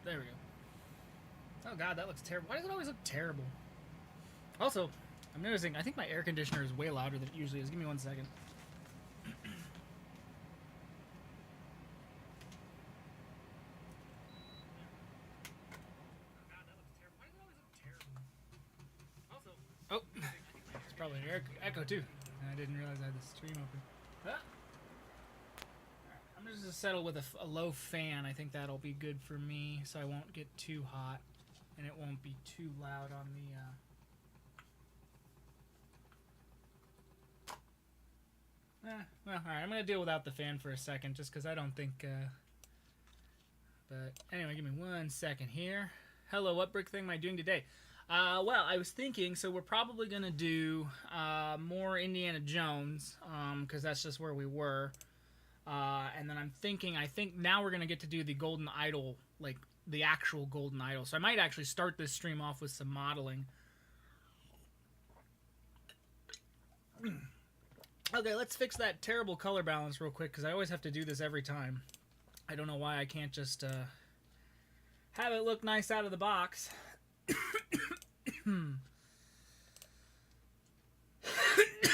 There we go. Oh god, that looks terrible. Why does it always look terrible? Also, I'm noticing, I think my air conditioner is way louder than it usually is. Give me 1 second. Oh, it's probably an echo too. I didn't realize I had the stream open. Ah. I'm just gonna settle with a low fan. I think that'll be good for me, so I won't get too hot, and it won't be too loud on the. Well, all right. I'm gonna deal without the fan for a second, just because I don't think. But anyway, give me 1 second here. Hello, what brick thing am I doing today? Well, I was thinking, so we're probably going to do more Indiana Jones, because that's just where we were. And then I'm thinking, I think now we're going to get to do the Golden Idol, like the actual Golden Idol. So I might actually start this stream off with some modeling. Okay, let's fix that terrible color balance real quick, because I always have to do this every time. I don't know why I can't just have it look nice out of the box.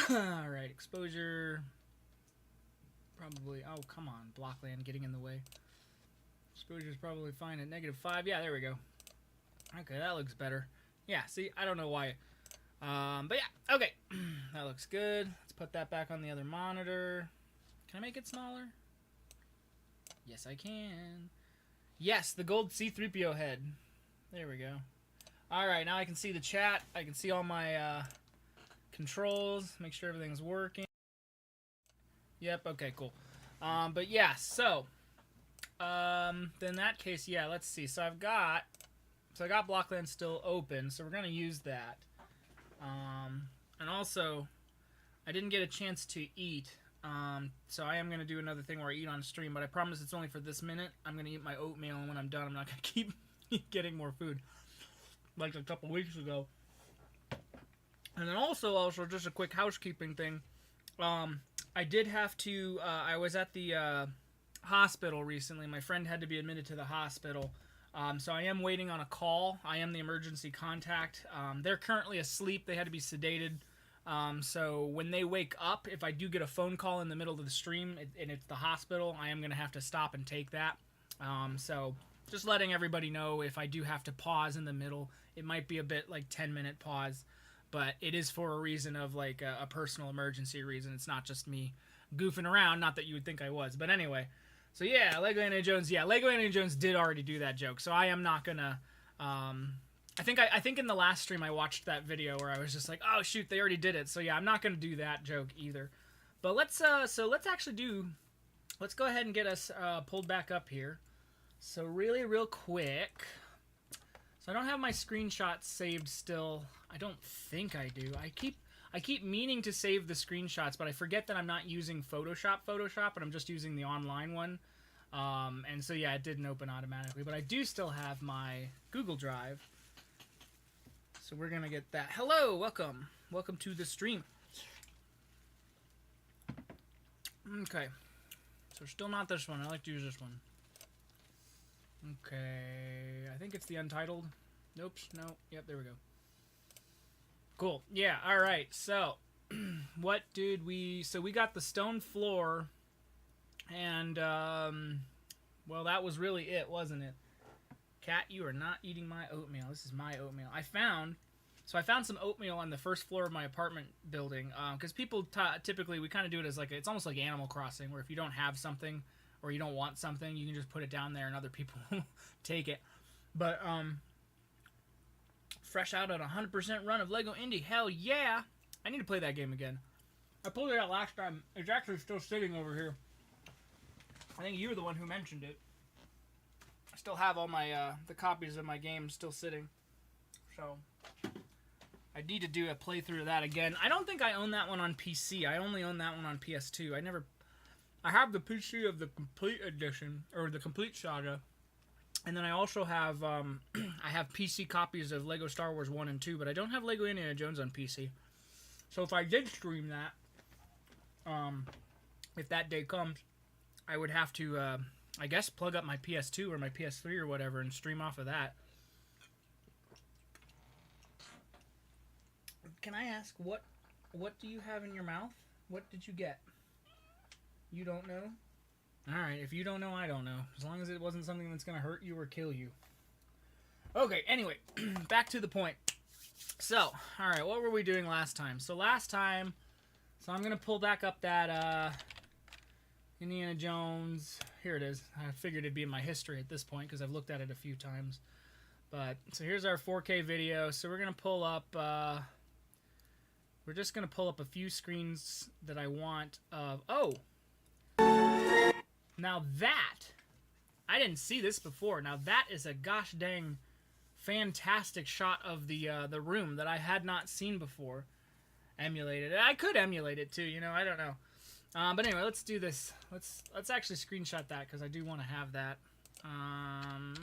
Alright, exposure. Probably. Oh, come on. Blockland getting in the way. Exposure is probably fine at -5. Yeah, there we go. Okay, that looks better. Yeah, see, I don't know why. But yeah, okay. That looks good. Let's put that back on the other monitor. Can I make it smaller? Yes, I can. Yes, the gold C-3PO head. There we go. Alright, now I can see the chat. I can see all my controls. Make sure everything's working. Yep, okay, cool. But yeah, so then in that case, yeah, let's see. So I got Blockland still open, so we're gonna use that. And also, I didn't get a chance to eat. So I am gonna do another thing where I eat on stream, but I promise it's only for this minute. I'm gonna eat my oatmeal, and when I'm done, I'm not gonna keep getting more food like a couple weeks ago. And then also just a quick housekeeping thing. I did have to. I was at the hospital recently. My friend had to be admitted to the hospital. So I am waiting on a call. I am the emergency contact. They're currently asleep. They had to be sedated. So when they wake up, if I do get a phone call in the middle of the stream and it's the hospital, I am going to have to stop and take that. So just letting everybody know, if I do have to pause in the middle, it might be a bit like 10-minute pause, but it is for a reason of like a personal emergency reason. It's not just me goofing around. Not that you would think I was, but anyway. So yeah, Lego Indiana Jones. Yeah, Lego Indiana Jones did already do that joke, so I am not gonna. I think in the last stream I watched that video where I was just like, oh shoot, they already did it. So yeah, I'm not gonna do that joke either. But let's let's go ahead and get us pulled back up here. So real quick. So I don't have my screenshots saved still. I don't think I do. I keep meaning to save the screenshots, but I forget that I'm not using Photoshop, and I'm just using the online one. And so yeah, it didn't open automatically, but I do still have my Google Drive. So we're gonna get that. Hello, welcome to the stream. Okay, so still not this one. I like to use this one. Okay, I think it's the Untitled. Nope, no, yep, there we go. Cool, yeah, alright, so, what did we, so we got the stone floor, and, well, that was really it, wasn't it? Cat, you are not eating my oatmeal. This is my oatmeal. I found some oatmeal on the first floor of my apartment building, because people typically, we kind of do it as like, it's almost like Animal Crossing, where if you don't have something, or you don't want something, you can just put it down there and other people take it. But, fresh out at 100% run of Lego Indy, hell yeah! I need to play that game again. I pulled it out last time. It's actually still sitting over here. I think you were the one who mentioned it. I still have all my, the copies of my games still sitting. So, I need to do a playthrough of that again. I don't think I own that one on PC. I only own that one on PS2. I have the PC of the Complete Edition, or the Complete Saga. And then I also have, I have PC copies of Lego Star Wars 1 and 2, but I don't have Lego Indiana Jones on PC. So if I did stream that, if that day comes, I would have to I guess plug up my PS2 or my PS3 or whatever and stream off of that. Can I ask, what do you have in your mouth? What did you get? You don't know? Alright, if you don't know, I don't know. As long as it wasn't something that's going to hurt you or kill you. Okay, anyway, back to the point. So, alright, what were we doing last time? So last time, I'm going to pull back up that Indiana Jones. Here it is. I figured it'd be in my history at this point because I've looked at it a few times. But, so here's our 4K video. So we're going to pull up... we're just going to pull up a few screens that I want of... Oh! Now that... I didn't see this before. Now that is a gosh dang fantastic shot of the room that I had not seen before. Emulated. I could emulate it too, you know, I don't know. But anyway, let's do this. Let's actually screenshot that because I do want to have that. Alright.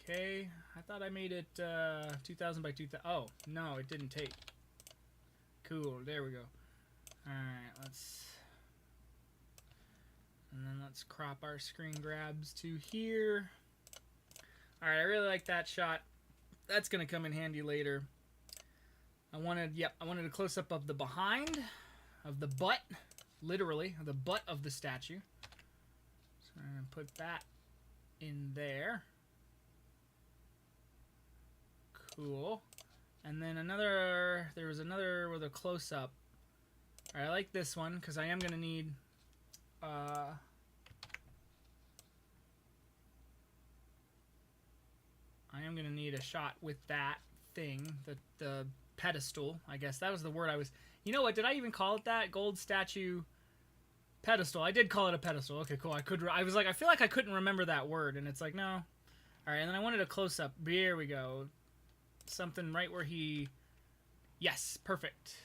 Okay, I thought I made it 2000 by 2000. Oh, no, it didn't take. Cool, there we go. Alright, let's crop our screen grabs to here. Alright, I really like that shot. That's going to come in handy later. I wanted a close-up of the behind, of the butt, literally, the butt of the statue. So I'm going to put that in there. Cool. And then there was another with a close-up. Alright, I like this one, because I am going to need, a shot with that thing, the pedestal, I guess. That was the word I was... You know what, did I even call it that? Gold statue pedestal. I did call it a pedestal. Okay, cool. I was like, I feel like I couldn't remember that word, and it's like, no. Alright, and then I wanted a close-up. Here we go. Something right where he... Yes, perfect.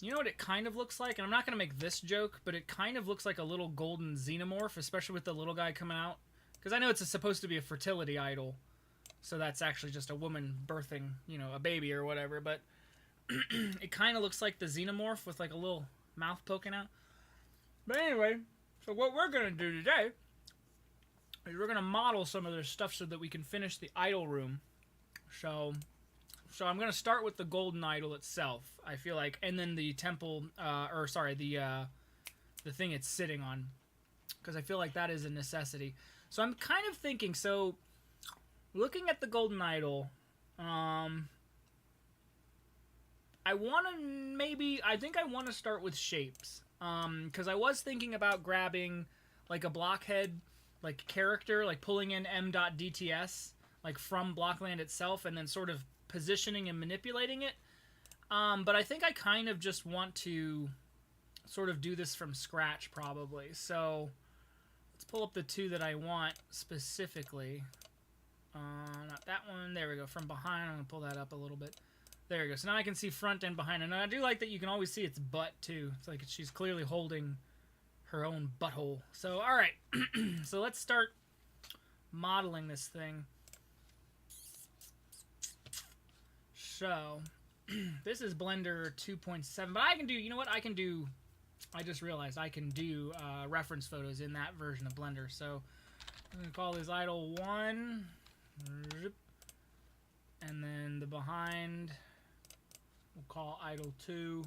You know what it kind of looks like? And I'm not going to make this joke, but it kind of looks like a little golden xenomorph, especially with the little guy coming out. Because I know it's supposed to be a fertility idol. So that's actually just a woman birthing, you know, a baby or whatever. But it kind of looks like the xenomorph with like a little mouth poking out. But anyway, so what we're going to do today is we're going to model some of their stuff so that we can finish the idol room. So I'm going to start with the golden idol itself, I feel like, and then the temple, the thing it's sitting on, because I feel like that is a necessity. So I'm kind of thinking, so looking at the golden idol, I think I want to start with shapes, because I was thinking about grabbing like a blockhead like character, like pulling in m.dts like from Blockland itself and then sort of positioning and manipulating it. But I think I kind of just want to sort of do this from scratch probably. So let's pull up the two that I want specifically. Not that one. There we go. From behind, I'm going to pull that up a little bit. There we go. So now I can see front and behind. And I do like that you can always see its butt too. It's like she's clearly holding her own butthole. So, alright. So let's start modeling this thing. So, this is Blender 2.7, but I can do, you know what, I just realized I can do reference photos in that version of Blender. So, I'm going to call this idle 1, and then the behind, we'll call idle 2,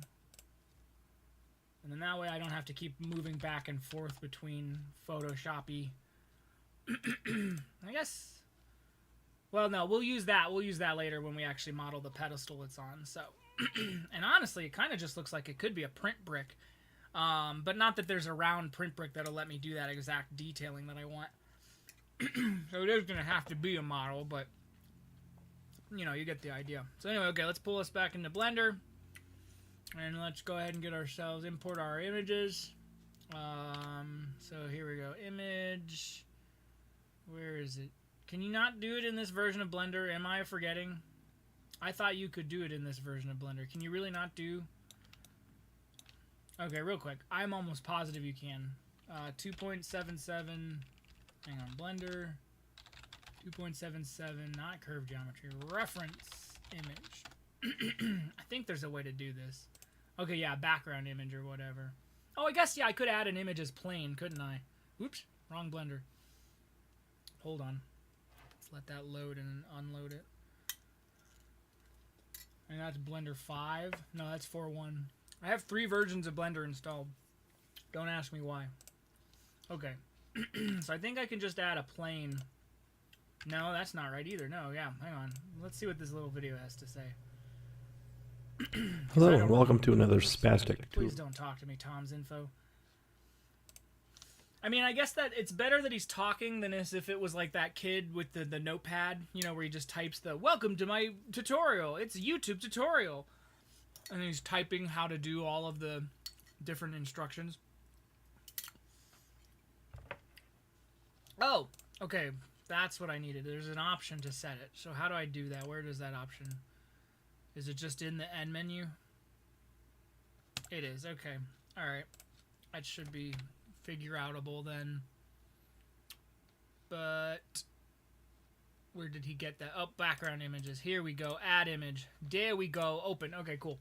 and then that way I don't have to keep moving back and forth between Photoshoppy. I guess... Well, no, we'll use that later when we actually model the pedestal it's on. So, and honestly, it kind of just looks like it could be a print brick. But not that there's a round print brick that'll let me do that exact detailing that I want. So it is going to have to be a model, but, you know, you get the idea. So anyway, okay, let's pull us back into Blender. And let's go ahead and get ourselves, import our images. So here we go, image. Where is it? Can you not do it in this version of Blender? Am I forgetting? I thought you could do it in this version of Blender. Can you really not do? Okay, real quick. I'm almost positive you can. 2.77. Hang on, Blender. 2.77, not curve geometry. Reference image. I think there's a way to do this. Okay, yeah, background image or whatever. Oh, I guess, yeah, I could add an image as plain, couldn't I? Oops, wrong blender. Hold on. Let's let that load and unload it. And that's Blender 5. No, that's 4.1. I have 3 versions of Blender installed. Don't ask me why. Okay. So I think I can just add a plain. No, that's not right either. No, yeah, hang on. Let's see what this little video has to say. Hello and welcome to another Spastic Please Tube. don't talk to me, Tom's Info. I mean, I guess that it's better that he's talking than as if it was like that kid with the notepad, you know, where he just types the, "Welcome to my tutorial. It's a YouTube tutorial." And he's typing how to do all of the different instructions. Oh, okay. That's what I needed. There's an option to set it. So how do I do that? Where does that option? Is it just in the end menu? It is. Okay. All right. That should be figure-outable then. But where did he get that? Oh, background images. Here we go. Add image. There we go. Open. Okay, cool.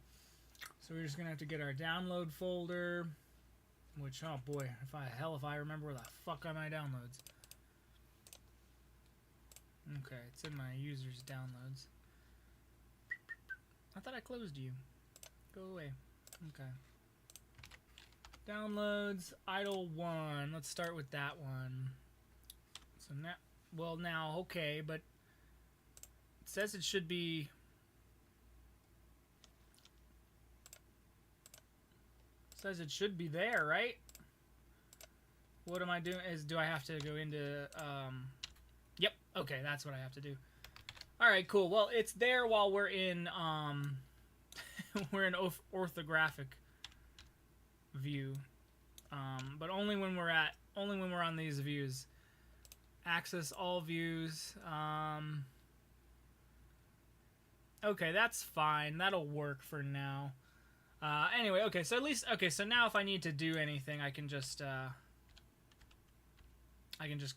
So we're just going to have to get our download folder. Which, oh boy, if I remember where the fuck are my downloads. Okay, it's in my users downloads. I thought I closed you. Go away. Okay. Downloads, idle 1. Let's start with that one. So now, well now, okay, but it says it should be. Says it should be there, right? What am I doing? Do I have to go into Yep, okay, that's what I have to do. Alright, cool. Well, it's there while we're in we're in orthographic view. But only when we're on these views. Access all views. Okay, that's fine. That'll work for now. Anyway, okay, so at least, okay, so now if I need to do anything, I can just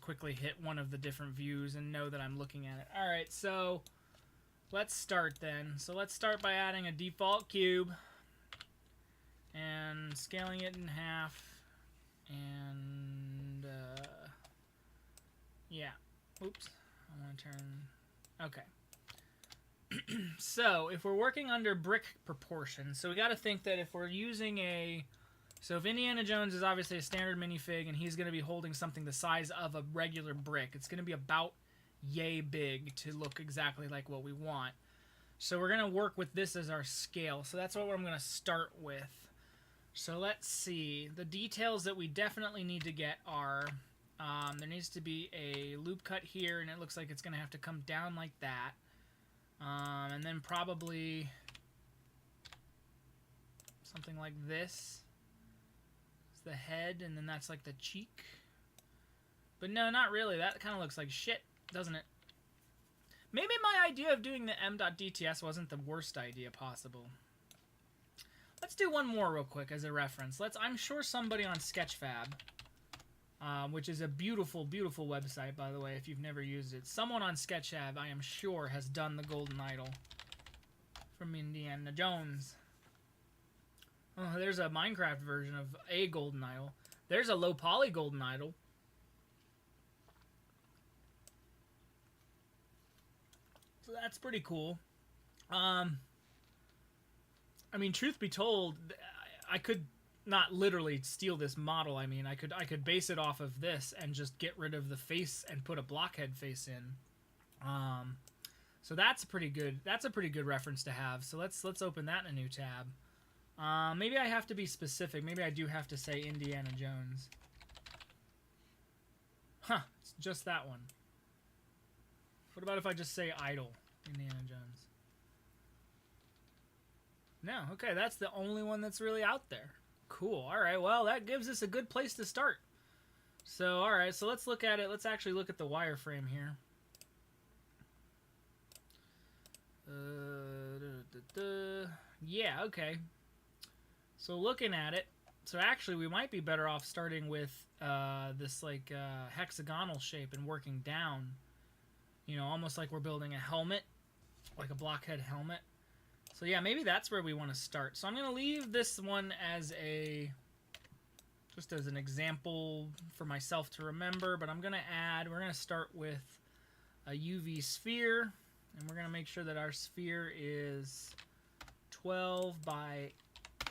quickly hit one of the different views and know that I'm looking at it. Alright, so let's start then. So let's start by adding a default cube and scaling it in half. And, yeah. Oops. I want to turn, okay. So, if we're working under brick proportions, so we got to think that if we're using so if Indiana Jones is obviously a standard minifig and he's going to be holding something the size of a regular brick, it's going to be about yay big to look exactly like what we want. So we're going to work with this as our scale. So that's what I'm going to start with. So let's see. The details that we definitely need to get are, there needs to be a loop cut here, and it looks like it's going to have to come down like that. And then probably something like this. It's the head, and then that's like the cheek. But no, not really. That kind of looks like shit, doesn't it? Maybe my idea of doing the m.dts wasn't the worst idea possible. Let's do one more real quick as a reference. I'm sure somebody on Sketchfab, which is a beautiful, beautiful website, by the way, if you've never used it. Someone on Sketchfab, I am sure, has done the Golden Idol from Indiana Jones. Oh, there's a Minecraft version of a Golden Idol. There's a low-poly Golden Idol. So that's pretty cool. I mean, truth be told, I could not literally steal this model. I mean, I could base it off of this and just get rid of the face and put a blockhead face in. So that's a pretty good reference to have. So let's open that in a new tab. Maybe I have to be specific. Maybe I do have to say Indiana Jones. Huh, it's just that one. What about if I just say Idol Indiana Jones? No, okay, that's the only one that's really out there. Cool. All right, well, that gives us a good place to start. So, all right, so let's look at it. Let's actually look at the wireframe here. Yeah, okay. So looking at it, so actually we might be better off starting with this like hexagonal shape and working down. You know, almost like we're building a helmet. like a blockhead helmet. So yeah, maybe that's where we want to start. So I'm going to leave this one as just as an example for myself to remember, but we're going to start with a UV sphere, and we're going to make sure that our sphere is 12 by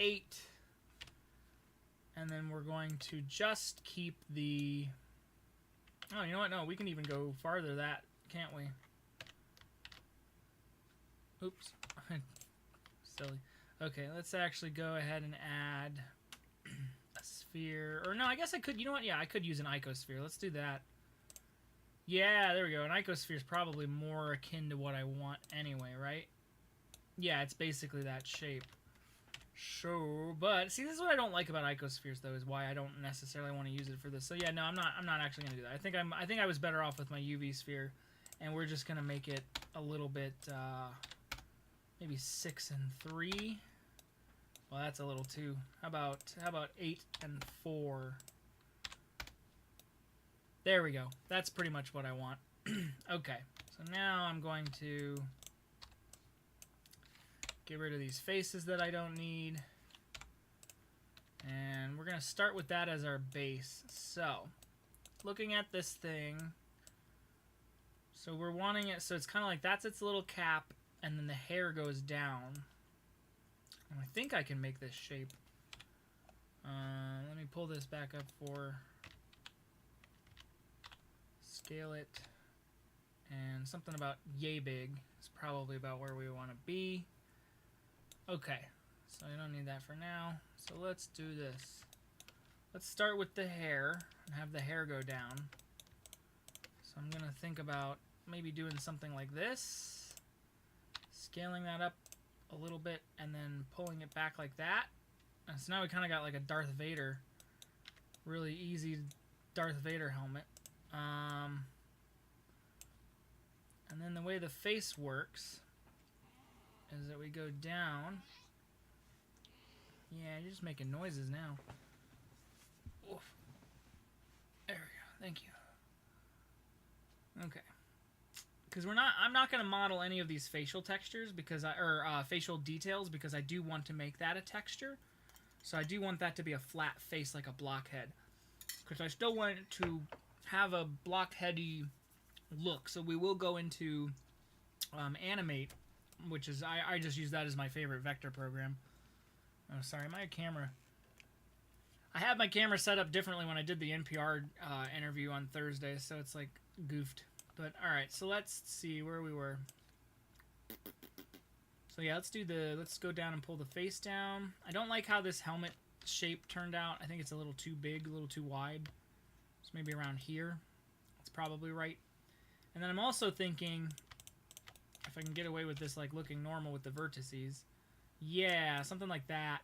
8, and then we're going to just keep the, oh, you know what, no, we can even go farther than that, can't we? Oops. Silly. Okay, let's actually go ahead and add a sphere. Or no, I guess I could, you know what? Yeah, I could use an icosphere. Let's do that. Yeah, there we go. An icosphere is probably more akin to what I want anyway, right? Yeah, it's basically that shape. Sure, but see, this is what I don't like about icospheres, though, is why I don't necessarily want to use it for this. So yeah, no, I'm not actually going to do that. I think I was better off with my UV sphere, and we're just going to make it a little bit maybe 6 and 3. Well, that's a little too. How about 8 and 4? There we go. That's pretty much what I want. Okay, so now I'm going to get rid of these faces that I don't need. And we're going to start with that as our base. So, looking at this thing, so we're wanting it, so it's kind of like that's its little cap, and then the hair goes down. And I think I can make this shape. Let me pull this back up for scale it. And something about yay big is probably about where we want to be. Okay, so I don't need that for now. So let's do this. Let's start with the hair and have the hair go down. So I'm going to think about maybe doing something like this. Scaling that up a little bit and then pulling it back like that. And so now we kind of got like a Darth Vader, really easy Darth Vader helmet. And then the way the face works is that we go down. Yeah, you're just making noises now. Oof. There we go. Thank you. Okay. Because I'm not going to model any of these facial textures facial details, because I do want to make that a texture. So I do want that to be a flat face like a blockhead, because I still want it to have a blockheady look. So we will go into animate, which is I just use that as my favorite vector program. Oh, sorry, my camera. I have my camera set up differently when I did the NPR interview on Thursday, so it's like goofed. But alright, so let's see where we were. So yeah, let's go down and pull the face down. I don't like how this helmet shape turned out. I think it's a little too big, a little too wide. So maybe around here. That's probably right. And then I'm also thinking if I can get away with this like looking normal with the vertices. Yeah, something like that.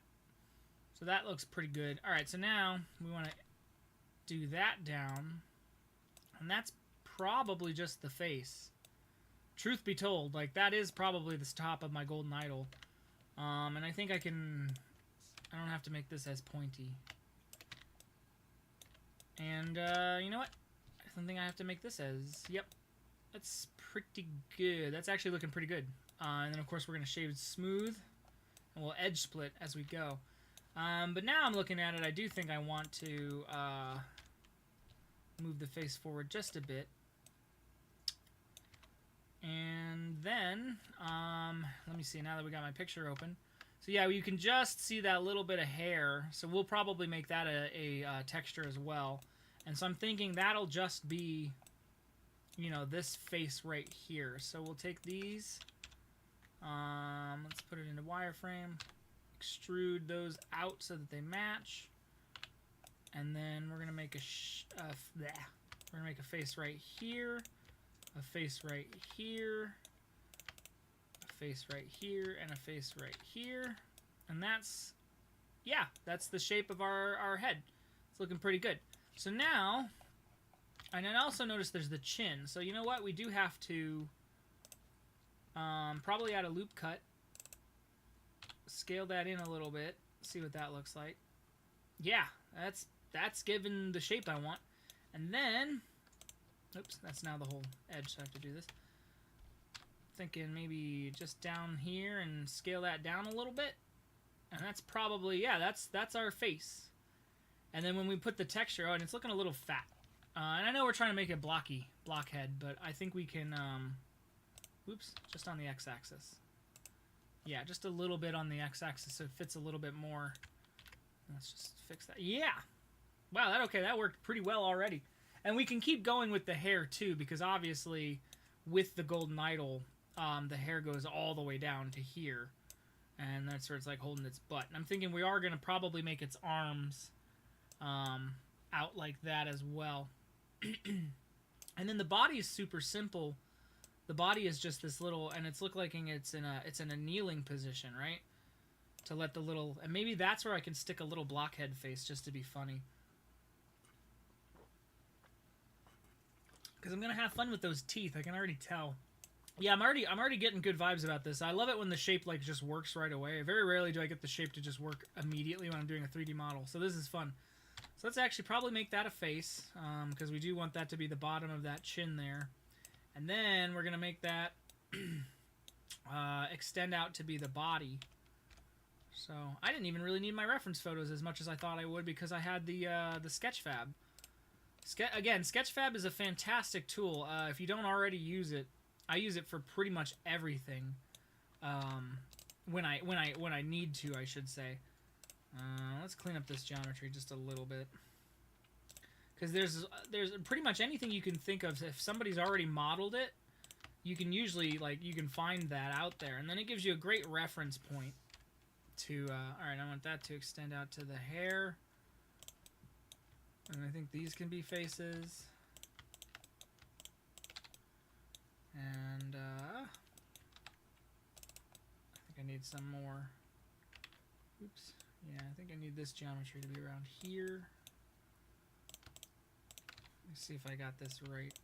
So that looks pretty good. Alright, so now we want to do that down. And that's probably just the face. Truth be told, like that is probably the top of my golden idol. And I think I don't have to make this as pointy. And you know what? I don't think I have to make this as, yep. That's pretty good. That's actually looking pretty good. And then of course we're going to shade smooth. And we'll edge split as we go. But now I'm looking at it, I do think I want to move the face forward just a bit. And then, let me see, now that we got my picture open. So yeah, you can just see that little bit of hair. So we'll probably make that a texture as well. And so I'm thinking that'll just be, you know, this face right here. So we'll take these, let's put it into wireframe, extrude those out so that they match. And then we're gonna make we're gonna make a face right here, a face right here, a face right here, and a face right here. And that's, yeah, that's the shape of our head. It's looking pretty good. So now, and then also notice there's the chin. So you know what? We do have to probably add a loop cut. Scale that in a little bit. See what that looks like. Yeah, that's given the shape I want. And then, oops, that's now the whole edge, so I have to do this. thinking maybe just down here and scale that down a little bit. And that's probably, yeah, that's our face. And then when we put the texture on, it's looking a little fat. And I know we're trying to make it blockhead, but I think we can, oops, just on the x-axis. Yeah, just a little bit on the x-axis so it fits a little bit more. Let's just fix that. Yeah! Wow, that worked pretty well already. And we can keep going with the hair too, because obviously with the golden idol, the hair goes all the way down to here. And that's where it's like holding its butt. And I'm thinking we are going to probably make its arms out like that as well. And then the body is super simple. The body is just this little, and it's looking like it's in a kneeling position, right? To let the little, and maybe that's where I can stick a little blockhead face just to be funny. Because I'm gonna have fun with those teeth. I can already tell. Yeah, I'm already getting good vibes about this. I love it when the shape like just works right away. Very rarely do I get the shape to just work immediately when I'm doing a 3D model. So this is fun. So let's actually probably make that a face, because we do want that to be the bottom of that chin there. And then we're going to make that extend out to be the body. So I didn't even really need my reference photos as much as I thought I would, because I had the Sketchfab. Again, Sketchfab is a fantastic tool. If you don't already use it, I use it for pretty much everything. When I need to, I should say. Let's clean up this geometry just a little bit, because there's pretty much anything you can think of. If somebody's already modeled it, you can usually you can find that out there, and then it gives you a great reference point to. All right, I want that to extend out to the hair, and I think these can be faces, and I think I need some more. Oops. Yeah, I think I need this geometry to be around here. Let me see if I got this right.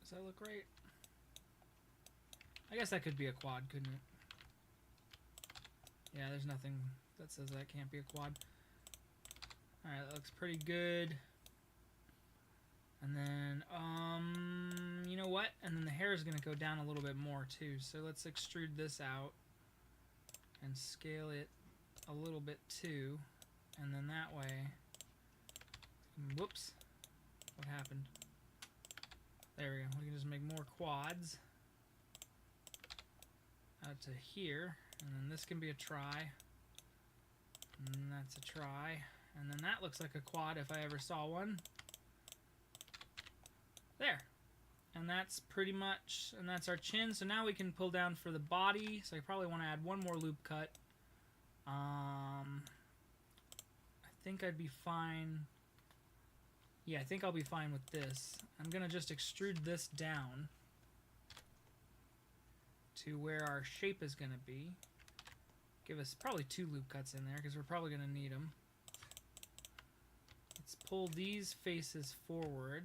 Does that look right? I guess that could be a quad, couldn't it? Yeah, there's nothing that says that can't be a quad. Alright, that looks pretty good. And then, you know what? And then the hair is going to go down a little bit more too. So let's extrude this out and scale it a little bit too, and then that way, whoops, what happened? There we go. We can just make more quads out to here, and then this can be a try, and that's a try, and then that looks like a quad if I ever saw one. There. And that's pretty much, and that's our chin. So now we can pull down for the body. So I probably want to add one more loop cut. I think I'd be fine. Yeah, I think I'll be fine with this. I'm going to just extrude this down to where our shape is going to be. Give us probably 2 loop cuts in there because we're probably going to need them. Let's pull these faces forward.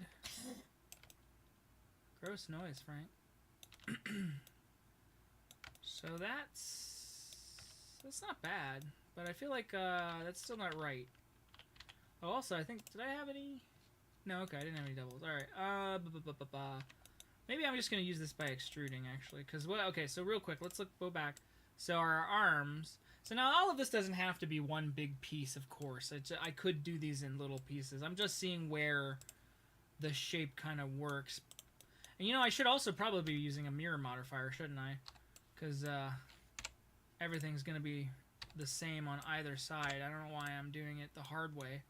Gross noise, Frank. So that's not bad, but I feel like that's still not right. Oh, also, I think, did I have any? No, okay, I didn't have any doubles. All right, maybe I'm just gonna use this by extruding actually, because okay. So real quick, let's go back. So our arms. So now all of this doesn't have to be one big piece, of course. I could do these in little pieces. I'm just seeing where the shape kind of works. And you know, I should also probably be using a mirror modifier, shouldn't I? Because everything's going to be the same on either side. I don't know why I'm doing it the hard way.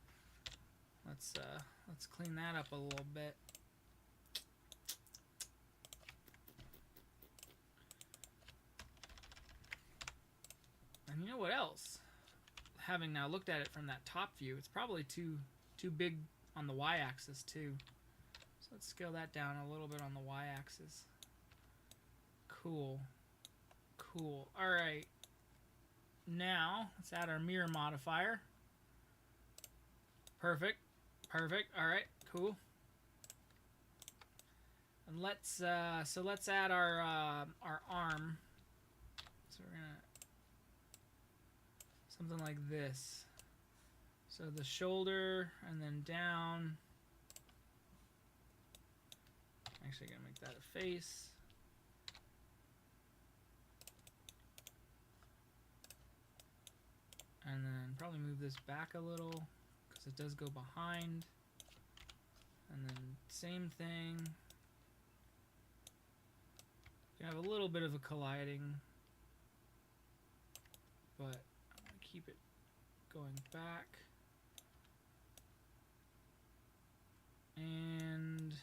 Let's clean that up a little bit. And you know what else? Having now looked at it from that top view, it's probably too big on the y-axis too. So let's scale that down a little bit on the y-axis. Cool. Cool. All right. Now, let's add our mirror modifier. Perfect. Perfect. All right. Cool. And let's add our arm. So we're gonna something like this. So the shoulder and then down. Actually, gonna make that a face. And then probably move this back a little because it does go behind. And then same thing. You have a little bit of a colliding, but I'm going to keep it going back. And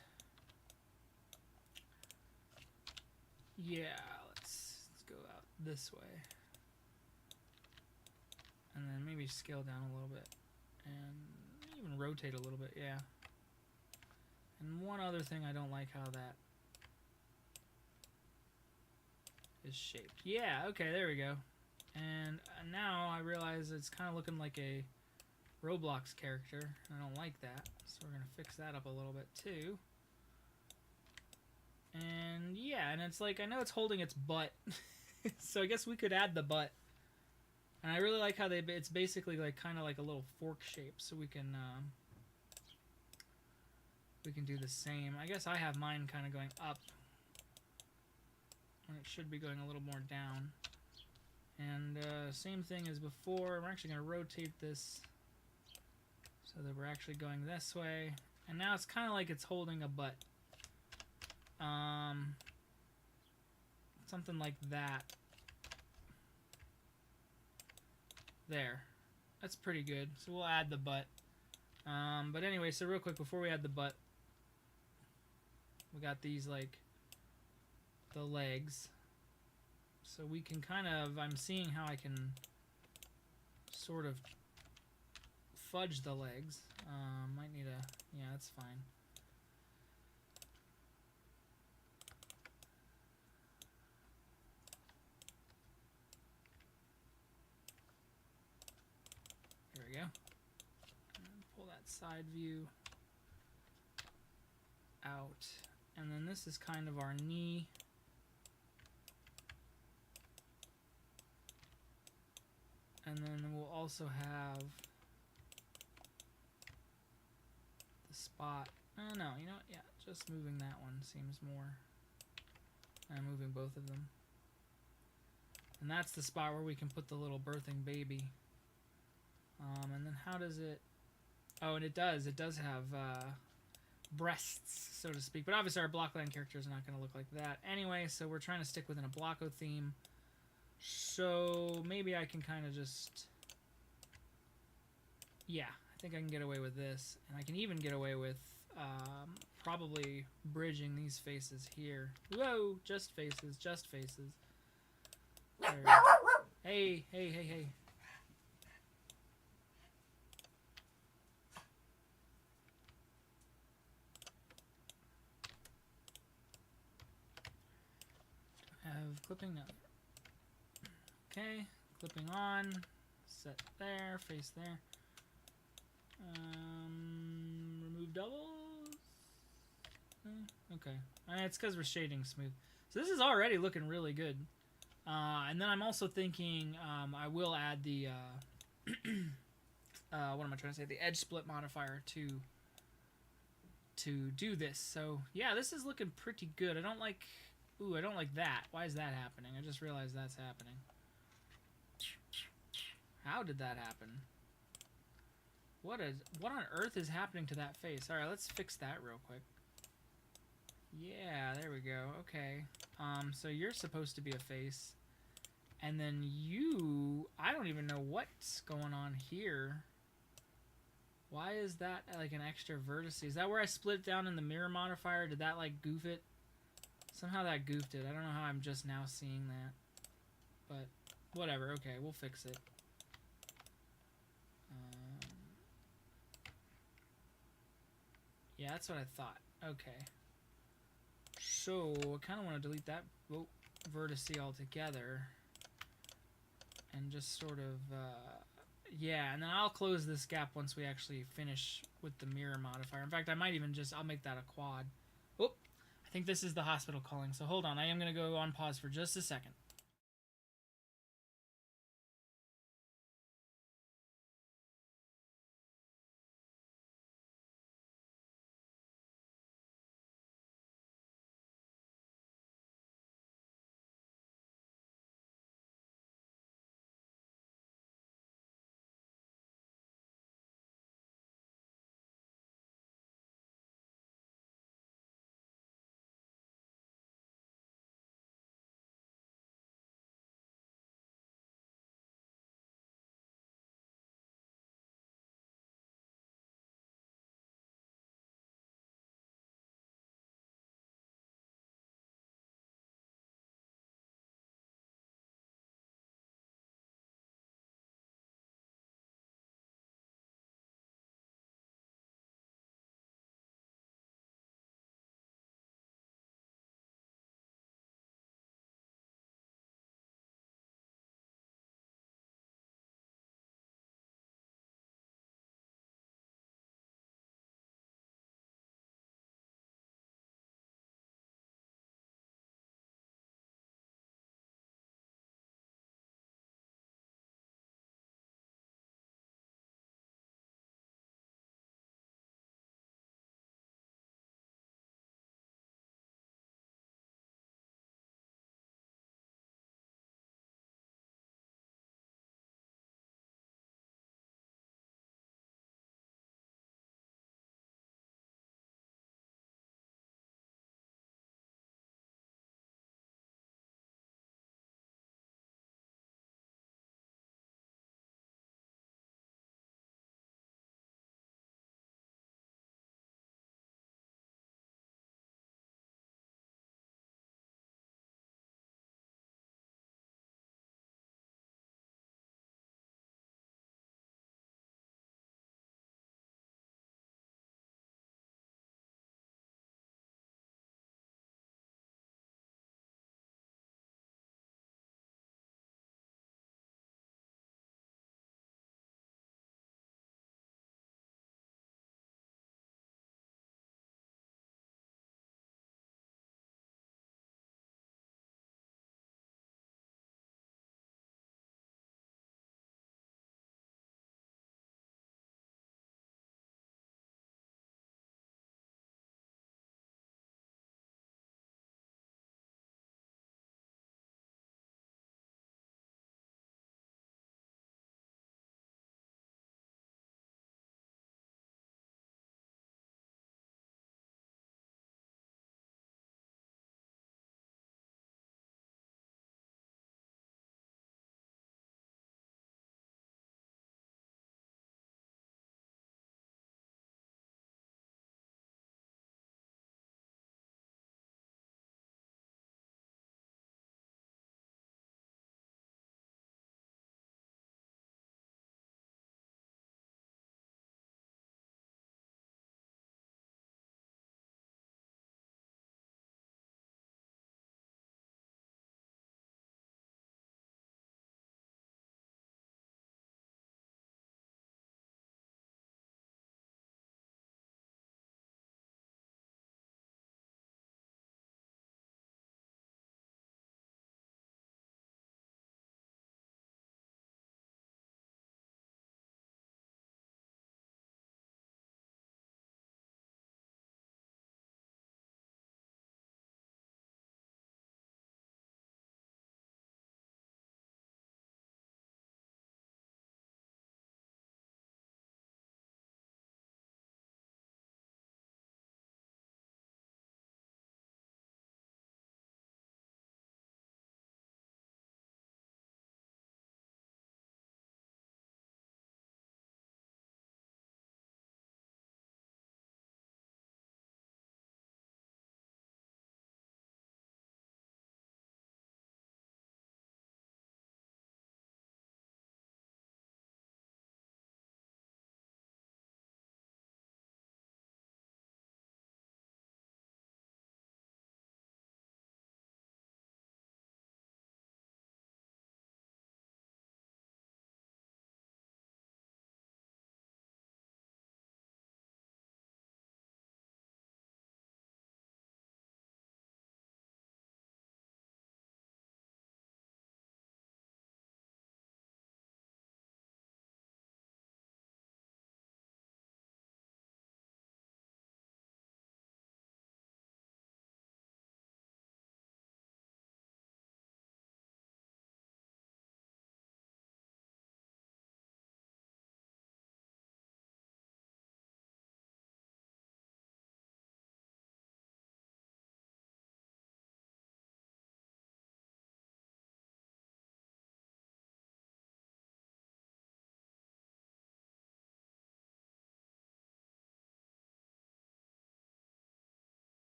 yeah, let's go out this way. And then maybe scale down a little bit. And even rotate a little bit, yeah. And one other thing, I don't like how that is shaped. Yeah, okay, there we go. And now I realize it's kind of looking like a Roblox character. I don't like that, so we're going to fix that up a little bit too. And yeah, and it's like, I know it's holding its butt, so I guess we could add the butt. And I really like how it's basically like kind of like a little fork shape, so we can do the same. I guess I have mine kind of going up when it should be going a little more down. And same thing as before. We're actually going to rotate this so that we're actually going this way. And now it's kind of like it's holding a butt. Something like that. There. That's pretty good. So we'll add the butt. But anyway, so real quick, before we add the butt, we got these, like, the legs. So we can kind of, I'm seeing how I can sort of fudge the legs. Might need a, yeah, that's fine. There we go. And pull that side view out. And then this is kind of our knee. And then we'll also have the spot. No, you know what? Yeah, just moving that one seems more. I'm moving both of them. And that's the spot where we can put the little birthing baby. And then how does it... Oh, and it does have breasts, so to speak. But obviously our Blockland character is not going to look like that. Anyway, so we're trying to stick within a Blocko theme. So maybe I can kind of just... Yeah, I think I can get away with this. And I can even get away with probably bridging these faces here. Whoa, just faces, just faces. There we go. Hey, hey, hey, hey. Have clipping now. Okay, clipping on, set there, face there. Remove doubles. Okay, it's because we're shading smooth. So this is already looking really good. And then I'm also thinking I will add the what am I trying to say? The edge split modifier to do this. So yeah, this is looking pretty good. I don't like. Ooh, I don't like that. Why is that happening? I just realized that's happening. How did that happen? What on earth is happening to that face? Alright, let's fix that real quick. Yeah, there we go. Okay. So you're supposed to be a face. And then you... I don't even know what's going on here. Why is that like an extra vertex? Is that where I split it down in the mirror modifier? Did that like goof it? Somehow that goofed it. I don't know how I'm just now seeing that. But whatever. Okay, we'll fix it. Yeah, that's what I thought. Okay. So, I kind of want to delete that vertex altogether. And just sort of... yeah, and then I'll close this gap once we actually finish with the mirror modifier. In fact, I might even just... I'll make that a quad. Oh! I think this is the hospital calling, so hold on. I am going to go on pause for just a second.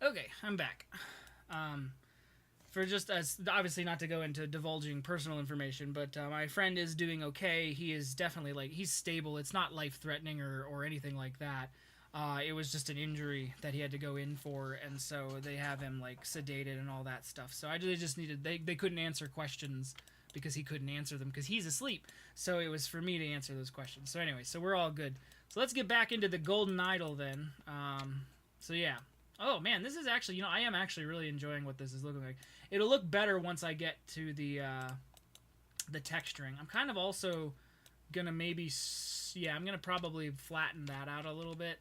Okay, I'm back. For just as obviously not to go into divulging personal information, but my friend is doing okay. He is definitely like he's stable. It's not life threatening or anything like that. It was just an injury that he had to go in for, and so they have him like sedated and all that stuff. So they just needed they couldn't answer questions because he couldn't answer them because he's asleep. So it was for me to answer those questions. So anyway, so we're all good. So let's get back into the golden idol then. So yeah. Oh man, this is actually, you know, I am actually really enjoying what this is looking like. It'll look better once I get to the texturing. I'm kind of also gonna maybe, yeah, I'm gonna probably flatten that out a little bit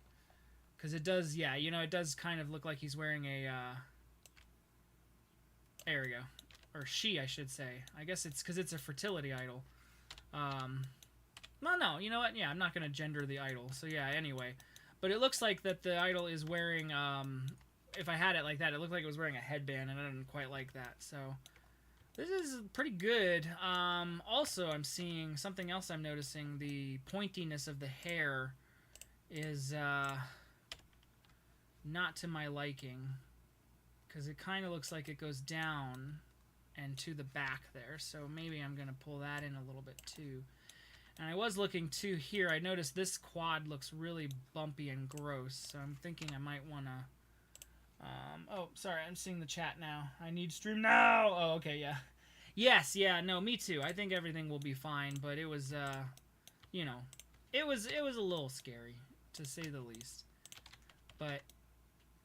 because it does, yeah, you know, it does kind of look like he's wearing a. There we go, or she, I should say. I guess it's because it's a fertility idol. No, you know what? Yeah, I'm not gonna gender the idol. So yeah, anyway. But it looks like that the idol is wearing, if I had it like that, it looked like it was wearing a headband, and I didn't quite like that. So this is pretty good. Also, I'm seeing something else I'm noticing. The pointiness of the hair is not to my liking, because it kind of looks like it goes down and to the back there. So maybe I'm going to pull that in a little bit too. And I was looking too here. I noticed this quad looks really bumpy and gross. So I'm thinking I might want to... oh, sorry. I'm seeing the chat now. I need stream now. Oh, okay, yeah. Yes, yeah, no, me too. I think everything will be fine. But it was, you know, it was a little scary, to say the least. But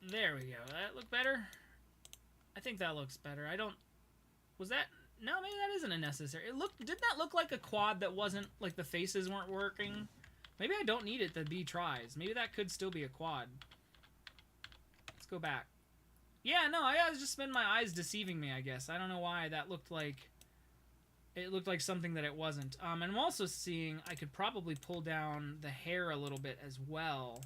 there we go. That look better? I think that looks better. I don't... Was that... No, maybe that isn't a necessary. Didn't that look like a quad that wasn't, like the faces weren't working? Maybe I don't need it to be tries. Maybe that could still be a quad. Let's go back. Yeah, no, I was just been my eyes deceiving me, I guess. I don't know why that looked like... It looked like something that it wasn't. And I'm also seeing I could probably pull down the hair a little bit as well.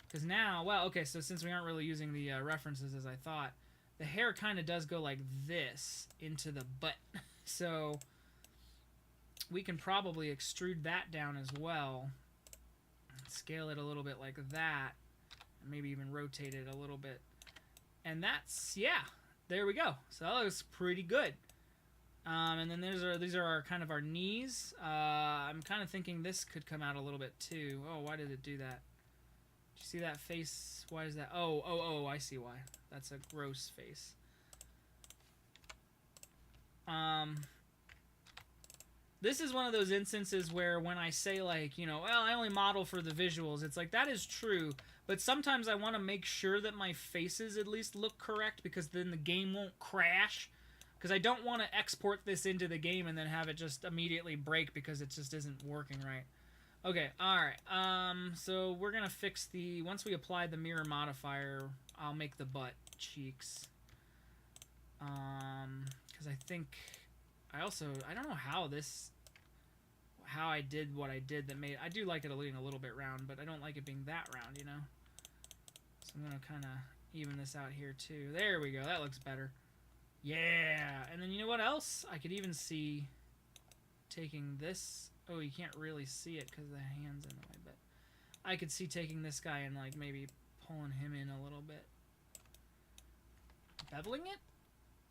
Because now, well, okay, so since we aren't really using the references as I thought, the hair kind of does go like this into the butt. So we can probably extrude that down as well. Scale it a little bit like that. And maybe even rotate it a little bit. And that's, yeah, there we go. So that looks pretty good. And then these are our kind of our knees. I'm kind of thinking this could come out a little bit too. Oh, why did it do that? Did you see that face? Why is that? Oh, I see why. That's a gross face. This is one of those instances where when I say, like, you know, well, I only model for the visuals, it's like, that is true, but sometimes I want to make sure that my faces at least look correct, because then the game won't crash, because I don't want to export this into the game and then have it just immediately break because it just isn't working right. Okay, alright, so we're gonna fix the, once we apply the mirror modifier, I'll make the butt cheeks, because I think, I don't know how I did what I did that made, I do like it being a little bit round, but I don't like it being that round, you know, so I'm gonna kind of even this out here too. There we go, that looks better. Yeah, and then you know what else? I could even see taking this. Oh, you can't really see it because the hand's in the way, but I could see taking this guy and, like, maybe pulling him in a little bit. Beveling it?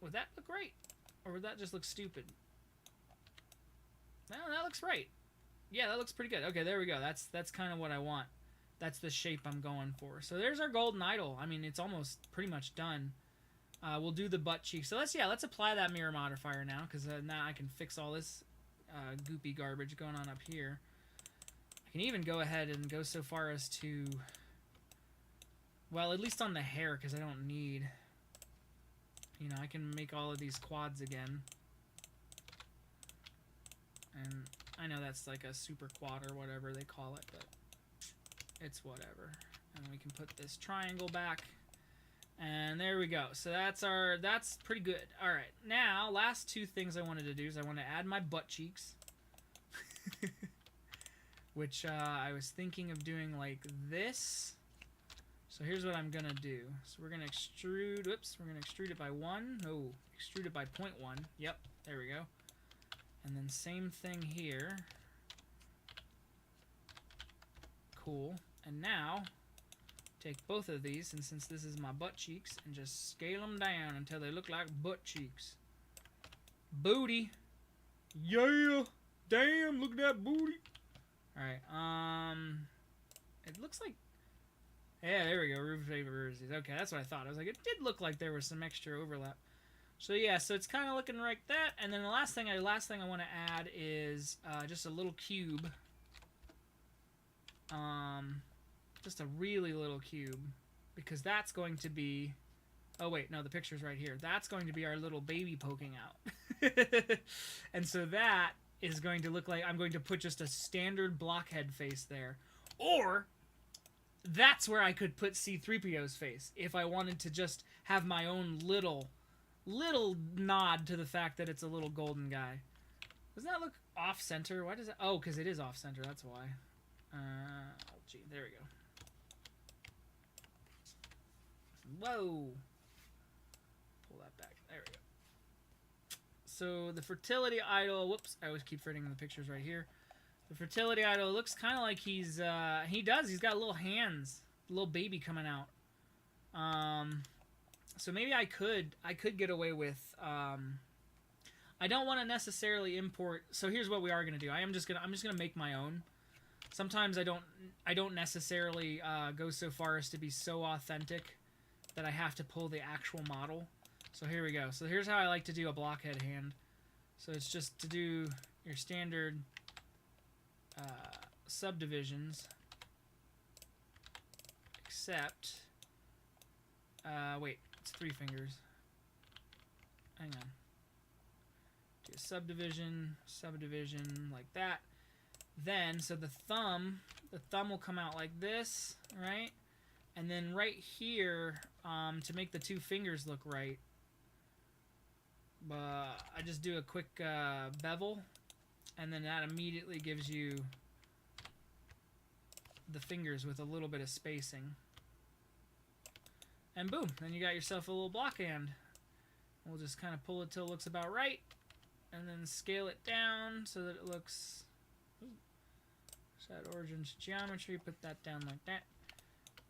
Would that look right? Or would that just look stupid? No, that looks right. Yeah, that looks pretty good. Okay, there we go. That's kind of what I want. That's the shape I'm going for. So there's our golden idol. I mean, it's almost pretty much done. We'll do the butt cheek. So let's apply that mirror modifier now, because now I can fix all this goopy garbage going on up here. I can even go ahead and go so far as to, well, at least on the hair, because I don't need, you know, I can make all of these quads again. And I know that's like a super quad or whatever they call it, but it's whatever. And we can put this triangle back. And there we go. So that's pretty good. All right. Now, last two things I wanted to do is I want to add my butt cheeks. Which I was thinking of doing like this. So here's what I'm going to do. So we're going to extrude, whoops, we're going to extrude it by 1. No, extrude it by 0.1. Yep, there we go. And then same thing here. Cool. And now, take both of these, and since this is my butt cheeks, and just scale them down until they look like butt cheeks. Booty. Yeah. Damn, look at that booty. Alright, it looks like... Yeah, there we go. Roof favors. Okay, that's what I thought. I was like, it did look like there was some extra overlap. So yeah, so it's kind of looking like that. And then the last thing I want to add is just a little cube. Just a really little cube, because that's going to be... Oh wait, no, the picture's right here. That's going to be our little baby poking out. And so that is going to look like I'm going to put just a standard blockhead face there. Or that's where I could put C-3PO's face if I wanted to just have my own little nod to the fact that it's a little golden guy. Doesn't that look off-center? Why does it... Oh, because it is off-center, that's why. Oh, gee, there we go. Whoa! Pull that back. There we go. So, the fertility idol... Whoops, I always keep forgetting the pictures right here. The fertility idol looks kind of like he's... He's got little hands. Little baby coming out. So maybe I could get away with... I don't want to necessarily import... So here's what we are going to do. I'm just gonna make my own. Sometimes I don't necessarily go so far as to be so authentic that I have to pull the actual model. So here we go. So here's how I like to do a blockhead hand. So it's just to do your standard subdivisions, except wait, it's 3 fingers. Hang on. Do a subdivision like that. Then, so the thumb will come out like this, right? And then right here, to make the 2 fingers look right, I just do a quick bevel, and then that immediately gives you the fingers with a little bit of spacing. And boom, then you got yourself a little block hand. We'll just kind of pull it till it looks about right, and then scale it down so that it looks... Set origin to geometry, put that down like that.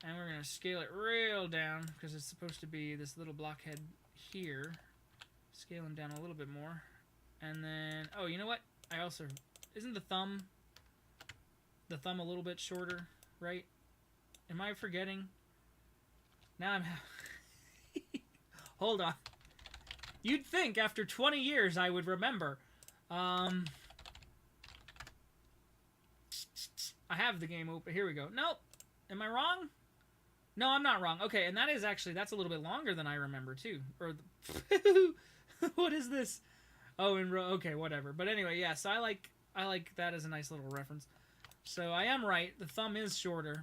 And we're going to scale it real down, because it's supposed to be this little blockhead here. Scale him down a little bit more. And then, oh, you know what? I also... Isn't the thumb a little bit shorter, right? Am I forgetting? Now I'm... Hold on. You'd think after 20 years I would remember. I have the game open. Here we go. Nope. Am I wrong? No, I'm not wrong. Okay, and that is actually... That's a little bit longer than I remember, too. Or... What is this? Oh, okay, whatever. But anyway, yeah, so I like that as a nice little reference. So I am right. The thumb is shorter,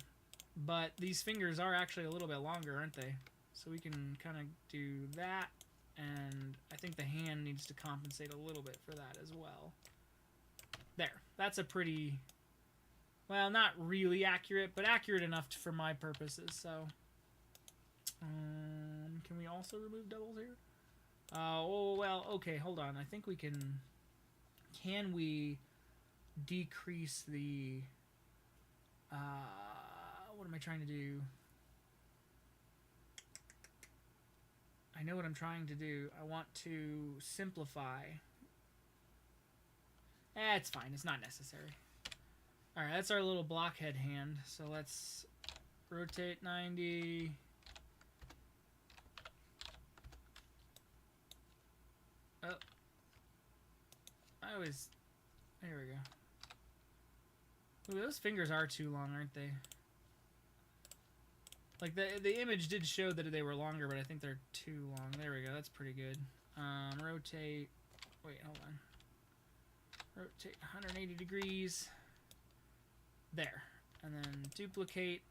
but these fingers are actually a little bit longer, aren't they? So we can kind of do that, and I think the hand needs to compensate a little bit for that as well. There. That's a pretty... Well, not really accurate, but accurate enough for my purposes, so... can we also remove doubles here? Oh, well, okay, hold on. I think we can... Can we decrease the... what am I trying to do? I know what I'm trying to do. I want to simplify. It's fine. It's not necessary. Alright, that's our little blockhead hand. So let's rotate 90. Oh. I always... There we go. Ooh, those fingers are too long, aren't they? Like, the image did show that they were longer, but I think they're too long. There we go. That's pretty good. Rotate... Wait, hold on. Rotate 180 degrees. There. And then duplicate.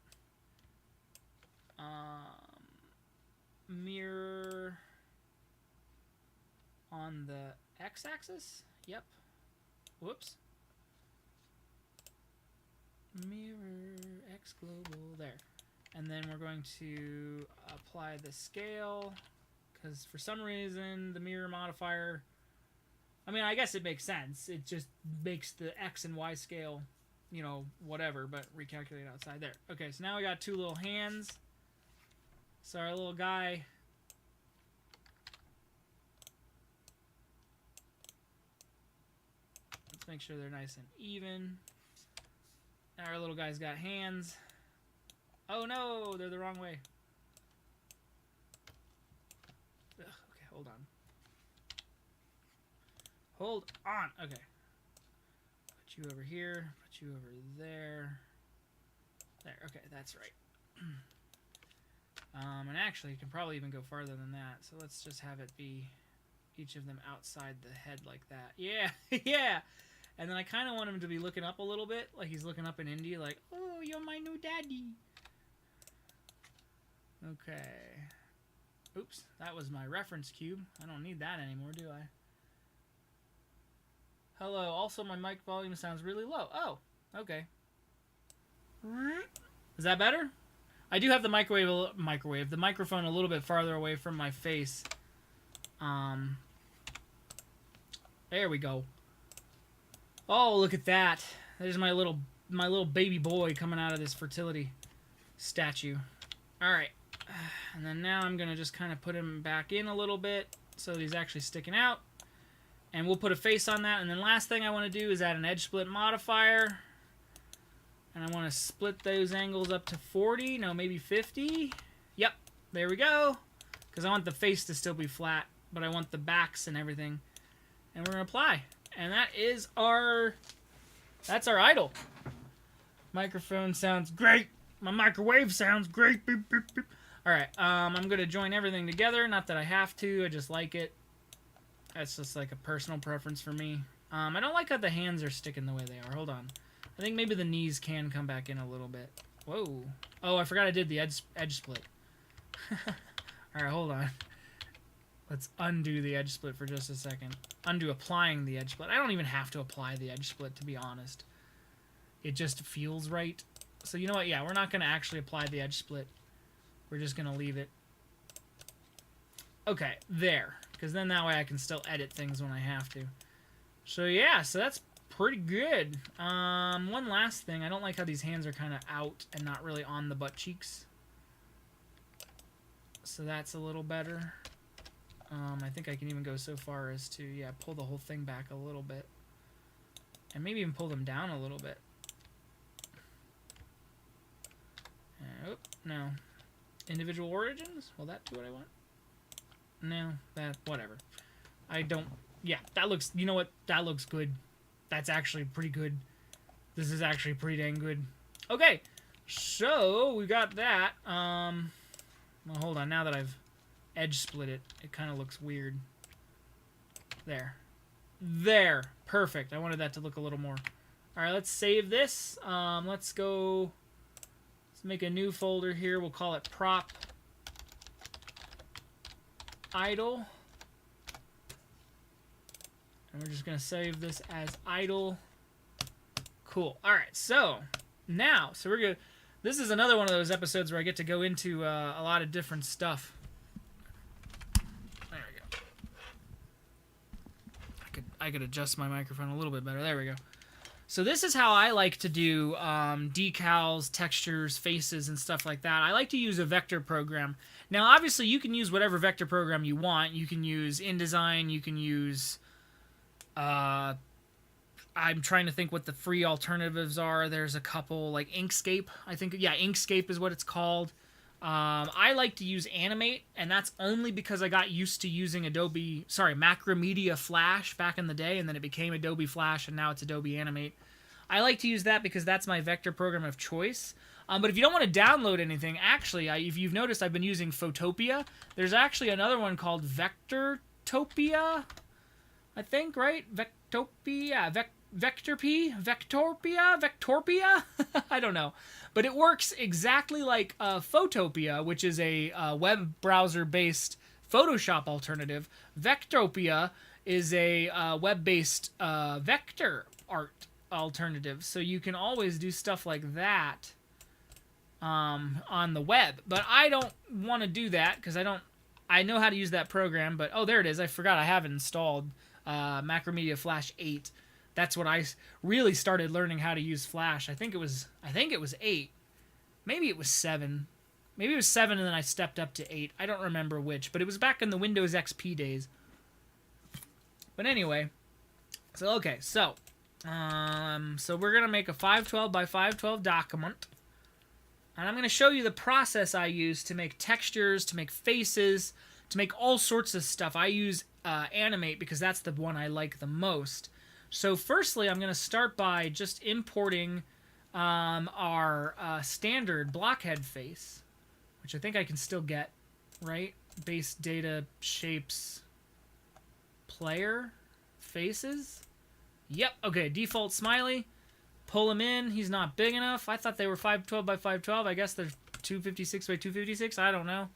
Mirror on the x-axis. Yep. Whoops. Mirror x global. There. And then we're going to apply the scale, because for some reason the mirror modifier... I mean, I guess it makes sense. It just makes the x and y scale, you know, whatever, but recalculate outside there. Okay, so now we got 2 little hands. So our little guy... Let's make sure they're nice and even. Now our little guy's got hands. Oh no, they're the wrong way. Ugh, okay, hold on. Hold on. Okay. Put you over here. Put you over there. There. Okay, that's right. And actually, you can probably even go farther than that. So let's just have it be each of them outside the head like that. Yeah, yeah. And then I kind of want him to be looking up a little bit, like he's looking up in India, like, oh, you're my new daddy. Okay. Oops, that was my reference cube. I don't need that anymore, do I? Hello, also my mic volume sounds really low. Oh, okay. Is that better? I do have the the microphone a little bit farther away from my face. There we go. Oh, look at that. There's my little baby boy coming out of this fertility statue. All right. And then now I'm going to just kind of put him back in a little bit so that he's actually sticking out. And we'll put a face on that. And then last thing I want to do is add an edge split modifier. And I want to split those angles up to 40. No, maybe 50. Yep. There we go. Because I want the face to still be flat. But I want the backs and everything. And we're going to apply. And that's our idol. Microphone sounds great. My microwave sounds great. Beep, beep, beep. All right. I'm going to join everything together. Not that I have to. I just like it. That's just like a personal preference for me. I don't like how the hands are sticking the way they are. Hold on. I think maybe the knees can come back in a little bit. Whoa. Oh, I forgot I did the edge split. All right, hold on. Let's undo the edge split for just a second. Undo applying the edge split. I don't even have to apply the edge split, to be honest. It just feels right. So you know what? Yeah, we're not going to actually apply the edge split. We're just going to leave it. Okay, there. Because then that way I can still edit things when I have to. So yeah, so that's pretty good. One last thing. I don't like how these hands are kind of out and not really on the butt cheeks. So that's a little better. I think I can even go so far as to, yeah, pull the whole thing back a little bit. And maybe even pull them down a little bit. Oh, no. Individual origins? Will that do what I want? No, that, whatever. I don't, yeah, that looks, you know what? That looks good. That's actually pretty good. This is actually pretty dang good. Okay, so we got that. Well, hold on. Now that I've edge split it, it kind of looks weird. There. There. Perfect. I wanted that to look a little more. All right, let's save this. Let's go. Let's make a new folder here. We'll call it prop idle. And we're just going to save this as idle. Cool. All right, so now, so we're good. This is another one of those episodes where I get to go into a lot of different stuff. There we go. I could adjust my microphone a little bit better. There we go. So this is how I like to do decals, textures, faces, and stuff like that. I like to use a vector program. Now, obviously, you can use whatever vector program you want. You can use InDesign. You can use... I'm trying to think what the free alternatives are. There's a couple, like Inkscape. I think, yeah, Inkscape is what it's called. I like to use Animate, and that's only because I got used to using Macromedia Flash back in the day, and then it became Adobe Flash, and now it's Adobe Animate. I like to use that because that's my vector program of choice. But if you don't want to download anything, actually, if you've noticed, I've been using Photopea. There's actually another one called Vectortopia, I think, right? Vectopia, Vectorpia? I don't know. But it works exactly like Photopea, which is a web browser-based Photoshop alternative. Vectopia is a web-based vector art alternative. So you can always do stuff like that on the web. But I don't want to do that because I know how to use that program. But, oh, there it is. I forgot I have it installed. Macromedia Flash 8. That's what I really started learning how to use Flash. I think it was 8. Maybe it was 7. Maybe it was 7 and then I stepped up to 8. I don't remember which, but it was back in the Windows XP days. But anyway, so okay, so we're gonna make a 512 by 512 document, and I'm gonna show you the process I use to make textures, to make faces, to make all sorts of stuff. I use Animate because that's the one I like the most. So firstly, I'm gonna start by just importing our standard blockhead face, which I think I can still get, right? Base data shapes player faces. Yep, okay, default smiley. Pull him in. He's not big enough. I thought they were 512 by 512. I guess they're 256 by 256. I don't know.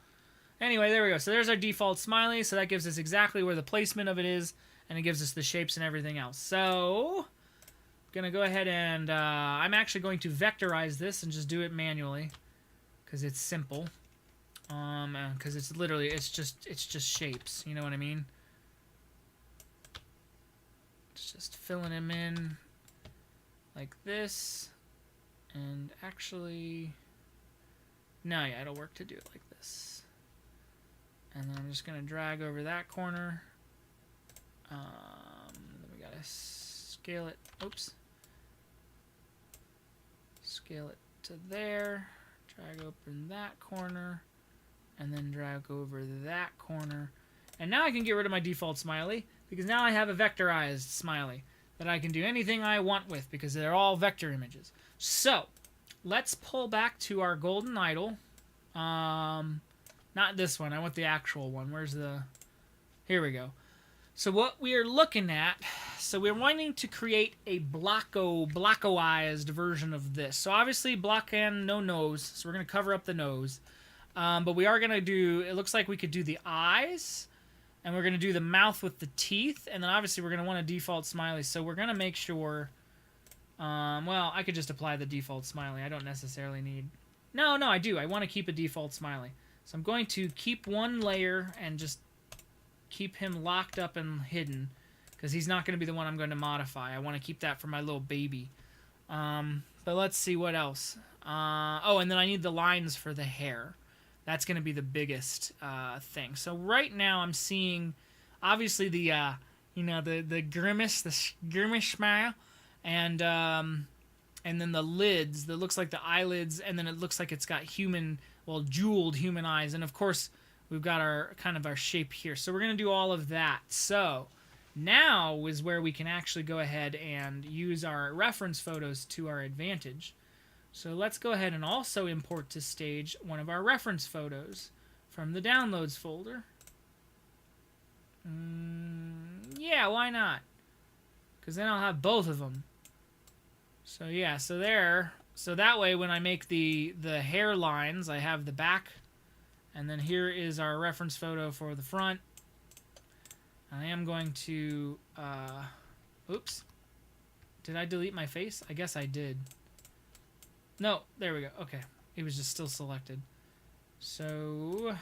Anyway, there we go. So there's our default smiley. So that gives us exactly where the placement of it is, and it gives us the shapes and everything else. So I'm going to go ahead and I'm actually going to vectorize this and just do it manually because it's simple. Because it's literally, it's just shapes. You know what I mean? It's just filling them in like this. And actually, no, yeah, it'll work to do it like this. And then I'm just going to drag over that corner. Then we got to scale it. Oops. Scale it to there. Drag open that corner. And then drag over that corner. And now I can get rid of my default smiley, because now I have a vectorized smiley that I can do anything I want with, because they're all vector images. So, let's pull back to our golden idol. Not this one. I want the actual one. Where's the... Here we go. So what we are looking at... So we're wanting to create a blockoized version of this. So obviously Blockland, no nose. So we're going to cover up the nose. But we are going to do... It looks like we could do the eyes. And we're going to do the mouth with the teeth. And then obviously we're going to want a default smiley. So we're going to make sure... well, I could just apply the default smiley. I don't necessarily need... No, I do. I want to keep a default smiley. So I'm going to keep one layer and just keep him locked up and hidden, because he's not going to be the one I'm going to modify. I want to keep that for my little baby. But let's see what else. Oh, and then I need the lines for the hair. That's going to be the biggest thing. So right now I'm seeing, obviously, the the grimace, smile, and then the lids that looks like the eyelids, and then it looks like it's got human, well, jeweled human eyes, and of course we've got our kind of our shape here. So we're going to do all of that. So now is where we can actually go ahead and use our reference photos to our advantage. So let's go ahead and also import to stage one of our reference photos from the downloads folder. Yeah, why not? Because then I'll have both of them. So yeah, so there, so that way when I make the hair lines, I have the back, and then here is our reference photo for the front. I am going to, oops, did I delete my face? I guess I did. No, there we go. Okay, it was just still selected. So,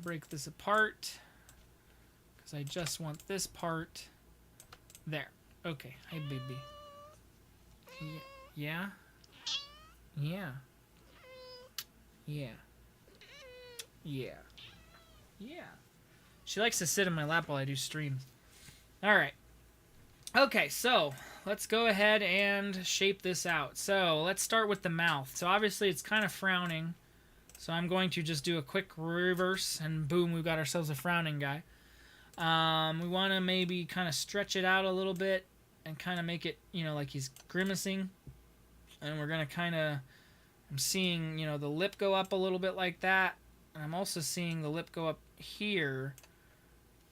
break this apart, because I just want this part there. Okay, hi baby. Yeah? Yeah. Yeah. Yeah. Yeah. She likes to sit in my lap while I do streams. Alright. Okay, so let's go ahead and shape this out. So let's start with the mouth. So obviously it's kind of frowning. So I'm going to just do a quick reverse, and boom, we've got ourselves a frowning guy. We want to maybe kind of stretch it out a little bit and kind of make it, like he's grimacing. And we're going to kind of, I'm seeing, the lip go up a little bit like that. And I'm also seeing the lip go up here,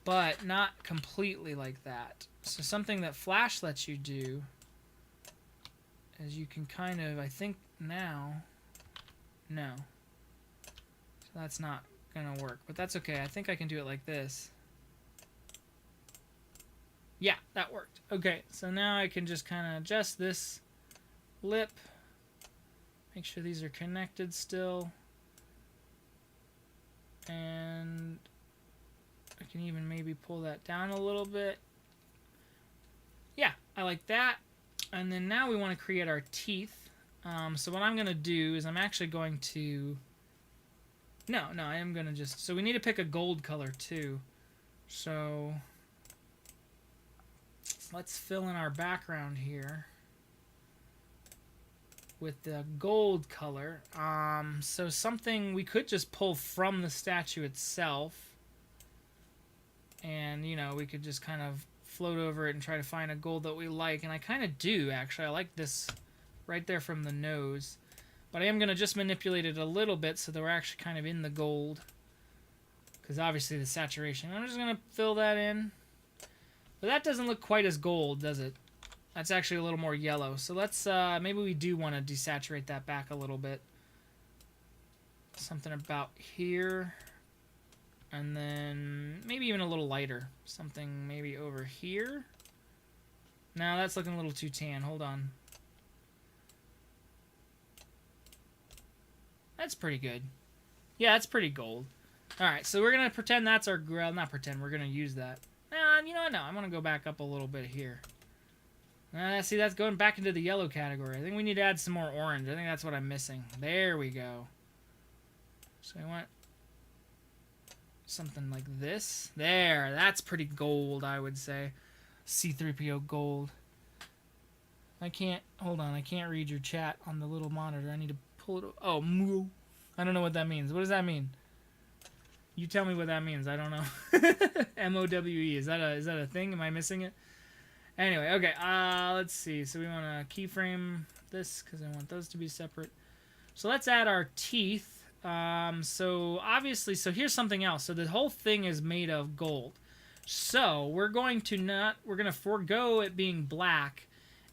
but not completely like that. So something that Flash lets you do is you can kind of, I think now, no. So that's not going to work, but that's okay. I think I can do it like this. Yeah, that worked. Okay, so now I can just kind of adjust this lip. Make sure these are connected still. And I can even maybe pull that down a little bit. Yeah, I like that. And then now we want to create our teeth. So what I'm going to do is I'm actually going to... No, I am going to just... So we need to pick a gold color too. So let's fill in our background here with the gold color. So something we could just pull from the statue itself. And, you know, we could just kind of float over it and try to find a gold that we like. And I kind of do, actually. I like this right there from the nose. But I am going to just manipulate it a little bit so that we're actually kind of in the gold. Because obviously the saturation. I'm just going to fill that in. But that doesn't look quite as gold, does it? That's actually a little more yellow. So let's, maybe we do want to desaturate that back a little bit. Something about here. And then maybe even a little lighter. Something maybe over here. No, that's looking a little too tan. Hold on. That's pretty good. Yeah, that's pretty gold. Alright, so we're going to pretend that's our... Well, not pretend. We're going to use that. You know what? No, I'm going to go back up a little bit here. See, that's going back into the yellow category. I think we need to add some more orange. I think that's what I'm missing. There we go. So I want something like this. There, that's pretty gold, I would say. C-3PO gold. I can't... Hold on, I can't read your chat on the little monitor. I need to pull it... Oh, moo. I don't know what that means. What does that mean? You tell me what that means. I don't know. M-O-W-E. Is that a thing? Am I missing it? Anyway, okay. Let's see. So we want to keyframe this because I want those to be separate. So let's add our teeth. So obviously, so here's something else. So the whole thing is made of gold. So we're going to forego it being black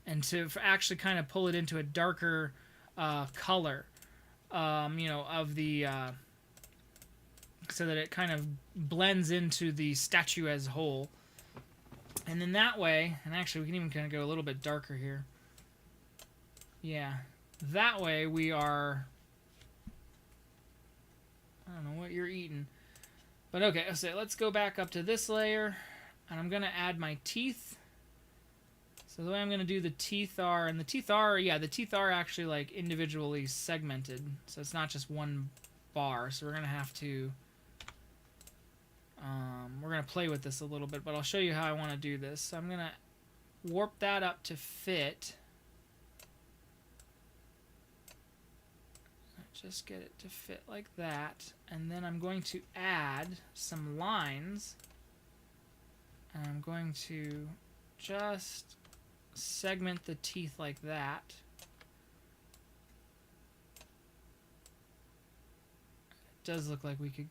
and to actually kind of pull it into a darker color. You know, of the... so that it kind of blends into the statue as a whole. And then that way, and actually we can even kind of go a little bit darker here. Yeah. That way we are... I don't know what you're eating. But okay, so let's go back up to this layer. And I'm going to add my teeth. So the way I'm going to do the teeth are... And the teeth are, yeah, the teeth are actually like individually segmented. So it's not just one bar. So we're going to have to... we're going to play with this a little bit, but I'll show you how I want to do this. So I'm going to warp that up to fit. Just get it to fit like that. And then I'm going to add some lines. And I'm going to just segment the teeth like that. It does look like we could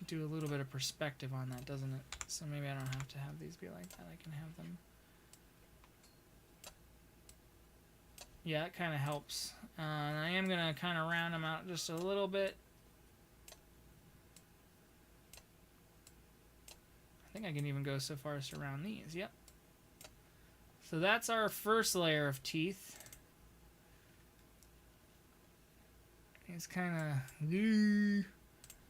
do a little bit of perspective on that, doesn't it? So maybe I don't have to have these be like that. I can have them. Yeah, it kind of helps. And I am going to kind of round them out just a little bit. I think I can even go so far as to round these. Yep. So that's our first layer of teeth. It's kind of...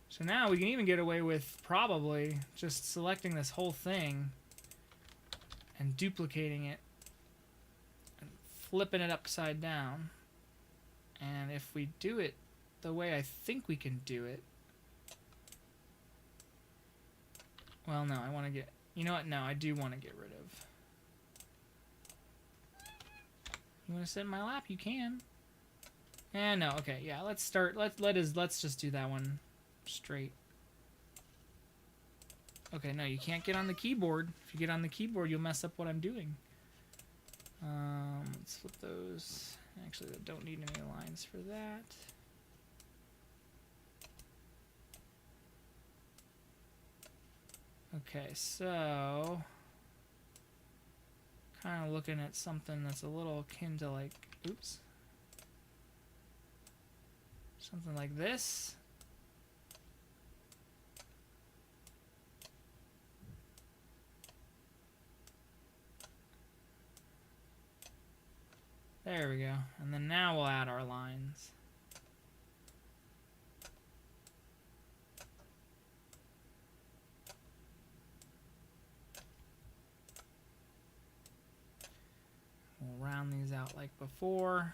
So now we can even get away with probably just selecting this whole thing and duplicating it and flipping it upside down. And if we do it the way I think we can do it... Well, no, I want to get... You know what? No, I do want to get rid of... You want to sit in my lap? You can. No, okay, yeah, let's start... Let's just do that one straight. Okay, no, you can't get on the keyboard. If you get on the keyboard, you'll mess up what I'm doing. Let's flip those. Actually, I don't need any lines for that. Okay, so... kind of looking at something that's a little akin to like... Oops. Something like this. There we go. And then now we'll add our lines. We'll round these out like before.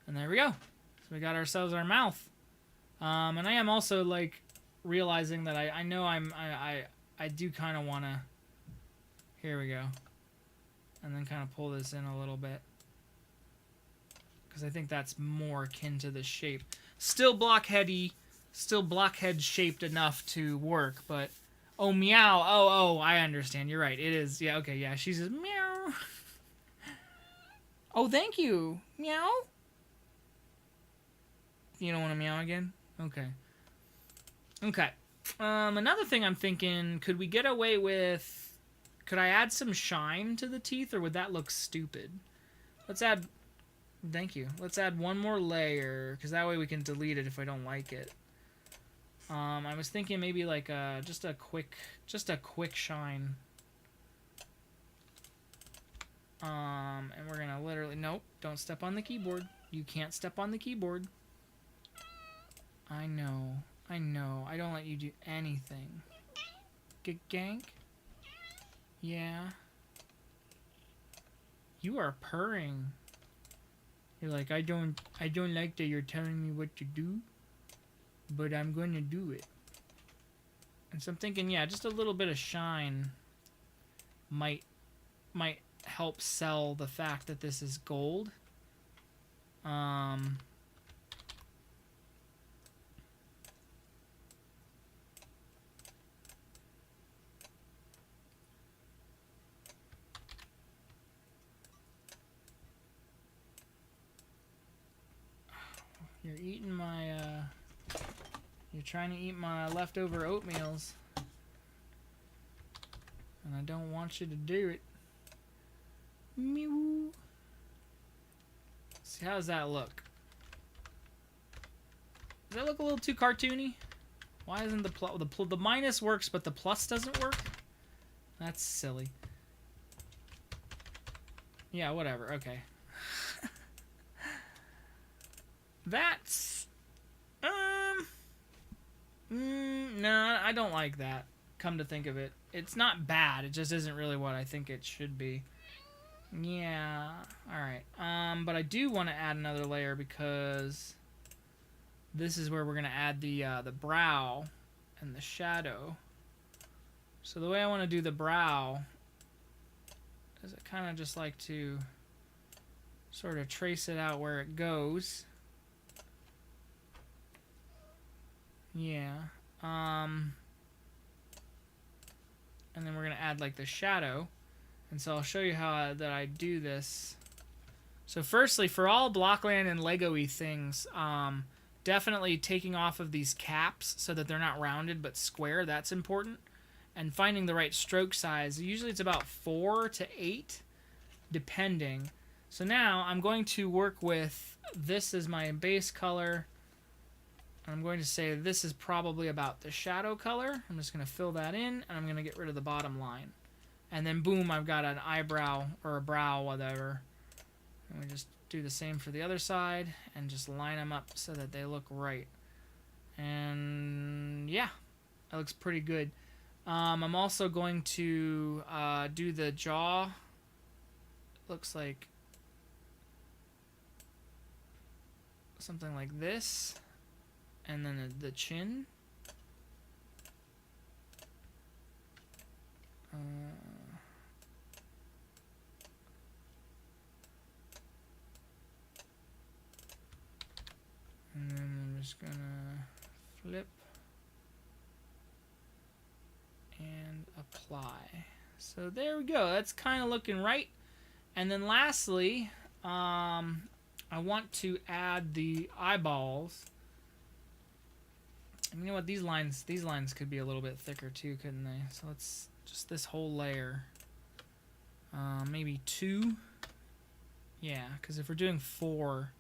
And there we go. So we got ourselves our mouth. And I am also like realizing that I know I do kind of want to. Here we go. And then kind of pull this in a little bit. Because I think that's more akin to the shape. Still blockheady. Still blockhead shaped enough to work, but... Oh, meow. Oh, I understand. You're right. It is. Yeah, okay, yeah. She says, meow. Oh, thank you. Meow. You don't want to meow again? Okay. Okay. Another thing I'm thinking, could we get away with... Could I add some shine to the teeth, or would that look stupid? Let's add... Thank you. Let's add one more layer, because that way we can delete it if I don't like it. I was thinking maybe like just a quick shine. And we're gonna literally... Nope, don't step on the keyboard. You can't step on the keyboard. I know. I don't let you do anything. Gank? Yeah. You are purring. You're like, I don't like that you're telling me what to do, but I'm going to do it. And so I'm thinking, yeah, just a little bit of shine might help sell the fact that this is gold. You're eating my, you're trying to eat my leftover oatmeals. And I don't want you to do it. Mew. See, how does that look? Does that look a little too cartoony? Why isn't the minus works, but the plus doesn't work? That's silly. Yeah, whatever. Okay. That's... no, I don't like that. Come to think of it. It's not bad. It just isn't really what I think it should be. Yeah. Alright. But I do want to add another layer because this is where we're going to add the brow and the shadow. So the way I want to do the brow is I kind of just like to sort of trace it out where it goes. Yeah. And then we're going to add like the shadow. And so I'll show you how that I do this. So firstly, for all Blockland and Lego-y things, definitely taking off of these caps so that they're not rounded but square, that's important. And finding the right stroke size. Usually it's about 4 to 8, depending. So now I'm going to work with this as my base color. I'm going to say this is probably about the shadow color. I'm just going to fill that in, and I'm going to get rid of the bottom line. And then boom, I've got an eyebrow or a brow, whatever. And we just do the same for the other side and just line them up so that they look right. And yeah, that looks pretty good. I'm also going to do the jaw. Looks like something like this. And then the chin. And then I'm just gonna flip and apply. So there we go. That's kind of looking right. And then lastly, I want to add the eyeballs. And you know what? These lines could be a little bit thicker too, couldn't they? So let's just this whole layer. Maybe 2. Yeah, because if we're doing 4.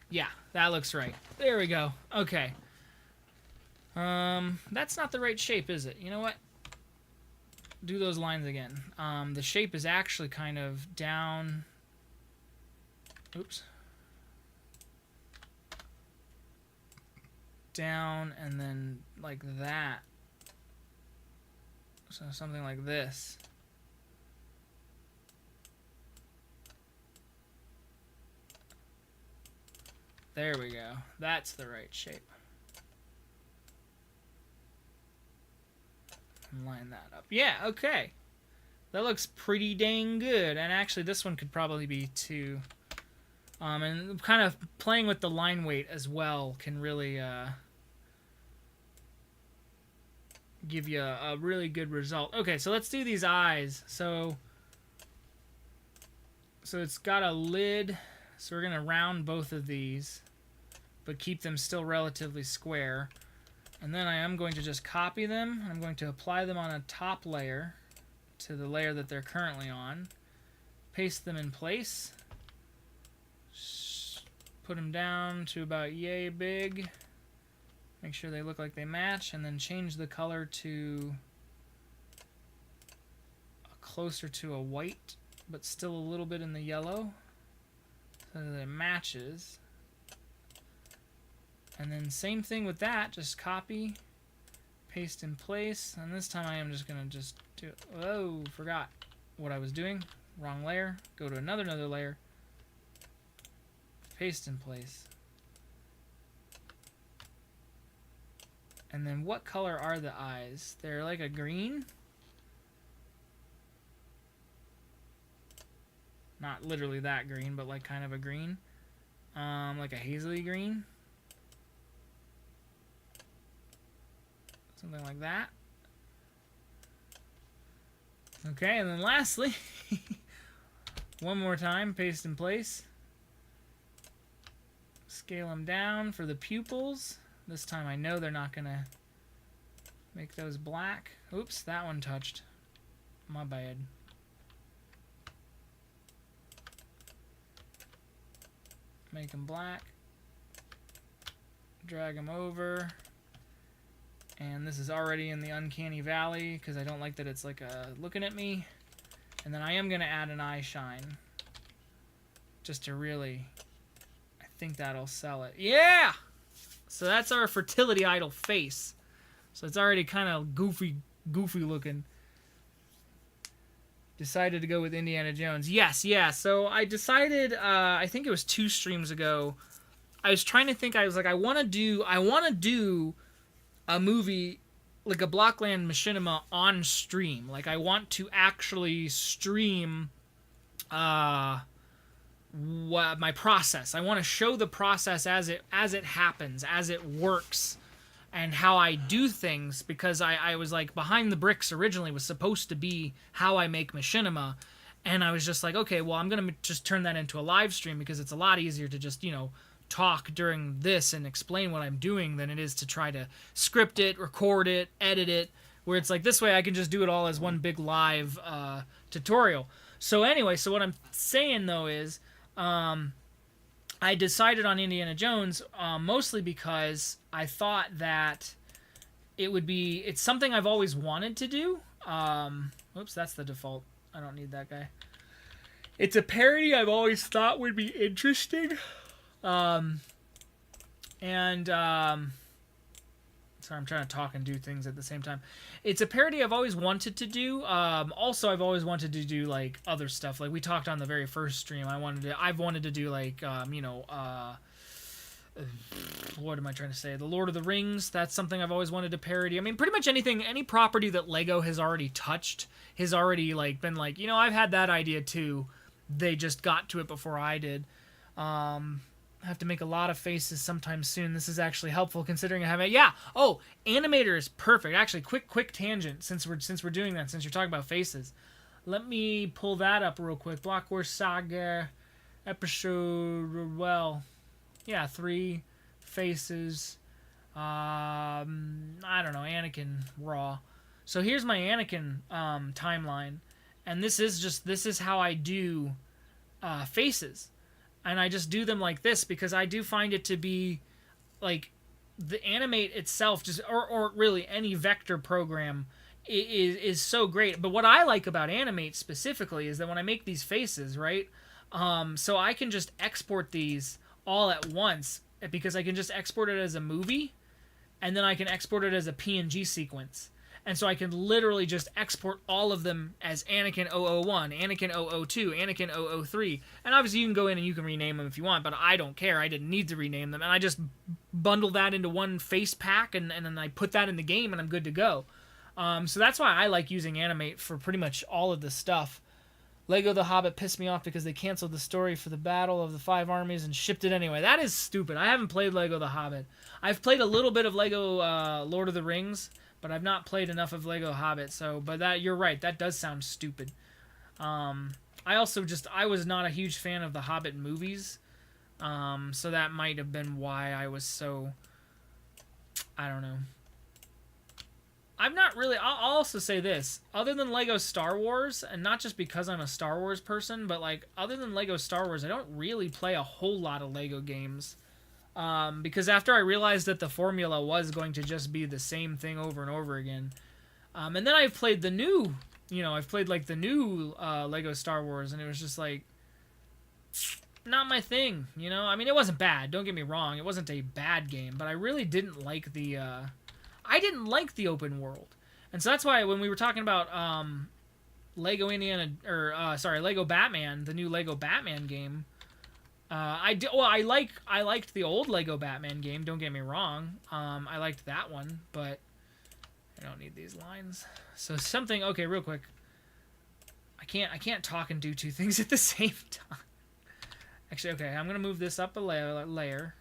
Yeah, that looks right. There we go. Okay. That's not the right shape, is it? You know what? Do those lines again. The shape is actually kind of down. Oops. Down and then like that. So something like this. There we go. That's the right shape. Line that up. Yeah, okay. That looks pretty dang good. And actually, this one could probably be 2. And kind of playing with the line weight as well can really give you a really good result. Okay, so let's do these eyes. So it's got a lid. So we're going to round both of these, but keep them still relatively square. And then I am going to just copy them. I'm going to apply them on a top layer to the layer that they're currently on. Paste them in place. Put them down to about yay big. Make sure they look like they match, and then change the color to closer to a white, but still a little bit in the yellow, so that it matches. And then same thing with that, just copy, paste in place, and this time I am just gonna just do, whoa, forgot what I was doing, wrong layer, go to another layer, paste in place. And then what color are the eyes? They're like a green. Not literally that green, but like kind of a green. Like a hazily green. Something like that. Okay, and then lastly, one more time, paste in place. Scale them down for the pupils. This time I know they're not going to make those black. Oops, that one touched. My bad. Make them black. Drag them over. And this is already in the uncanny valley because I don't like that it's like looking at me. And then I am going to add an eye shine. Just to really, I think that'll sell it. Yeah! So that's our fertility idol face. So it's already kind of goofy looking. Decided to go with Indiana Jones. Yes, yeah. So I decided, I think it was 2 streams ago. I was trying to think. I was like, I want to do a movie like a Blockland Machinima on stream. Like I want to actually stream what my process. I want to show the process as it happens, as it works, and how I do things, because I was like, Behind the Bricks originally was supposed to be how I make Machinima, and I was just like, okay, well, I'm gonna just turn that into a live stream because it's a lot easier to just, you know, talk during this and explain what I'm doing than it is to try to script it, record it, edit it, where it's like this way I can just do it all as one big live tutorial. So anyway, so what I'm saying though is I decided on Indiana Jones mostly because I thought that it's something I've always wanted to do. Oops, that's the default. I don't need that guy. It's a parody I've always thought would be interesting. Sorry, I'm trying to talk and do things at the same time. It's a parody I've always wanted to do. Also, I've always wanted to do like other stuff. Like we talked on the very first stream, I've wanted to do like what am I trying to say? The Lord of the Rings. That's something I've always wanted to parody. I mean, pretty much anything, any property that Lego has already touched has already like been like, you know, I've had that idea too. They just got to it before I did. I have to make a lot of faces sometime soon. This is actually helpful considering I haven't. Yeah. Oh, animator is perfect. Actually, quick tangent since we're doing that. Since you're talking about faces, let me pull that up real quick. Block Wars Saga episode. Well, yeah, 3 faces. I don't know. Anakin raw. So here's my Anakin timeline, and this is how I do faces. And I just do them like this because I do find it to be like the animate itself, just or really any vector program is so great. But what I like about animate specifically is that when I make these faces, right? So I can just export these all at once because I can just export it as a movie, and then I can export it as a PNG sequence. And so I can literally just export all of them as Anakin 001, Anakin 002, Anakin 003. And obviously you can go in and you can rename them if you want, but I don't care. I didn't need to rename them. And I just bundle that into one face pack, and then I put that in the game, and I'm good to go. So that's why I like using Animate for pretty much all of this stuff. Lego The Hobbit pissed me off because they canceled the story for the Battle of the Five Armies and shipped it anyway. That is stupid. I haven't played Lego The Hobbit. I've played a little bit of Lego Lord of the Rings, but I've not played enough of Lego Hobbit. So, but that, you're right. That does sound stupid. I was not a huge fan of the Hobbit movies. So that might have been why I was so, I don't know. I'm not really, I'll also say this, other than Lego Star Wars, and not just because I'm a Star Wars person, but like, other than Lego Star Wars, I don't really play a whole lot of Lego games. Because after I realized that the formula was going to just be the same thing over and over again. And then I've played the new, I've played like the new Lego Star Wars, and it was just like, not my thing, I mean, it wasn't bad, don't get me wrong, it wasn't a bad game, but I really didn't like the open world. And so that's why when we were talking about Lego Batman, the new Lego Batman game, I liked the old Lego Batman game, don't get me wrong. I liked that one, but I don't need these lines. So something, okay, real quick. I can't talk and do two things at the same time. Actually, okay, I'm going to move this up a layer.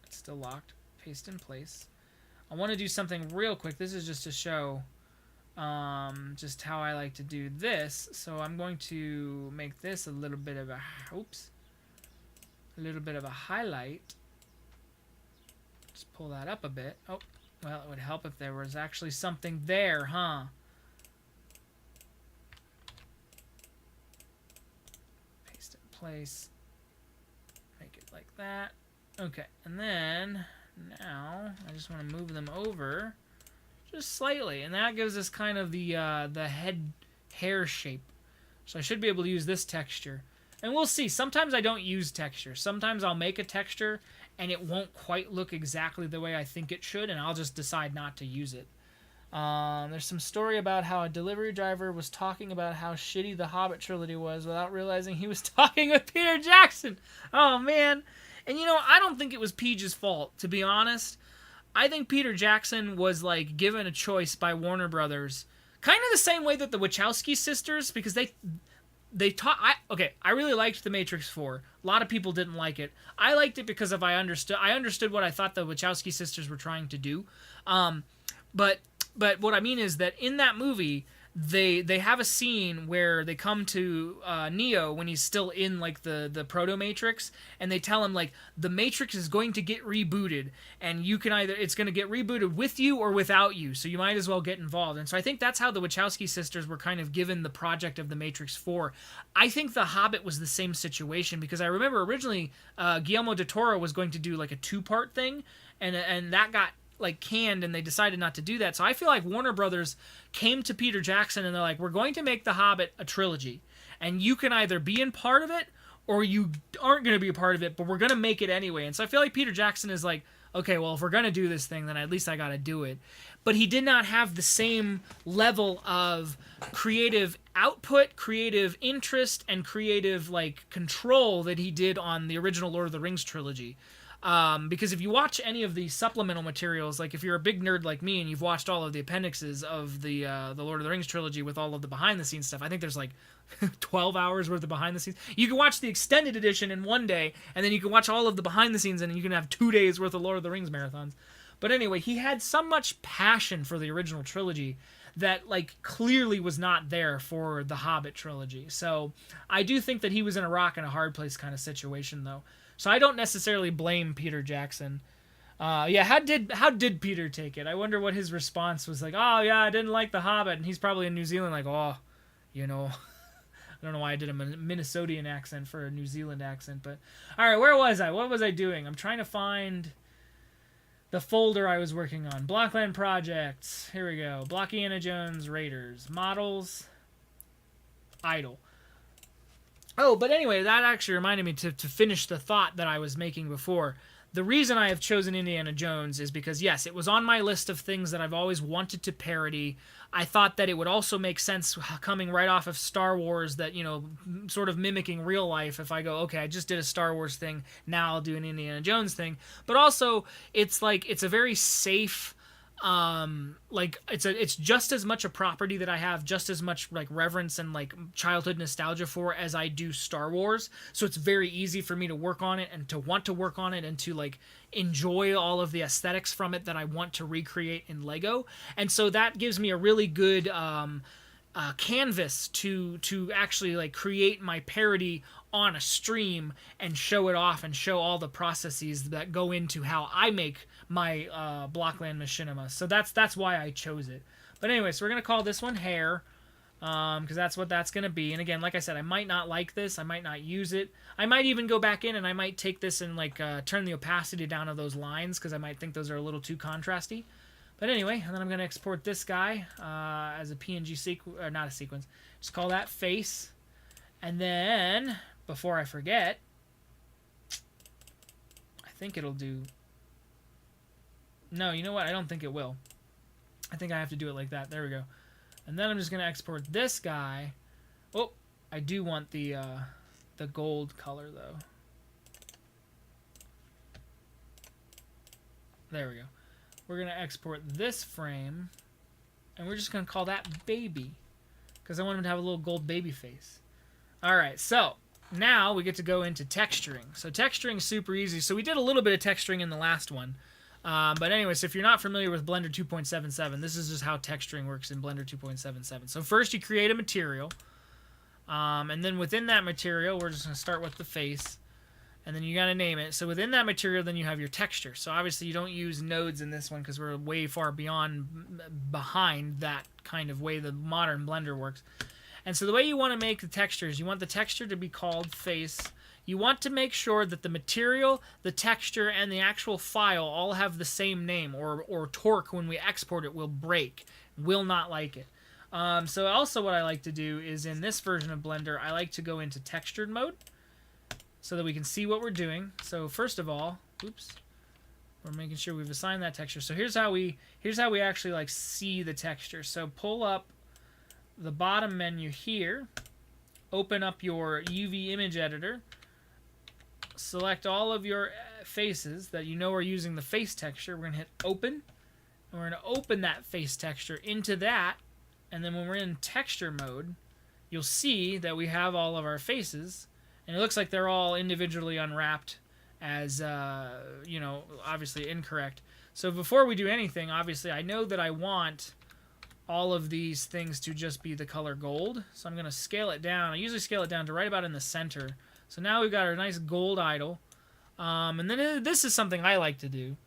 It's still locked. Paste in place. I want to do something real quick. This is just to show just how I like to do this. So I'm going to make this a little bit of a highlight. Just pull that up a bit. Oh, well, it would help if there was actually something there, huh? Paste it in place. Make it like that. Okay, and then now I just want to move them over just slightly, and that gives us kind of the head hair shape. So I should be able to use this texture, and we'll see. Sometimes I don't use texture. Sometimes I'll make a texture and it won't quite look exactly the way I think it should, and I'll just decide not to use it. There's some story about how a delivery driver was talking about how shitty the Hobbit trilogy was without realizing he was talking with Peter Jackson. Oh man. And I don't think it was Peach's fault, to be honest. I think Peter Jackson was like given a choice by Warner Brothers, kind of the same way that the Wachowski sisters, because they taught. I really liked The Matrix 4. A lot of people didn't like it. I liked it because I understood what I thought the Wachowski sisters were trying to do. But what I mean is that in that movie, they have a scene where they come to Neo when he's still in like the Proto Matrix, and they tell him like the Matrix is going to get rebooted, and it's going to get rebooted with you or without you, so you might as well get involved. And so I think that's how the Wachowski sisters were kind of given the project of The Matrix 4. I think The Hobbit was the same situation, because I remember originally Guillermo del Toro was going to do like a 2-part thing, and that got like canned, and they decided not to do that. So I feel like Warner Brothers came to Peter Jackson and they're like, we're going to make The Hobbit a trilogy, and you can either be in part of it or you aren't going to be a part of it, but we're going to make it anyway. And so I feel like Peter Jackson is like, okay, well, if we're going to do this thing, then at least I got to do it. But he did not have the same level of creative output, creative interest, and creative like control that he did on the original Lord of the Rings trilogy. Because if you watch any of the supplemental materials, like if you're a big nerd like me and you've watched all of the appendixes of the Lord of the Rings trilogy with all of the behind-the-scenes stuff, I think there's like 12 hours worth of behind-the-scenes. You can watch the extended edition in one day, and then you can watch all of the behind-the-scenes, and you can have 2 days worth of Lord of the Rings marathons. But anyway, he had so much passion for the original trilogy that like clearly was not there for the Hobbit trilogy. So I do think that he was in a rock and a hard place kind of situation, though. So I don't necessarily blame Peter Jackson. Yeah, how did Peter take it? I wonder what his response was like. Oh yeah, I didn't like The Hobbit, and he's probably in New Zealand like, oh, I don't know why I did a Minnesotan accent for a New Zealand accent, but all right, where was I? What was I doing? I'm trying to find the folder I was working on. Blockland projects. Here we go. Blockiana Jones Raiders models. Idle. Oh, but anyway, that actually reminded me to finish the thought that I was making before. the reason I have chosen Indiana Jones is because, yes, it was on my list of things that I've always wanted to parody. I thought that it would also make sense coming right off of Star Wars, that, sort of mimicking real life. If I go, okay, I just did a Star Wars thing, now I'll do an Indiana Jones thing. But also, it's a very safe, it's just as much a property that I have just as much like reverence and like childhood nostalgia for as I do Star Wars. So it's very easy for me to work on it and to want to work on it and to like enjoy all of the aesthetics from it that I want to recreate in Lego. And so that gives me a really good canvas to actually like create my parody on a stream and show it off and show all the processes that go into how I make my Blockland Machinima. So that's why I chose it. But anyway, so we're going to call this one Hair, because that's what that's going to be. And again, like I said, I might not like this. I might not use it. I might even go back in and I might take this and like turn the opacity down of those lines, because I might think those are a little too contrasty. But anyway, and then I'm going to export this guy as a PNG sequence, or not a sequence. Just call that face. And then, before I forget, I think it'll do... No, you know what? I don't think it will. I think I have to do it like that. There we go. And then I'm just going to export this guy. Oh, I do want the gold color, though. There we go. We're going to export this frame, and we're just going to call that Baby, because I want him to have a little gold baby face. All right, so now we get to go into texturing. So texturing is super easy. So we did a little bit of texturing in the last one. But anyways, if you're not familiar with Blender 2.77, this is just how texturing works in Blender 2.77. So first you create a material, and then within that material, we're just going to start with the face, and then you got to name it. So within that material, then you have your texture. So obviously you don't use nodes in this one because we're way far behind that kind of way the modern Blender works. And so the way you want to make the textures, you want the texture to be called face. You want to make sure that the material, the texture, and the actual file all have the same name, or torque when we export it will break. Will not like it. So also what I like to do is in this version of Blender, I like to go into textured mode so that we can see what we're doing. So first of all, oops, we're making sure we've assigned that texture. So here's how we actually like see the texture. So pull up the bottom menu here, open up your UV image editor, select all of your faces that you know are using the face texture. We're going to hit open, and we're going to open that face texture into that, and then when we're in texture mode, you'll see that we have all of our faces, and it looks like they're all individually unwrapped as, obviously incorrect. So before we do anything, obviously I know that I want all of these things to just be the color gold, so I'm going to scale it down. I usually scale it down to right about in the center. So now we've got our nice gold idol. And then this is something I like to do.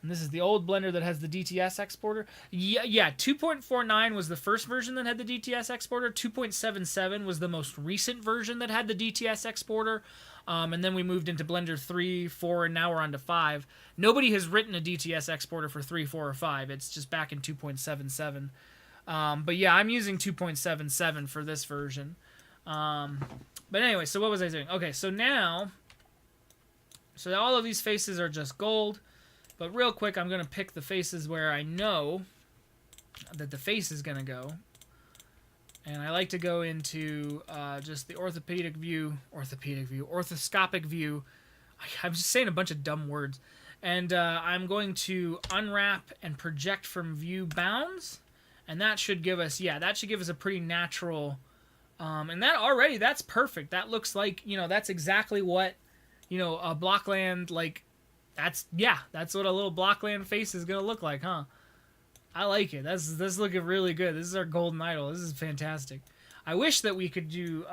And this is the old Blender that has the DTS exporter. Yeah, 2.49 was the first version that had the DTS exporter. 2.77 was the most recent version that had the DTS exporter. And then we moved into Blender 3, 4, and now we're on to 5. Nobody has written a DTS exporter for 3, 4, or 5. It's just back in 2.77. But yeah, I'm using 2.77 for this version. But anyway, so what was I doing? Okay, so now, so all of these faces are just gold, but real quick, I'm going to pick the faces where I know that the face is going to go, and I like to go into just the orthoscopic view. I'm just saying a bunch of dumb words, and I'm going to unwrap and project from view bounds, and that should give us, a pretty natural. And that's perfect. That looks like, that's exactly what, a Blockland, like, that's what a little Blockland face is going to look like, huh? I like it. That's looking really good. This is our golden idol. This is fantastic. I wish that we could do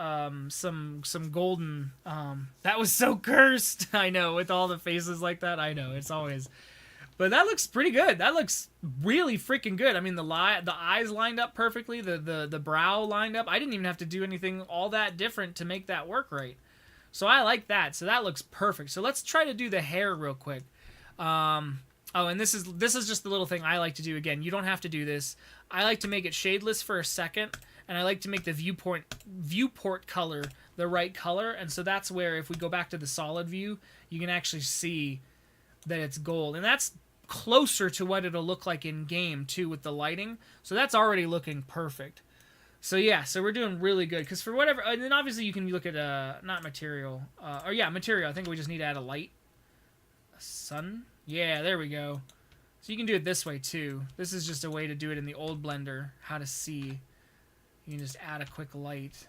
some golden, that was so cursed. I know, with all the faces like that. I know, it's always... But that looks pretty good. That looks really freaking good. I mean, the eyes lined up perfectly. The brow lined up. I didn't even have to do anything all that different to make that work right. So I like that. So that looks perfect. So let's try to do the hair real quick. And this is just the little thing I like to do. Again, you don't have to do this. I like to make it shadeless for a second, and I like to make the viewport color the right color. And so that's where, if we go back to the solid view, you can actually see that it's gold. And that's closer to what it'll look like in game too with the lighting. So that's already looking perfect. So yeah, so we're doing really good. Because for whatever, and then obviously you can look at, not material, or yeah, material. I think we just need to add a light. A sun? Yeah, there we go. So you can do it this way too. This is just a way to do it in the old Blender, how to see. You can just add a quick light.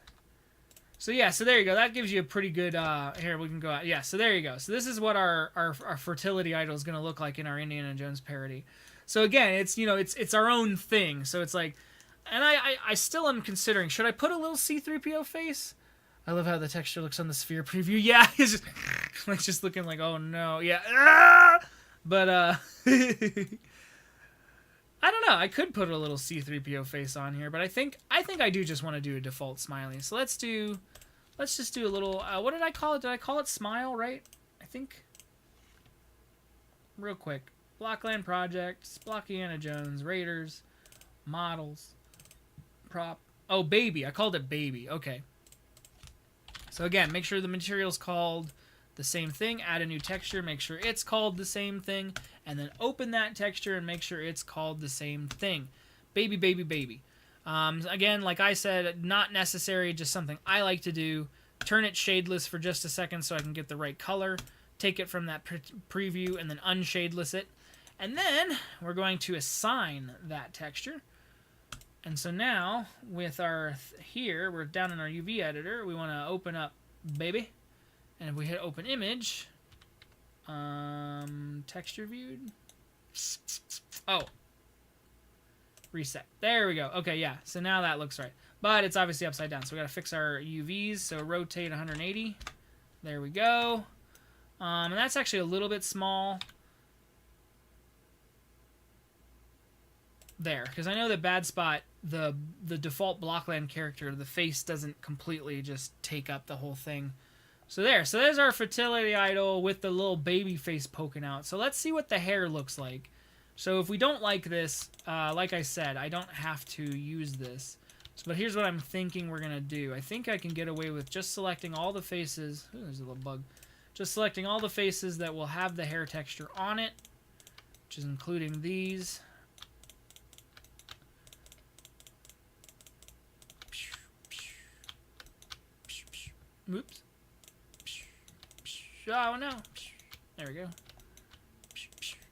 So yeah, so there you go. That gives you a pretty good, here, we can go out. Yeah, so there you go. So this is what our fertility idol is going to look like in our Indiana Jones parody. So again, it's, you know, it's our own thing. So it's like, and I still am considering, should I put a little C-3PO face? I love how the texture looks on the sphere preview. Yeah, it's just, like, just looking like, oh no, yeah. Ah! But, I don't know. I could put a little C-3PO face on here, but I think I do just want to do a default smiley. So let's just do a little, what did I call it? Did I call it smile, right? I think. Real quick. Blockland projects, Blockiana Jones, Raiders, models, prop. Oh, baby. I called it baby. Okay. So again, make sure the material's called the same thing, add a new texture, make sure it's called the same thing, and then open that texture and make sure it's called the same thing. Baby, baby, baby. Again, like I said, not necessary, just something I like to do. Turn it shadeless for just a second so I can get the right color. Take it from that preview and then unshadeless it. And then we're going to assign that texture. And so now, with our here, we're down in our UV editor. We want to open up baby. And if we hit open image, texture viewed. Oh, reset. There we go. Okay, yeah. So now that looks right, but it's obviously upside down. So we got to fix our UVs. So rotate 180. There we go. And that's actually a little bit small. There, because I know that Bad Spot, the default Blockland character, the face doesn't completely just take up the whole thing. So there's our fertility idol with the little baby face poking out. So let's see what the hair looks like. So if we don't like this, like I said, I don't have to use this. So, but here's what I'm thinking we're going to do. I think I can get away with just selecting all the faces. Ooh, there's a little bug. Just selecting all the faces that will have the hair texture on it, which is including these. Oops. Oh no. There we go.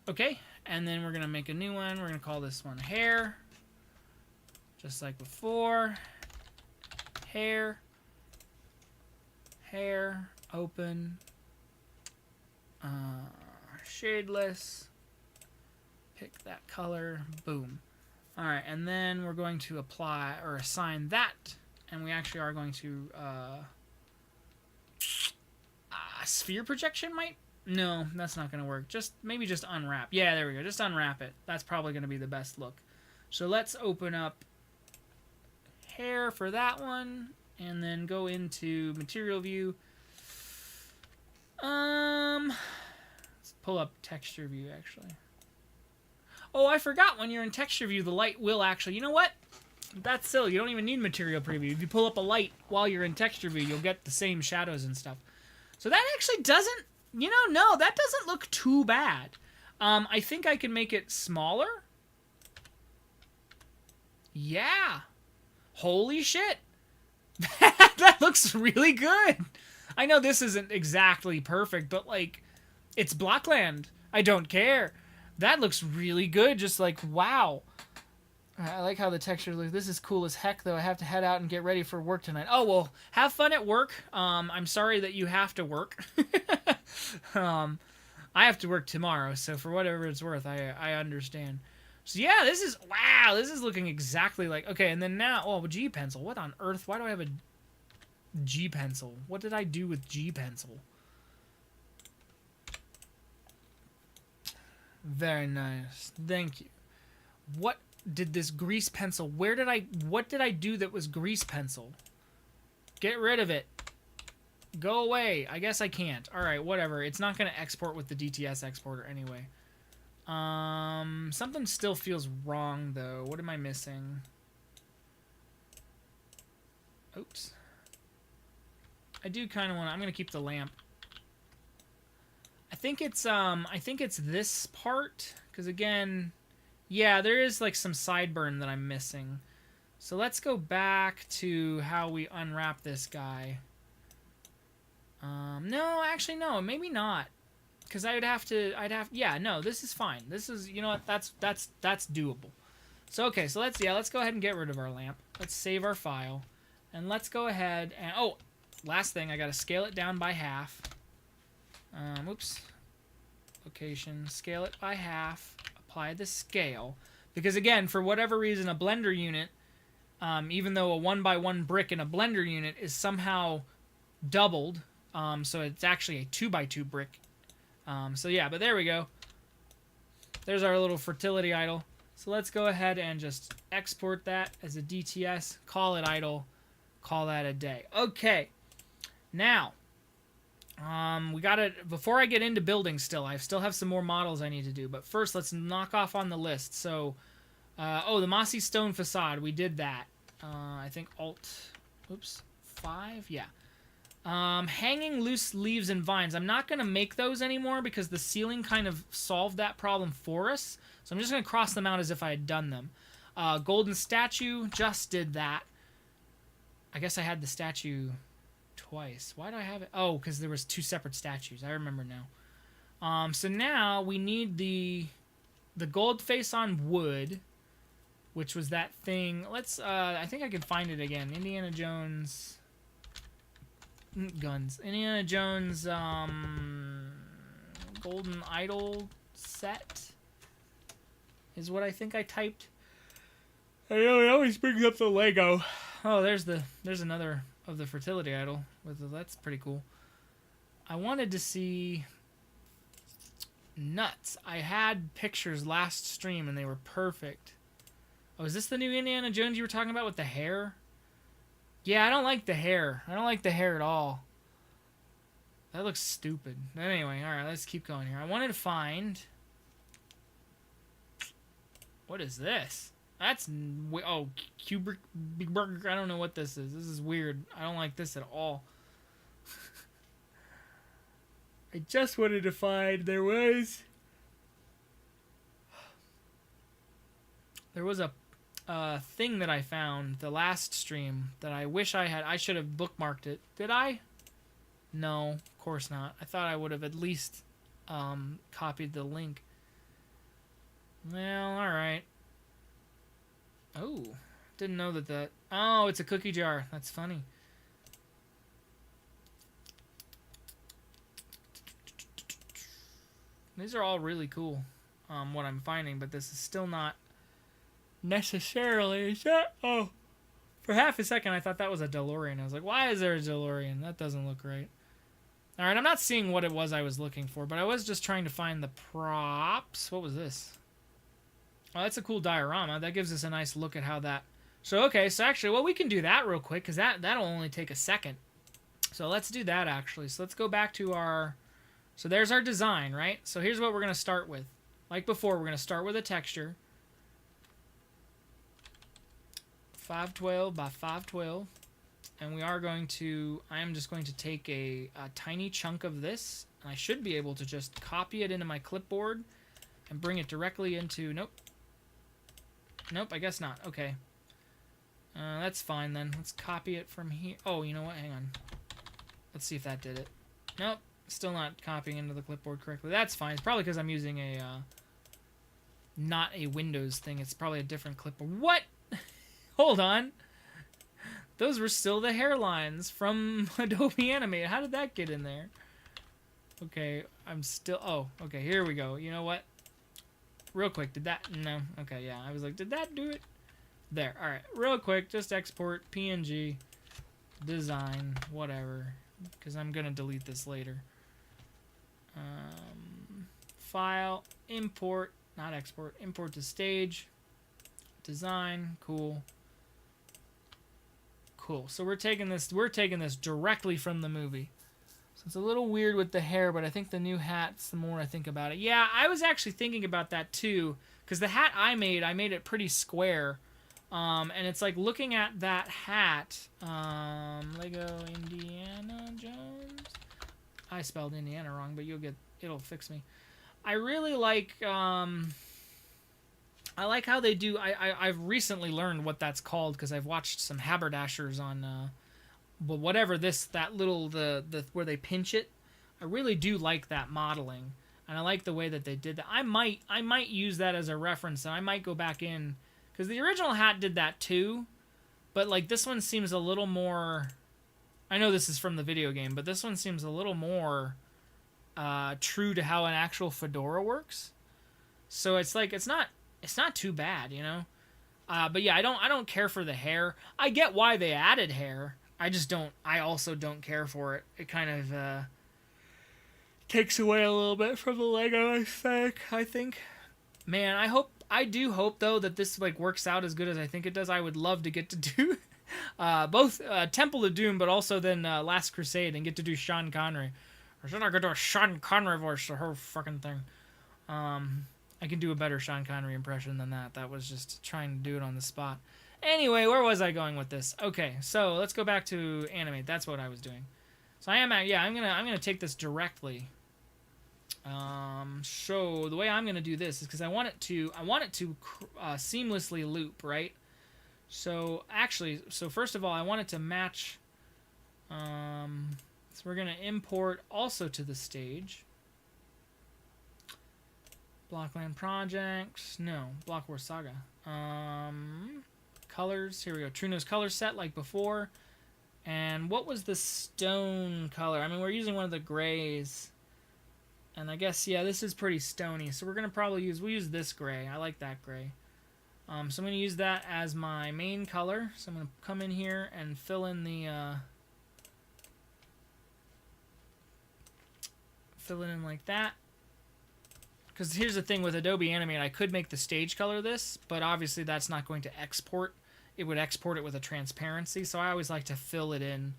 Okay, and then we're going to make a new one. We're going to call this one hair. Just like before. Hair. Hair. Open. Shadeless. Pick that color. Boom. Alright, and then we're going to apply or assign that. And we actually are going to... sphere projection might? No, that's not going to work. Maybe just unwrap. Yeah, there we go. Just unwrap it. That's probably going to be the best look. So let's open up hair for that one. And then go into material view. Let's pull up texture view, actually. Oh, I forgot when you're in texture view, the light will actually... You know what? That's silly. You don't even need material preview. If you pull up a light while you're in texture view, you'll get the same shadows and stuff. So that actually doesn't, you know, no, that doesn't look too bad. I think I can make it smaller. Yeah. Holy shit. That looks really good. I know this isn't exactly perfect, but, like, it's Blockland. I don't care. That looks really good. Just like, wow. I like how the texture looks. This is cool as heck, though. I have to head out and get ready for work tonight. Oh, well, have fun at work. I'm sorry that you have to work. I have to work tomorrow, so for whatever it's worth, I understand. So, yeah, this is... Wow, this is looking exactly like... Okay, and then now... Oh, G-Pencil. What on earth? Why do I have a G-Pencil? What did I do with G-Pencil? Very nice. Thank you. What... did this grease pencil... What did I do that was grease pencil? Get rid of it. Go away. I guess I can't. Alright, whatever. It's not going to export with the DTS exporter anyway. Something still feels wrong, though. What am I missing? Oops. I do kind of want to... I'm going to keep the lamp. I think it's this part, because again, yeah, there is like some sideburn that I'm missing. So let's go back to how we unwrap this guy. No, actually no, maybe not. Because yeah, no, this is fine. This is, you know what, that's doable. So, okay, so let's go ahead and get rid of our lamp. Let's save our file. And let's go ahead and, oh, last thing, I gotta scale it down by half. Oops. Location, scale it by half, apply the scale. Because again, for whatever reason, a blender unit, even though a 1x1 brick in a blender unit is somehow doubled, so it's actually a 2x2 brick. So yeah, but there we go. There's our little fertility idol. So let's go ahead and just export that as a DTS, call it idle, call that a day. Okay, now, we gotta, before I get into building still, I still have some more models I need to do, but first let's knock off on the list. So, oh, the mossy stone facade, we did that. I think Alt, oops, 5, yeah. Hanging loose leaves and vines. I'm not going to make those anymore because the ceiling kind of solved that problem for us. So I'm just going to cross them out as if I had done them. Golden statue, just did that. I guess I had the statue twice. Why do I have it? Oh, because there was 2 separate statues. I remember now. So now we need the gold face on wood, which was that thing. Let's, I think I can find it again. Indiana Jones... guns. Indiana Jones, golden idol set is what I think I typed. I know it always brings up the Lego. Oh, there's another of the fertility idol. That's pretty cool. I wanted to see nuts. I had pictures last stream and they were perfect. Oh, is this the new Indiana Jones you were talking about with the hair? Yeah, I don't like the hair. I don't like the hair at all. That looks stupid. Anyway, alright, let's keep going here. I wanted to find... What is this? That's... Oh, Kubrick Big Burger. I don't know what this is. This is weird. I don't like this at all. I just wanted to find... There was a thing that I found the last stream that I wish I had. I should have bookmarked it. Did I? No, of course not. I thought I would have at least copied the link. Well, alright. Oh, didn't know that. Oh, it's a cookie jar. That's funny. These are all really cool, what I'm finding, but this is still not necessarily. Oh, for half a second I thought that was a DeLorean. I was like, why is there a DeLorean? That doesn't look right. Alright, I'm not seeing what it was I was looking for, but I was just trying to find the props. What was this? Oh, that's a cool diorama. That gives us a nice look at how that... So, okay, so actually, well, we can do that real quick, because that'll only take a second. So let's do that, actually. So let's go back to our... So there's our design, right? So here's what we're going to start with. Like before, we're going to start with a texture. 512 by 512. And we are going to... I am just going to take a tiny chunk of this. And I should be able to just copy it into my clipboard and bring it directly into... Nope. Nope, I guess not. Okay. That's fine then. Let's copy it from here. Oh, you know what? Hang on. Let's see if that did it. Nope. Still not copying into the clipboard correctly. That's fine. It's probably because I'm using a... not a Windows thing. It's probably a different clipboard. What? Hold on. Those were still the hairlines from Adobe Animate. How did that get in there? Okay, I'm still... Oh, okay, here we go. You know what? Real quick, did that... No. Okay, yeah. I was like, did that do it? There. Alright, real quick, just export PNG, design, whatever. Because I'm going to delete this later. File, import, not export, import to stage, design, cool. Cool. So we're taking this directly from the movie. So it's a little weird with the hair, but I think the new hat's the more I think about it. Yeah, I was actually thinking about that too, because the hat I made it pretty square. And it's like looking at that hat, Lego Indiana Jones. I spelled Indiana wrong, but you'll get it'll fix me. I really like I like how they do. I've recently learned what that's called because I've watched some haberdashers on but whatever that little the where they pinch it. I really do like that modeling, and I like the way that they did that. I might use that as a reference, and I might go back in because the original hat did that too, but like this one seems a little more. I know this is from the video game, but this one seems a little more true to how an actual fedora works. So it's like it's not too bad, you know. But yeah, I don't care for the hair. I get why they added hair. I just don't. I also don't care for it. It kind of takes away a little bit from the Lego aesthetic, I think. Man, I do hope though that this like works out as good as I think it does. I would love to get to do both Temple of Doom, but also then Last Crusade, and get to do Sean Connery. Or should I go do a Sean Connery voice the whole fucking thing? I can do a better Sean Connery impression than that. That was just trying to do it on the spot. Anyway, where was I going with this? Okay, so let's go back to animate. That's what I was doing. So I'm gonna take this directly. So the way I'm gonna do this is because I want it to seamlessly loop, right? So first of all, I want it to match. So we're gonna import also to the stage. Blockland projects. No, Block War Saga. Colors. Here we go. Truno's color set like before. And what was the stone color? I mean, we're using one of the grays. And I guess, yeah, this is pretty stony. So we're going to probably we'll use this gray. I like that gray. So I'm going to use that as my main color. So I'm going to come in here and fill in the... fill it in like that. Because here's the thing with Adobe Animate, I could make the stage color this, but obviously that's not going to export. It would export it with a transparency, so I always like to fill it in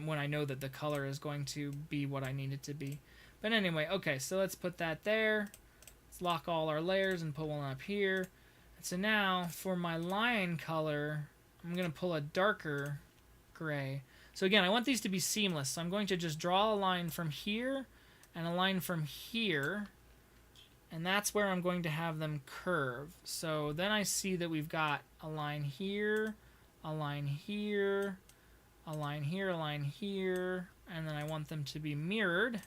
when I know that the color is going to be what I need it to be. But anyway, okay, so let's put that there. Let's lock all our layers and put one up here. And so now, for my line color, I'm going to pull a darker gray. So again, I want these to be seamless, so I'm going to just draw a line from here and a line from here. And that's where I'm going to have them curve. So then I see that we've got a line here, a line here, a line here, a line here, and then I want them to be mirrored.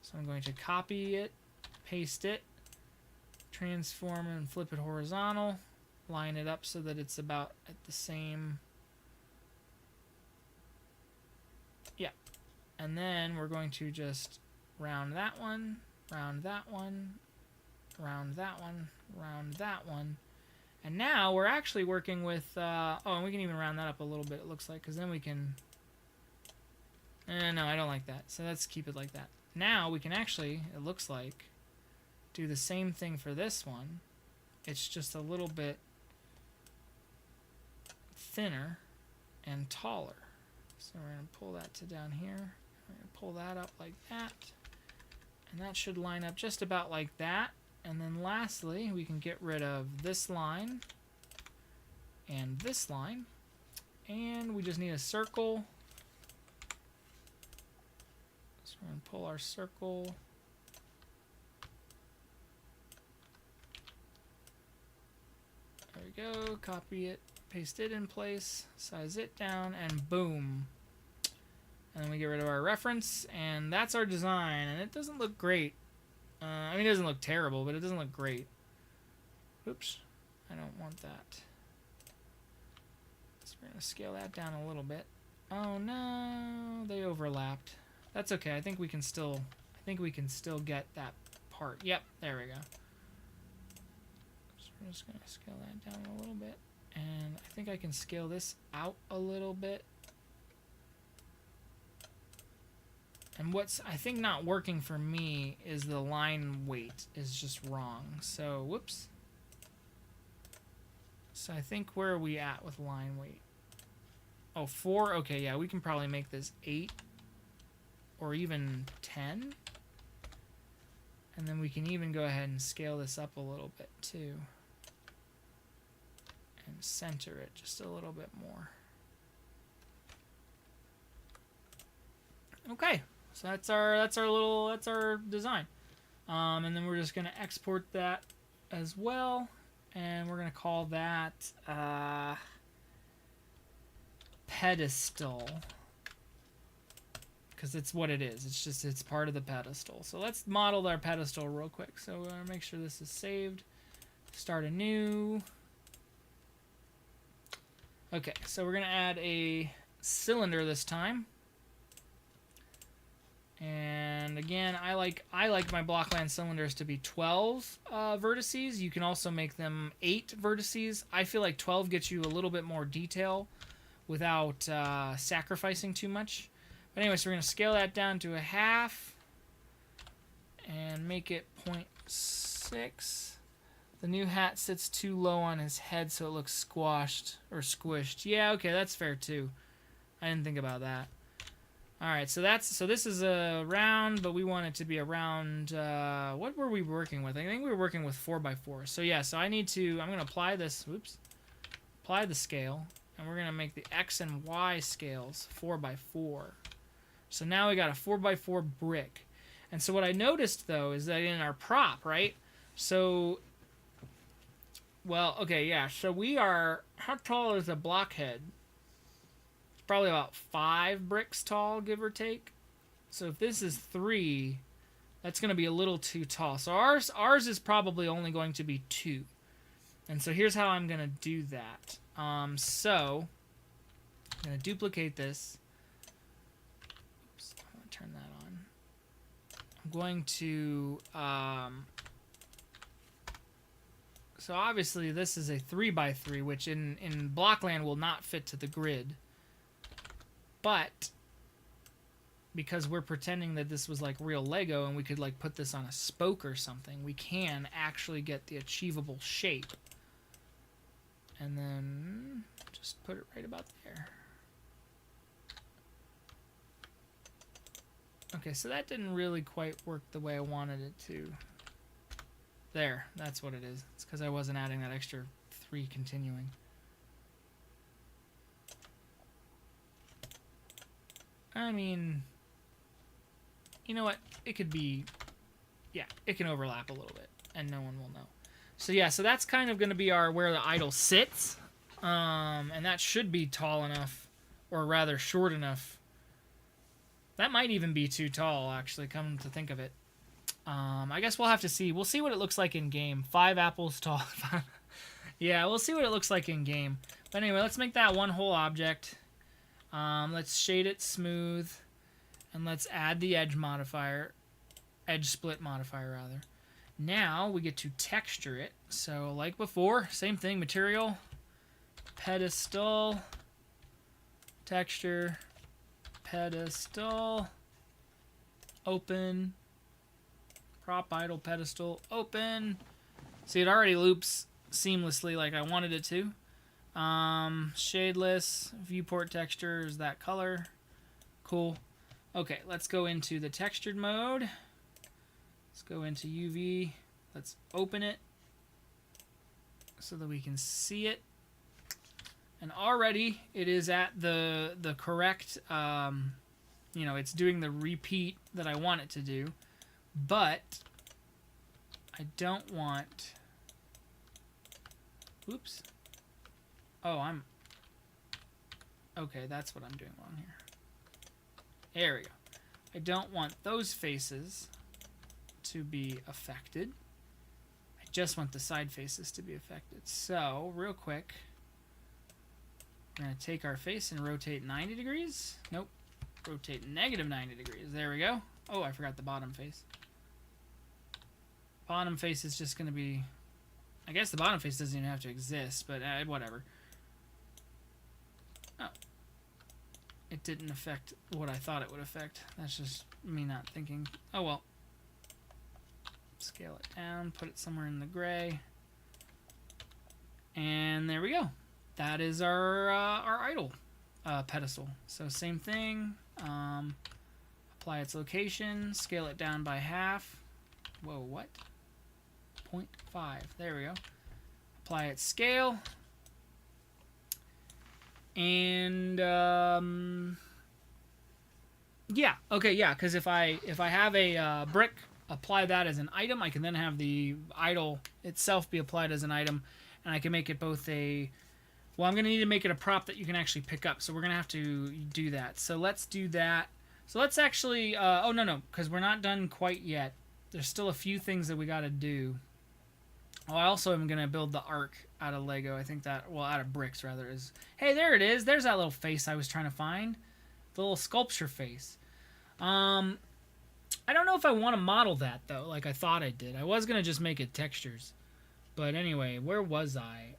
So I'm going to copy it, paste it, transform and flip it horizontal, line it up so that it's about at the same. Yeah. And then we're going to just round that one, round that one, round that one, round that one. And now we're actually working with, oh, and we can even round that up a little bit, it looks like, because then we can, no, I don't like that. So let's keep it like that. Now we can actually, it looks like, do the same thing for this one. It's just a little bit thinner and taller. So we're going to pull that to down here. We're going to pull that up like that. And that should line up just about like that. And then lastly, we can get rid of this line and this line. And we just need a circle. So we're going to pull our circle. There we go. Copy it, paste it in place, size it down, and boom. And then we get rid of our reference, and that's our design. And it doesn't look great. I mean, it doesn't look terrible, but it doesn't look great. Oops. I don't want that. So we're going to scale that down a little bit. Oh, no. They overlapped. That's okay. I think we can still get that part. Yep. There we go. So we're just going to scale that down a little bit. And I think I can scale this out a little bit. And what's, I think, not working for me is the line weight is just wrong. So, whoops. So I think, where are we at with line weight? Oh, 4? Okay, yeah, we can probably make this 8 or even 10. And then we can even go ahead and scale this up a little bit, too. And center it just a little bit more. Okay. So that's our design. And then we're just gonna export that as well, and we're gonna call that pedestal, because it's what it is. It's part of the pedestal. So let's model our pedestal real quick. So we're gonna make sure this is saved. Start anew. Okay, so we're gonna add a cylinder this time. And again, I like my Blockland cylinders to be 12 vertices. You can also make them 8 vertices. I feel like 12 gets you a little bit more detail without sacrificing too much. But anyway, so we're going to scale that down to a half and make it 0.6. The new hat sits too low on his head, so it looks squashed or squished. Yeah, okay, that's fair too. I didn't think about that. All right, so this is a round, but we want it to be a round. What were we working with? I think we were working with 4x4. So yeah, so I'm gonna apply this. Whoops, apply the scale, and we're gonna make the X and Y scales 4x4. So now we got a 4x4 brick. And so what I noticed though is that in our prop, right? So, well, okay, yeah. So we are. How tall is a blockhead? Probably about 5 bricks tall, give or take. So if this is 3, that's going to be a little too tall. So ours is probably only going to be 2. And so here's how I'm going to do that. So I'm going to duplicate this. Oops, I'm going to turn that on. I'm going to... so obviously this is a 3x3, which in Blockland will not fit to the grid. But because we're pretending that this was like real Lego and we could like put this on a spoke or something, we can actually get the achievable shape. And then just put it right about there. Okay, so that didn't really quite work the way I wanted it to. There, that's what it is. It's because I wasn't adding that extra 3 continuing. I mean, you know what? It could be, yeah, it can overlap a little bit, and no one will know. So yeah, so that's kind of going to be where the idol sits, and that should be tall enough, or rather short enough. That might even be too tall, actually, come to think of it. I guess we'll have to see. We'll see what it looks like in game. 5 apples tall. Yeah, we'll see what it looks like in game. But anyway, let's make that one whole object. Let's shade it smooth, and let's add the edge modifier, edge split modifier rather. Now we get to texture it. So like before, same thing, material, pedestal, texture, pedestal, open, prop idle pedestal, open. See, it already loops seamlessly like I wanted it to. Shadeless, viewport texture is that color. Cool. Okay, let's go into the textured mode. Let's go into UV. Let's open it so that we can see it. And already it is at the correct, you know, it's doing the repeat that I want it to do. But I don't want... Oops. Oh, okay, that's what I'm doing wrong here. There we go. I don't want those faces to be affected. I just want the side faces to be affected. So, real quick, we're going to take our face and rotate 90 degrees. Nope. Rotate negative 90 degrees. There we go. Oh, I forgot the bottom face. Bottom face is just going to be... I guess the bottom face doesn't even have to exist, but whatever. Oh. It didn't affect what I thought it would affect. That's just me not thinking. Oh well. Scale it down, put it somewhere in the gray. And there we go. That is our idol pedestal. So same thing. Apply its location, scale it down by half. Whoa, what? 0.5. There we go. Apply its scale. And Yeah. Okay. Yeah. Because if I have a brick, apply that as an item, I can then have the idol itself be applied as an item, and I can make it both a. Well, I'm gonna need to make it a prop that you can actually pick up. So we're gonna have to do that. So let's do that. So let's actually. Oh no, because we're not done quite yet. There's still a few things that we gotta do. Oh, I also am gonna build the ark out of Lego. I think that, well, out of bricks rather, is. Hey, there it is. There's that little face I was trying to find. The little sculpture face. I don't know if I want to model that though, like I thought I did. I was gonna just make it textures, but anyway, where was I?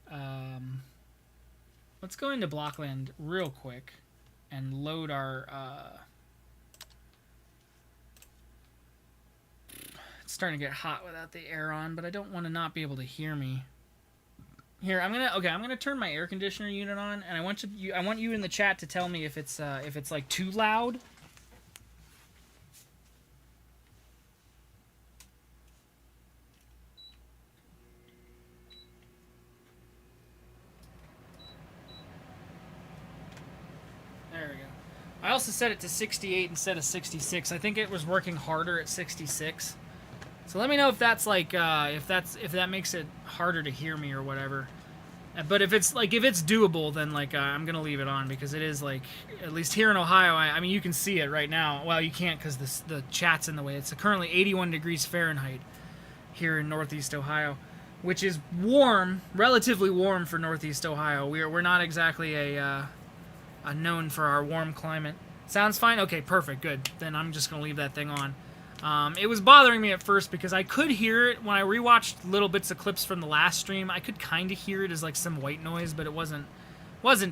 Let's go into Blockland real quick and load our. It's starting to get hot without the air on, but I don't want to not be able to hear me. Here, I'm gonna turn my air conditioner unit on, and I want you in the chat to tell me if it's like too loud. There we go. I also set it to 68 instead of 66. I think it was working harder at 66. So let me know if that's like if that makes it harder to hear me or whatever. But if it's doable, then I'm gonna leave it on, because it is like, at least here in Ohio. I mean, you can see it right now. Well, you can't because the chat's in the way. It's currently 81 degrees Fahrenheit here in Northeast Ohio, which is warm, relatively warm for Northeast Ohio. We're not exactly a known for our warm climate. Sounds fine? Okay, perfect, good. Then I'm just gonna leave that thing on. It was bothering me at first because I could hear it when I rewatched little bits of clips from the last stream. I could kind of hear it as like some white noise, but it wasn't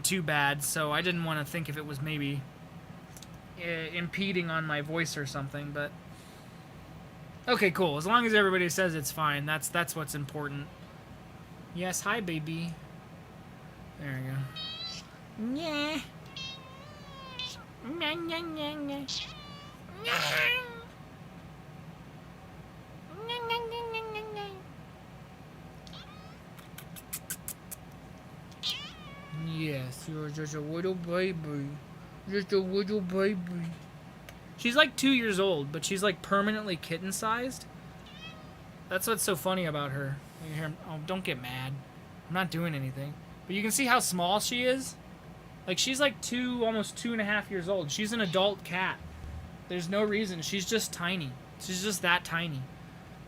too bad. So I didn't want to think if it was maybe impeding on my voice or something. But okay, cool. As long as everybody says it's fine, that's what's important. Yes, hi, baby. There we go. Yeah. Yes, you're just a little baby. Just a little baby. She's like 2 years old, but she's like permanently kitten-sized. That's what's so funny about her. You hear, oh, don't get mad. I'm not doing anything. But you can see how small she is. Like, she's like almost 2.5 years old. She's an adult cat. There's no reason. She's just tiny. She's just that tiny.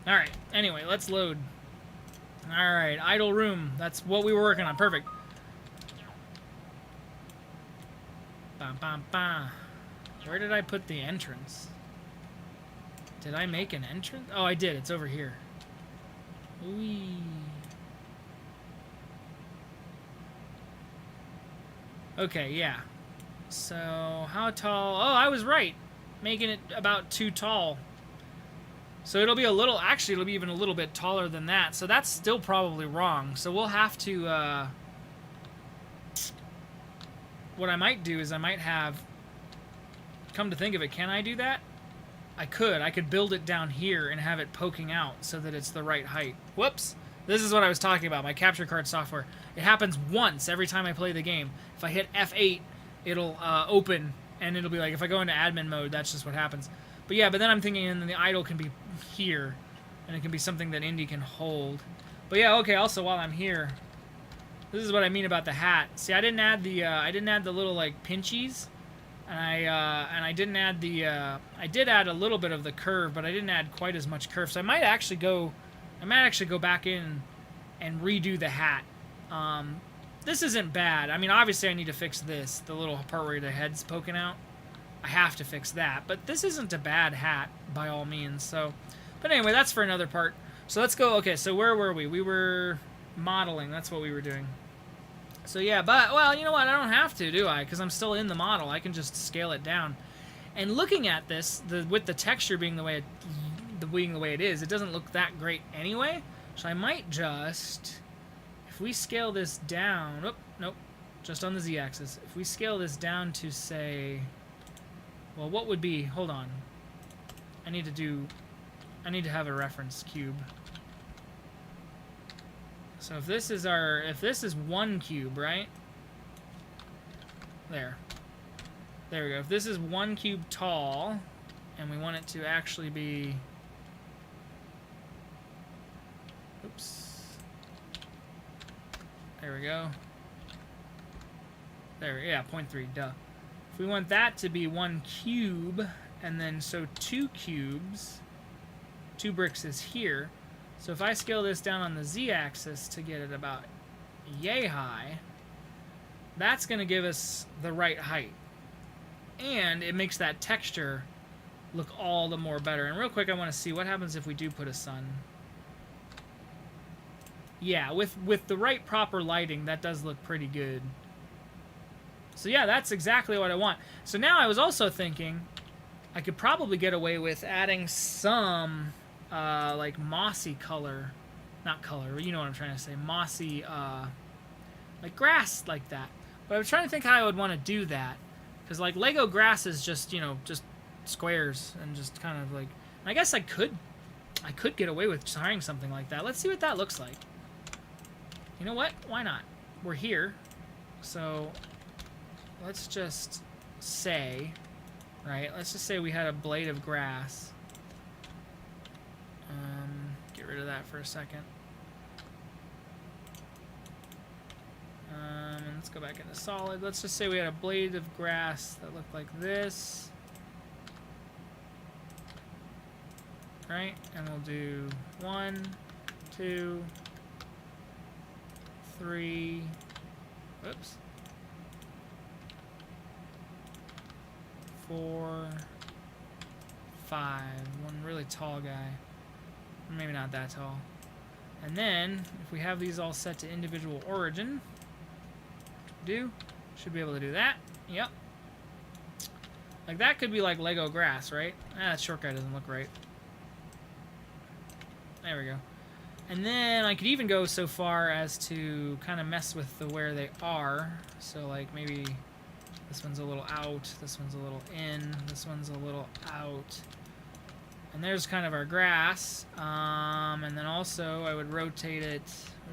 Alright, anyway, let's load. Alright, idle room. That's what we were working on. Perfect. Bam, bam, bam. Where did I put the entrance? Did I make an entrance? Oh, I did. It's over here. Whee. Okay, yeah. So, how tall? Oh, I was right. Making it about too tall. So it'll be a little, actually it'll be even a little bit taller than that. So that's still probably wrong. So we'll have to, what I might do is I might have, come to think of it, can I do that? I could build it down here and have it poking out so that it's the right height. Whoops. This is what I was talking about, my capture card software. It happens once every time I play the game. If I hit F8, it'll open, and it'll be like, if I go into admin mode, that's just what happens. But yeah, but then I'm thinking, and then the idle can be here, and it can be something that Indy can hold. But yeah, okay, also while I'm here, this is what I mean about the hat. See, I didn't add the little like pinchies, and I didn't add the I did add a little bit of the curve, but I didn't add quite as much curve. So I might actually go back in and redo the hat. This isn't bad. I mean, obviously I need to fix this, the little part where the head's poking out. I have to fix that, but this isn't a bad hat by all means. So, but anyway, that's for another part. So let's go. Okay, so where were we? We were modeling. That's what we were doing. So yeah, but well, you know what? I don't have to, do I? Because I'm still in the model. I can just scale it down. And looking at this, with the texture being the way it is, it doesn't look that great anyway. So I might just, if we scale this down, oh, nope, just on the z-axis. If we scale this down to say, well, what would be? Hold on. I need to have a reference cube. So if this is 1 cube, right? There. There we go. If this is 1 cube tall, and we want it to actually be... Oops. There we go. There, yeah, 0.3, duh. If we want that to be 1 cube, and then so 2 cubes, 2 bricks is here. So if I scale this down on the z-axis to get it about yay high, that's going to give us the right height. And it makes that texture look all the more better. And real quick, I want to see what happens if we do put a sun. Yeah, with the right proper lighting, that does look pretty good. So yeah, that's exactly what I want. So now I was also thinking I could probably get away with adding some like mossy color. Not color, but you know what I'm trying to say. Mossy, like grass like that. But I was trying to think how I would want to do that. Because like Lego grass is just, you know, just squares and just kind of like... I guess I could get away with trying something like that. Let's see what that looks like. You know what? Why not? We're here. So let's just say, right? Let's just say we had a blade of grass. Get rid of that for a second. And let's go back into solid. Let's just say we had a blade of grass that looked like this. Right? And we'll do 1, 2, 3. Whoops. 4, 5. One really tall guy. Maybe not that tall. And then, if we have these all set to individual origin, should be able to do that. Yep. Like that could be like Lego grass, right? That short guy doesn't look right. There we go. And then I could even go so far as to kind of mess with the where they are. So like maybe this one's a little out, this one's a little in, this one's a little out. And there's kind of our grass. And then also I would rotate it,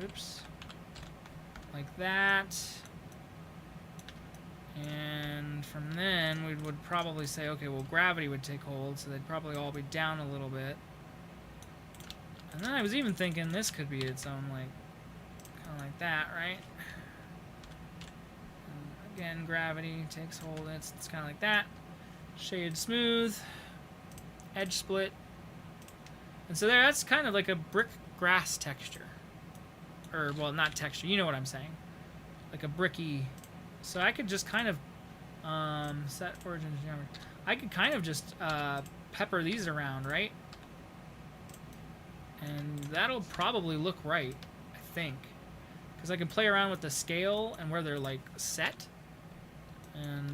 oops, like that. And from then we would probably say, okay, well gravity would take hold, so they'd probably all be down a little bit. And then I was even thinking this could be its own, like, kind of like that, right? And again, gravity takes hold, it's kind of like that. Shade smooth, edge split. And so there, that's kind of like a brick grass texture. Or, well, not texture, you know what I'm saying. Like a bricky... So I could just kind of set origin geometry. I could kind of just pepper these around, right? And that'll probably look right, I think. Because I can play around with the scale and where they're like set. And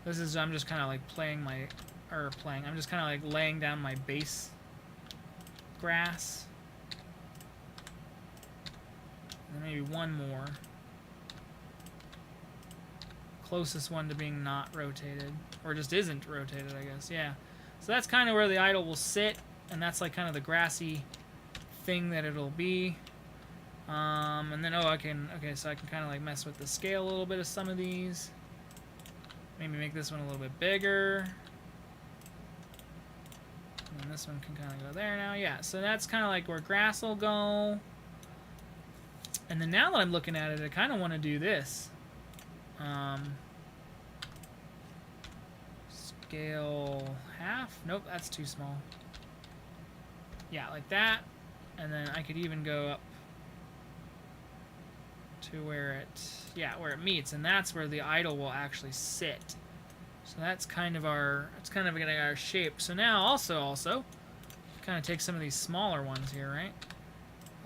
this is, I'm just kind of like I'm just kind of like laying down my base grass. And maybe one more. Closest one to being not rotated. Or just isn't rotated, I guess. Yeah. So that's kind of where the idol will sit. And that's like kind of the grassy thing that it'll be. And then, okay, so I can kind of like mess with the scale a little bit of some of these. Maybe make this one a little bit bigger. And this one can kind of go there now. Yeah, so that's kind of like where grass will go. And then now that I'm looking at it, I kind of want to do this. Scale half? Nope, that's too small. Yeah, like that. And then I could even go up to where it meets, and that's where the idol will actually sit. So that's kind of our getting our shape. So now also kind of take some of these smaller ones here, right?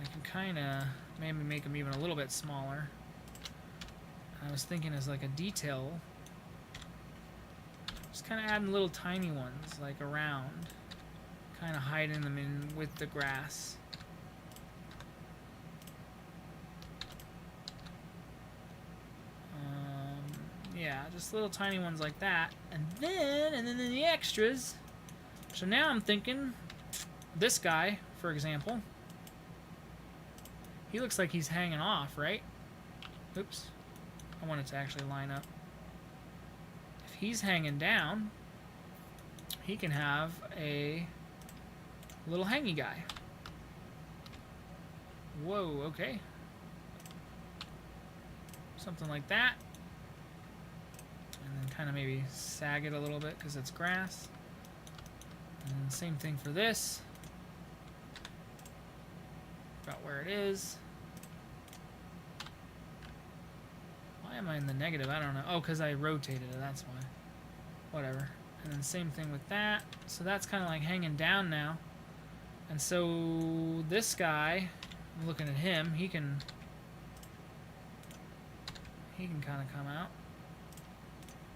I can kind of maybe make them even a little bit smaller. I was thinking as like a detail, just kind of adding little tiny ones like around, kind of hiding them in with the grass. Yeah, just little tiny ones like that. And then the extras. So now I'm thinking this guy, for example. He looks like he's hanging off, right? Oops. I want it to actually line up. If he's hanging down, he can have a little hangy guy. Whoa, okay. Something like that. And then kind of maybe sag it a little bit because it's grass. And same thing for this. About where it is. Why am I in the negative? I don't know. Oh, because I rotated it, that's why. Whatever. And then same thing with that. So that's kind of like hanging down now. And so this guy, I'm looking at him, he can kind of come out.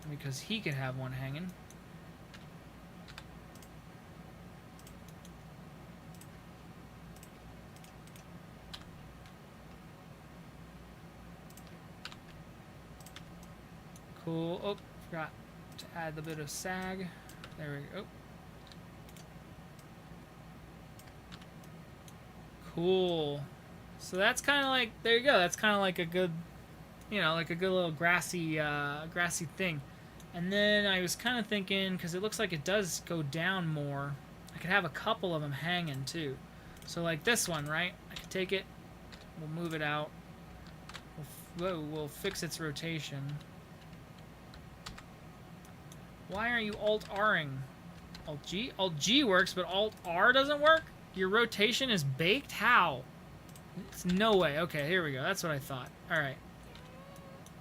Because he could have one hanging. Cool. Oh, forgot to add a bit of sag. There we go. Cool. So that's kind of like, there you go. That's kind of like a good, you know, like a good little grassy thing. And then I was kind of thinking, because it looks like it does go down more, I could have a couple of them hanging too. So like this one, right? I could take it, we'll move it out, we'll fix its rotation. Why are you Alt-Ring? Alt-G? Alt-G works, but Alt-R doesn't work? Your rotation is baked? How? It's no way. Okay, here we go. That's what I thought. Alright.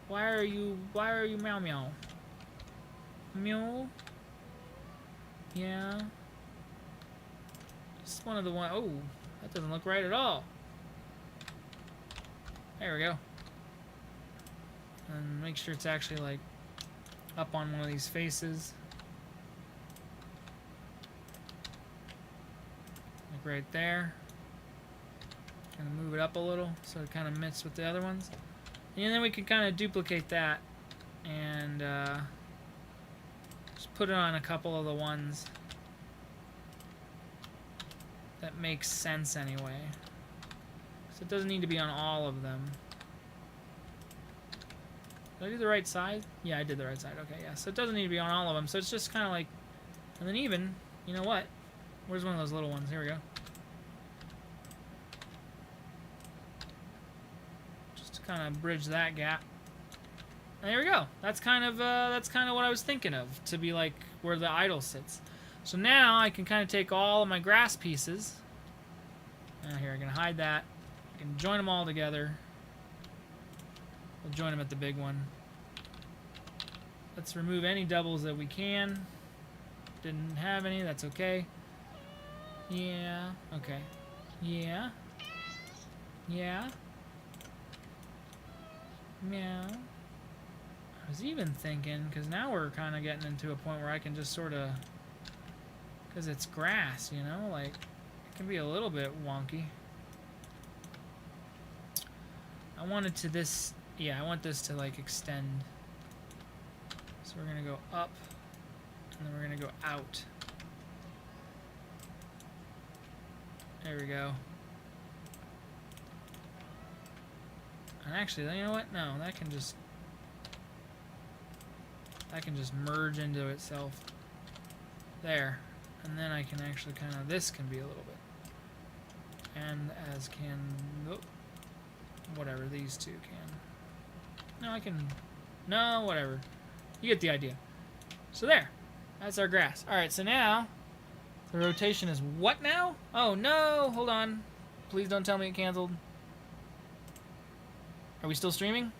Why are you meow meow? Meow? Yeah. Just one of the one. Oh, that doesn't look right at all. There we go. And make sure it's actually like up on one of these faces. Like right there. Kind of move it up a little so it kind of meets with the other ones. And then we can kind of duplicate that and just put it on a couple of the ones that make sense anyway. So it doesn't need to be on all of them. Did I do the right side? Yeah, I did the right side. Okay, yeah. So it doesn't need to be on all of them. So it's just kind of like, and then even, you know what? Where's one of those little ones? Here we go. Just to kind of bridge that gap. And there we go. That's kind of what I was thinking of, to be like where the idol sits. So now I can kind of take all of my grass pieces. And here, I'm gonna hide that. I can join them all together. We'll join them at the big one. Let's remove any doubles that we can. Didn't have any, that's okay. Yeah, okay. Yeah. Yeah. Meow. I was even thinking, because now we're kind of getting into a point where I can just sort of, because it's grass, you know, like, it can be a little bit wonky. I wanted to this, yeah, I want this to like extend. So we're going to go up, and then we're going to go out. There we go. And actually, you know what? No, that can just merge into itself. There. And then I can actually kind of, this can be a little bit. And as can, oh, whatever, these two can. No, I can, no, whatever. You get the idea. So there. That's our grass. Alright, so now, the rotation is what now? Oh, no, hold on. Please don't tell me it canceled. Are we still streaming?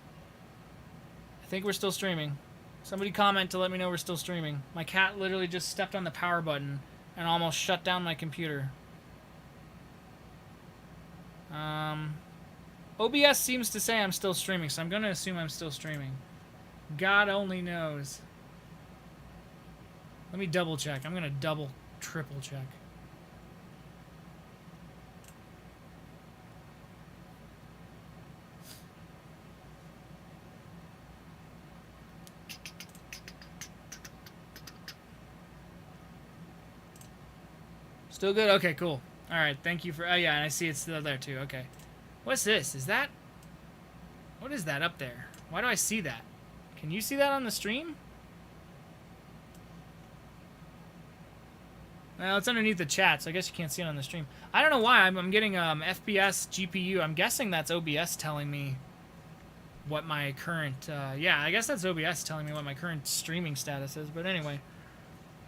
I think we're still streaming. Somebody comment to let me know we're still streaming. My cat literally just stepped on the power button and almost shut down my computer. OBS seems to say I'm still streaming, so I'm going to assume I'm still streaming. God only knows. Let me double check. I'm going to triple check. Still good? Okay, cool. Alright, thank you for... Oh, yeah, and I see it's still there, too. Okay. What's this? Is that... What is that up there? Why do I see that? Can you see that on the stream? Well, it's underneath the chat, so I guess you can't see it on the stream. I don't know why. I'm getting FPS GPU. I'm guessing that's OBS telling me what my current... yeah, I guess that's OBS telling me what my current streaming status is. But anyway.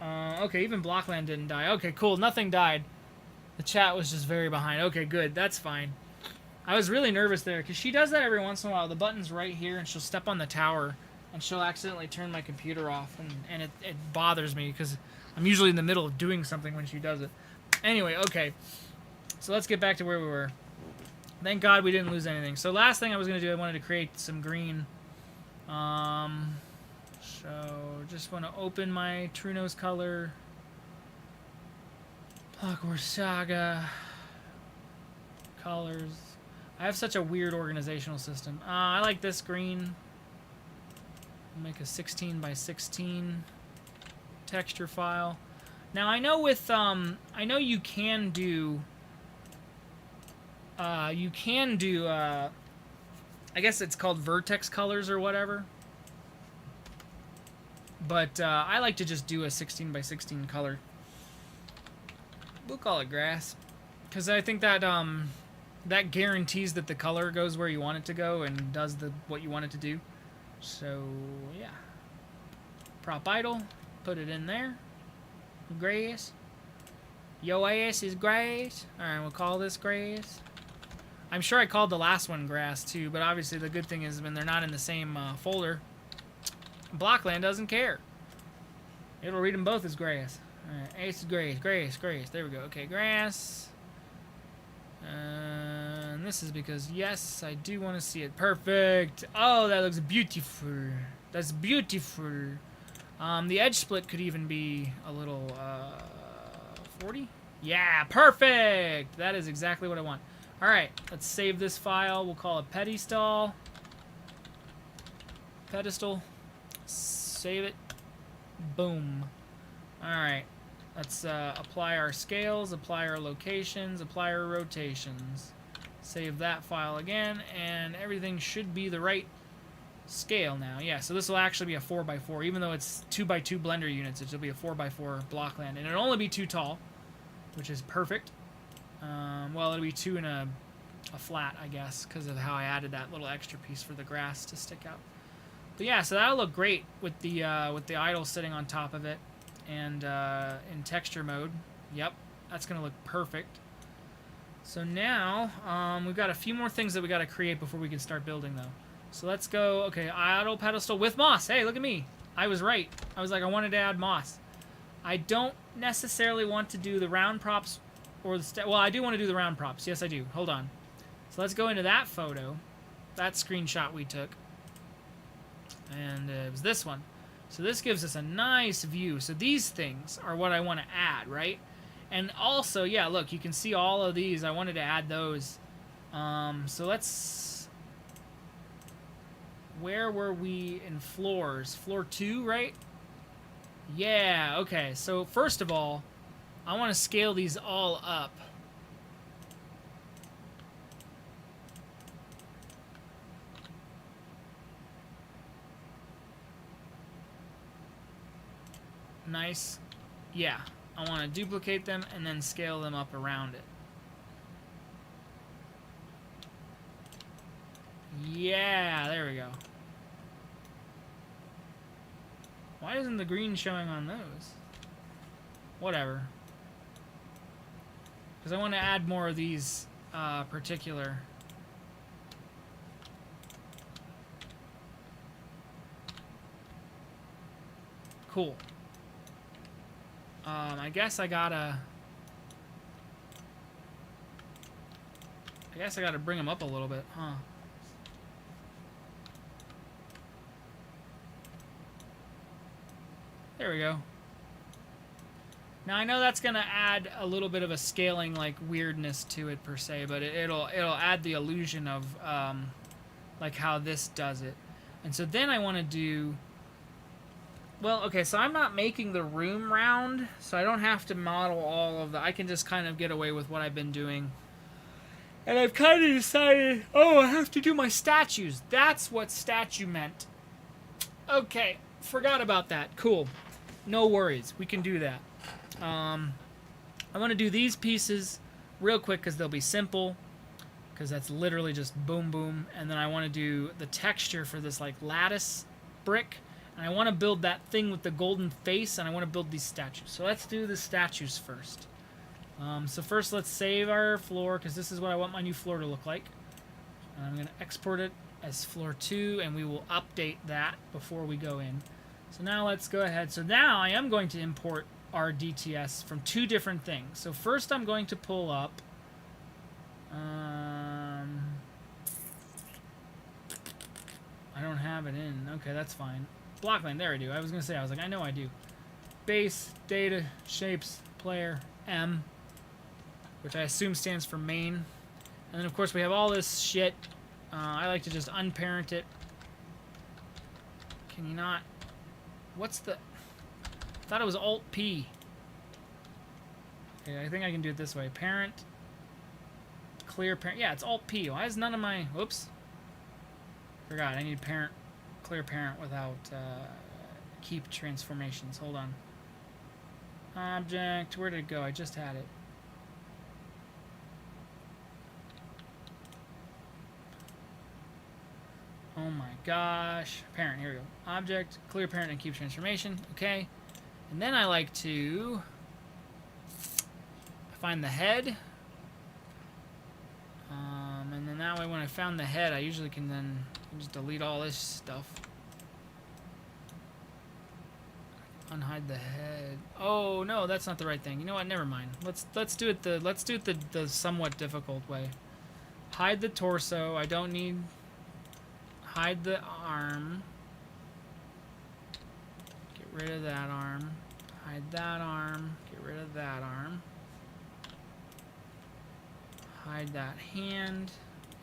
Okay, even Blockland didn't die. Okay, cool. Nothing died. The chat was just very behind. Okay, good. That's fine. I was really nervous there, because she does that every once in a while. The button's right here, and she'll step on the tower, and she'll accidentally turn my computer off, and it bothers me, because I'm usually in the middle of doing something when she does it. Anyway, okay. So let's get back to where we were. Thank God we didn't lose anything. So last thing I was going to do, I wanted to create some green. So just want to open my True Nose color. Clockwork Saga. Colors. I have such a weird organizational system. I like this green. Make a 16 by 16 texture file. Now I know with I know you can do I guess it's called vertex colors or whatever. But I like to just do a 16 by 16 color. We'll call it grass, because I think that that guarantees that the color goes where you want it to go and does what you want it to do. So yeah, prop idle, put it in there. Grass. Yo ass is grass. All right, we'll call this grass. I'm sure I called the last one grass too, but obviously the good thing is when they're not in the same folder, Blockland doesn't care. It'll read them both as grass. Alright, ace is grass, grass, grass. There we go. Okay, grass. And this is because, yes, I do want to see it. Perfect. Oh, that looks beautiful. That's beautiful. The edge split could even be a little, 40? Yeah, perfect! That is exactly what I want. Alright, let's save this file. We'll call it pedestal. Pedestal. Save it. Boom. Alright. Let's apply our scales, apply our locations, apply our rotations. Save that file again, and everything should be the right scale now. Yeah, so this will actually be a 4x4. Even though it's 2x2 blender units, it'll be a 4x4 Blockland. And it'll only be 2 tall, which is perfect. Well, it'll be 2 in a flat, I guess, because of how I added that little extra piece for the grass to stick out. But yeah, so that'll look great with the idle sitting on top of it, and in texture mode. Yep, that's gonna look perfect. So now we've got a few more things that we got to create before we can start building, though. So let's go. Okay, idle pedestal with moss. Hey, look at me. I was right. I was like, I wanted to add moss. I don't necessarily want to do the round props or the well, I do want to do the round props. Yes, I do. Hold on. So let's go into that photo, that screenshot we took. And it was this one. So this gives us a nice view. So these things are what I want to add, right? And also, yeah, look, you can see all of these. I wanted to add those. So let's... Where were we in floors? Floor 2, right? Yeah, okay. So first of all, I want to scale these all up. Nice. Yeah, I want to duplicate them and then scale them up around it. Yeah, there we go. Why isn't the green showing on those? Whatever. Because I want to add more of these particular... Cool. I guess I gotta bring them up a little bit, huh? There we go. Now I know that's gonna add a little bit of a scaling, like, weirdness to it per se, but it'll add the illusion of like how this does it. And so then I want to do... Well, okay, so I'm not making the room round, so I don't have to model all of the... I can just kind of get away with what I've been doing And I've kind of decided, oh, I have to do my statues. That's what statue meant. Okay, forgot about that. Cool. No worries. We can do that. I want to do these pieces real quick because they'll be simple. Because that's literally just boom, boom. And then I want to do the texture for this like lattice brick. And I want to build that thing with the golden face. And I want to build these statues. So let's do the statues first. So first let's save our floor. Because this is what I want my new floor to look like. And I'm going to export it as floor 2. And we will update that before we go in. So now let's go ahead. So now I am going to import our DTS from 2 different things. So first I'm going to pull up I don't have it in. Okay, that's fine. Blockland, there I do. I was going to say, I know I do. Base, data, shapes, player, M, which I assume stands for main. And then, of course, we have all this shit. I like to just unparent it. Can you not? What's the... I thought it was Alt-P. Okay, I think I can do it this way. Parent... Clear parent. Yeah, it's Alt-P. Why is none of my... Whoops. Forgot. I need parent, clear parent without keep transformations. Hold on. Object. Where did it go? I just had it. Oh my gosh. Parent. Here we go. Object. Clear parent and keep transformation. Okay. And then I like to find the head. And then that way when I found the head, I usually can then just delete all this stuff. Unhide the head. Oh no, that's not the right thing. You know what? Never mind. Let's do it the somewhat difficult way. Hide the torso. I don't need. Hide the arm. Get rid of that arm. Hide that arm. Get rid of that arm. Hide that hand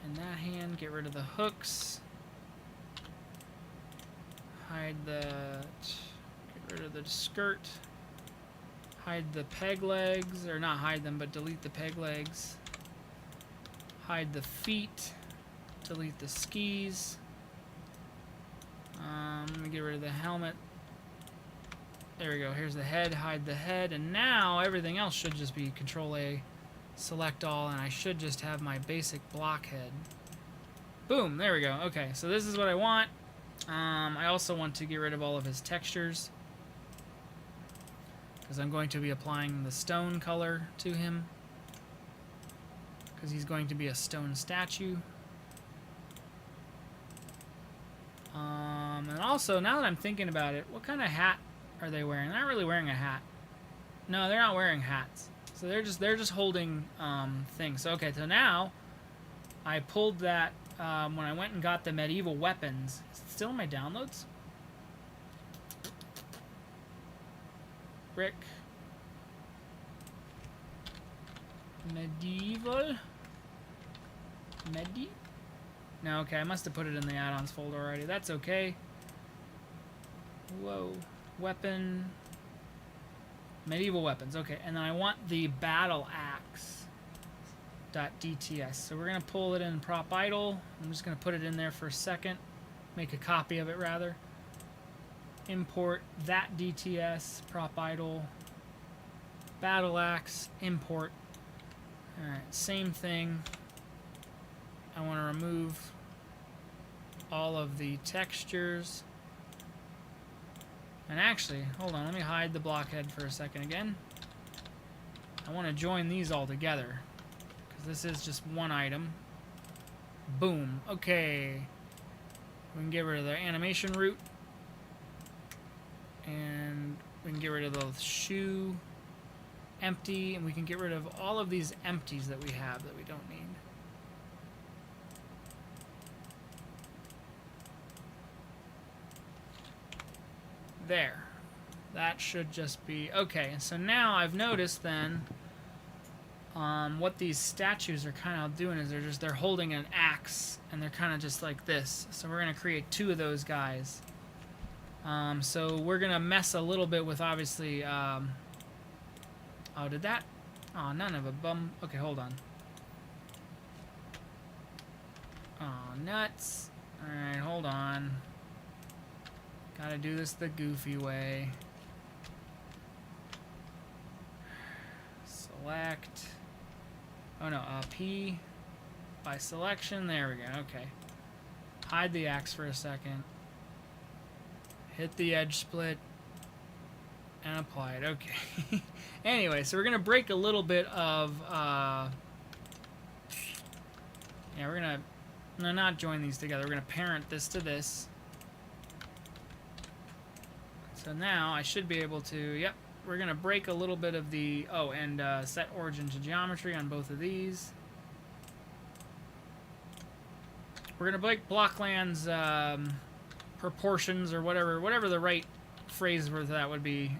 and that hand. Get rid of the hooks. Hide the... Get rid of the skirt. Hide the peg legs. Or not hide them, but delete the peg legs. Hide the feet. Delete the skis. Let me get rid of the helmet. There we go. Here's the head. Hide the head. And now everything else should just be Control-A. Select all, and I should just have my basic blockhead. Boom, there we go. Okay, so this is what I want. I also want to get rid of all of his textures because I'm going to be applying the stone color to him because he's going to be a stone statue. And also, now that I'm thinking about it, what kind of hat are they wearing? They're not really wearing a hat. No, they're not wearing hats. So they're just holding things. So, okay, so now I pulled that when I went and got the medieval weapons. Is it still in my downloads? Brick. Medieval. No, okay, I must have put it in the add-ons folder already. That's okay. Whoa. Weapon. Medieval weapons. Okay, and then I want the battle axe. .dts. So we're going to pull it in prop idle. I'm just going to put it in there for a second. Make a copy of it, rather. Import that DTS. Prop idle. Battle axe. Import. Alright, same thing. I want to remove all of the textures. And actually, hold on, let me hide the blockhead for a second again. I want to join these all together because this is just one item. Boom. Okay. We can get rid of the animation root. And we can get rid of the shoe. Empty. And we can get rid of all of these empties that we have that we don't need. There. That should just be... Okay, so now I've noticed then what these statues are kind of doing is they're holding an axe and they're kind of just like this. So we're going to create 2 of those guys. So we're going to mess a little bit with obviously... oh, did that... Oh, none of a bum... Okay, hold on. Oh, nuts. Alright, hold on. Gotta do this the goofy way. Select. Oh no, P by selection. There we go. Okay. Hide the axe for a second. Hit the edge split. And apply it. Okay. Anyway, so we're going to break a little bit of... yeah, we're going to... not join these together. We're going to parent this to this. So now I should be able to... Yep. We're going to break a little bit of the... Oh, and set origin to geometry on both of these. We're going to break Blockland's proportions or whatever the right phrase for that would be.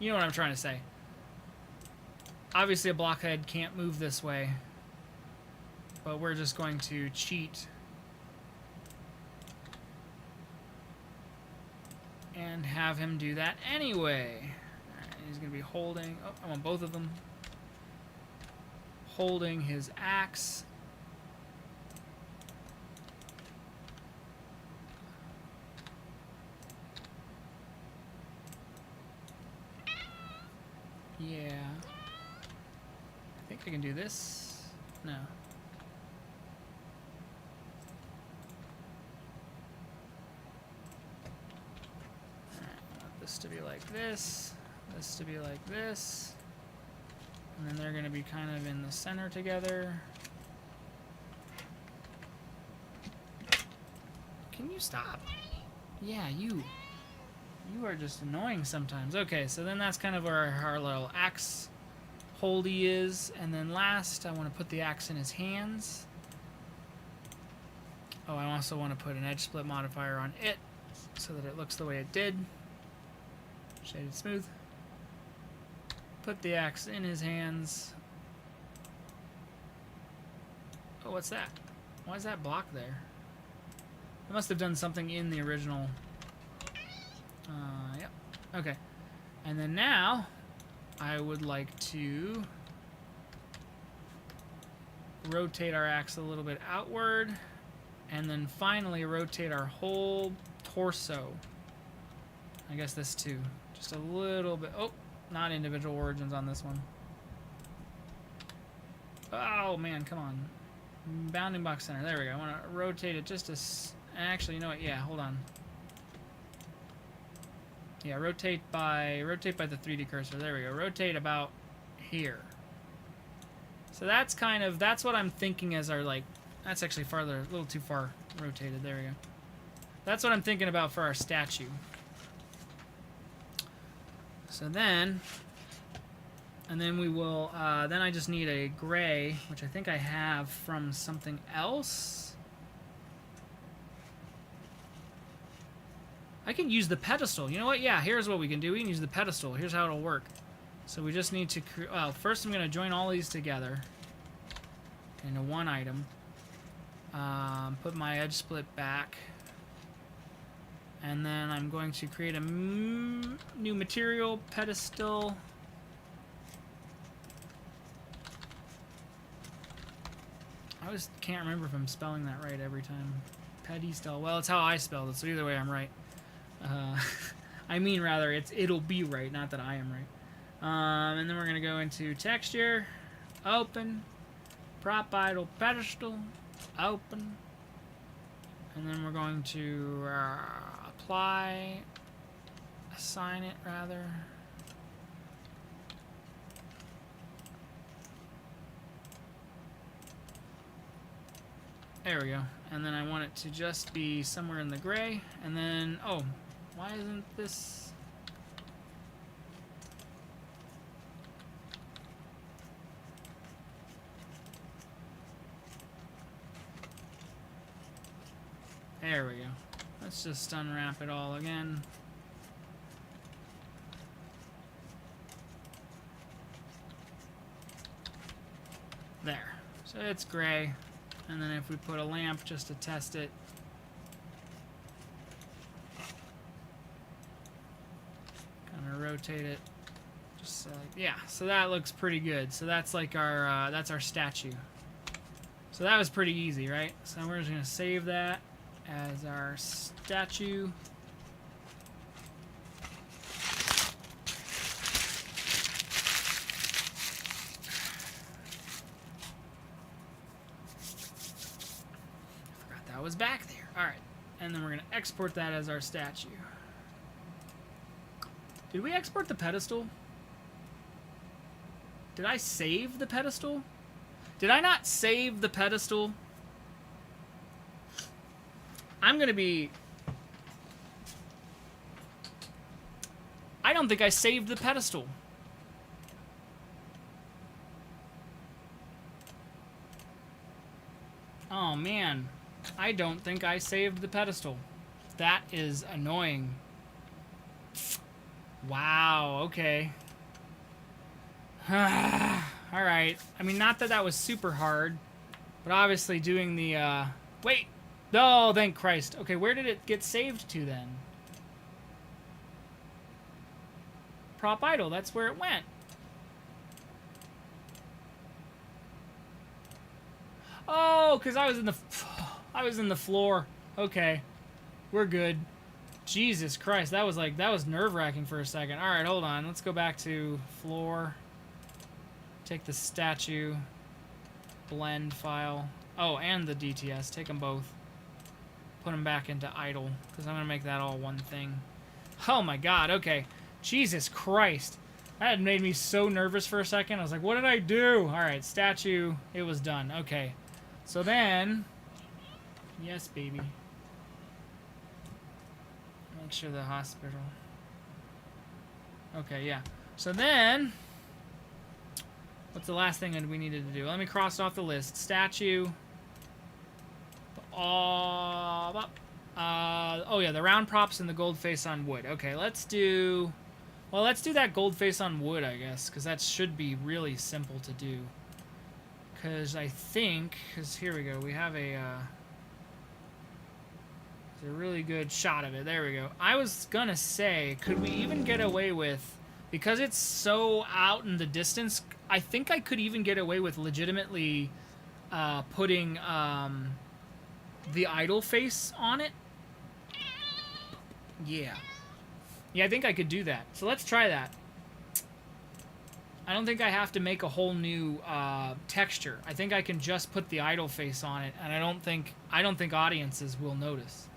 You know what I'm trying to say. Obviously a blockhead can't move this way, but we're just going to cheat and have him do that anyway. Alright, he's going to be holding... Oh, I want both of them. Holding his axe. Yeah. I think I can do this. No. Alright, I want this to be like this. This to be like this. And then they're going to be kind of in the center together. Can you stop? Yeah, you. You are just annoying sometimes. Okay, so then that's kind of where our little axe holdy is. And then last, I want to put the axe in his hands. Oh, I also want to put an edge split modifier on it so that it looks the way it did. Shaded smooth. Put the axe in his hands. Oh, what's that? Why is that block there? I must have done something in the original. Yep. Okay. And then now, I would like to rotate our axe a little bit outward. And then finally rotate our whole torso. I guess this too. Just a little bit. Oh, not individual origins on this one. Oh, man, come on. Bounding box center. There we go. I want to rotate it just a... Actually, you know what? Yeah, hold on. Yeah, rotate by the 3D cursor. There we go. Rotate about here. So that's kind of... That's what I'm thinking as our, like... That's actually farther... A little too far rotated. There we go. That's what I'm thinking about for our statue. So then... And then we will... then I just need a gray, which I think I have from something else. I can use the pedestal. You know what? Yeah, here's what we can do. We can use the pedestal. Here's how it'll work. So we just need to... Well, first I'm going to join all these together into one item. Put my edge split back. And then I'm going to create a new material, pedestal. I always can't remember if I'm spelling that right every time. Pedestal. Well, it's how I spelled it, so either way I'm right. I mean, rather, it'll be right, not that I am right. And then we're going to go into texture, open, prop idle pedestal, open. And then we're going to apply, assign it, rather. There we go. And then I want it to just be somewhere in the gray. And then, oh, why isn't this... There we go. Let's just unwrap it all again. There. So it's gray. And then if we put a lamp just to test it. Kind of rotate it Just yeah, so that looks pretty good. So that's like that's our statue. So that was pretty easy, right? So we're just gonna save that as our statue. Forgot that was back there. All right, and then we're gonna export that as our statue. Did we export the pedestal? Did I save the pedestal? Did I not save the pedestal? I'm gonna be... I don't think I saved the pedestal. Oh man, I don't think I saved the pedestal. That is annoying. Wow, okay. Alright. I mean, not that that was super hard, but obviously doing the, wait! Oh, thank Christ. Okay, where did it get saved to then? Prop idle, that's where it went. Oh, because I was in the floor. Okay. We're good. Jesus Christ, that was nerve-wracking for a second. Alright, hold on. Let's go back to floor. Take the statue. Blend file. Oh, and the DTS. Take them both. Put them back into idle, because I'm going to make that all one thing. Oh my god, okay. Jesus Christ. That had made me so nervous for a second. I was like, what did I do? Alright, statue. It was done. Okay. So then... Yes, baby. Make sure the hospital... Okay, yeah. So then... What's the last thing that we needed to do? Let me cross off the list. Statue. Oh yeah, the round props and the gold face on wood. Okay, let's do... Well, let's do that gold face on wood, I guess, because that should be really simple to do. Because I think... Because here we go. We have a really good shot of it. There we go. I was gonna say, could we even get away with... Because it's so out in the distance, I think I could even get away with legitimately putting the idle face on it. Yeah. Yeah, I think I could do that. So let's try that. I don't think I have to make a whole new texture. I think I can just put the idle face on it, and I don't think audiences will notice.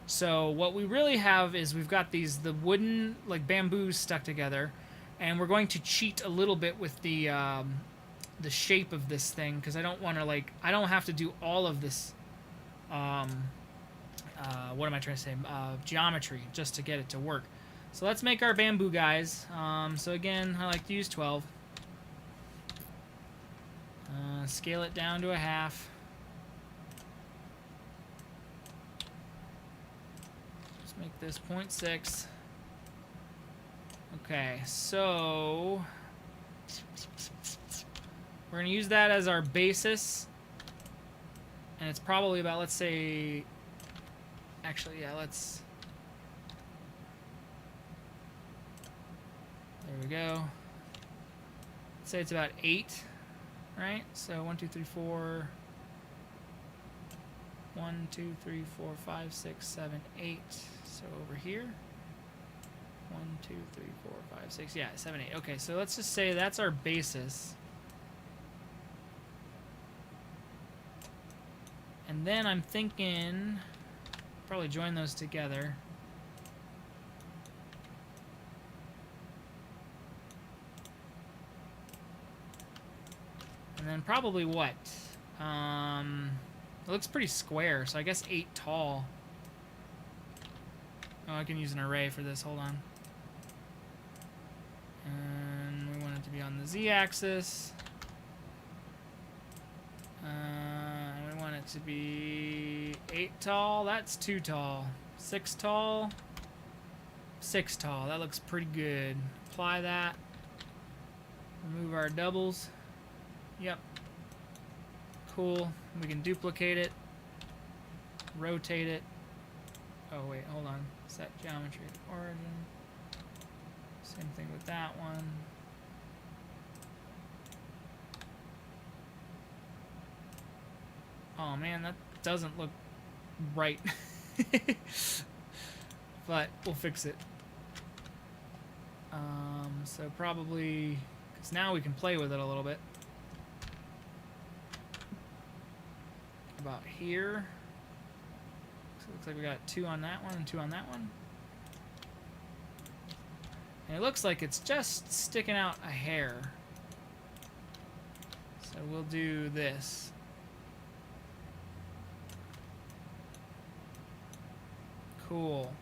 So what we really have is we've got the wooden, like, bamboos stuck together, and we're going to cheat a little bit with the shape of this thing, because I don't want to, like, I don't have to do all of this what am I trying to say? Geometry, just to get it to work. So let's make our bamboo guys. So again, I like to use 12. Scale it down to a half. Let's make this 0.6. Okay, so we're going to use that as our basis. And it's probably about, let's say... Actually, yeah, let's... There we go. Let's say it's about 8, right? So 1, 2, 3, 4... 1, 2, 3, 4, 5, 6, 7, 8. So over here... 1, 2, 3, 4, 5, 6... Yeah, 7, 8. Okay, so let's just say that's our basis. And then I'm thinking... Probably join those together. And then probably what? It looks pretty square, so I guess 8 tall. Oh, I can use an array for this. Hold on. And we want it to be on the z-axis. And we want it to be 8 tall. That's too tall. 6 tall. 6 tall. That looks pretty good. Apply that. Remove our doubles. Yep. Cool. We can duplicate it. Rotate it. Oh, wait. Hold on. Set geometry origin. Same thing with that one. Oh man, that doesn't look right. But we'll fix it. So probably, because now we can play with it a little bit. About here. So it looks like we got 2 on that one and 2 on that one. And it looks like it's just sticking out a hair. So we'll do this. Cool.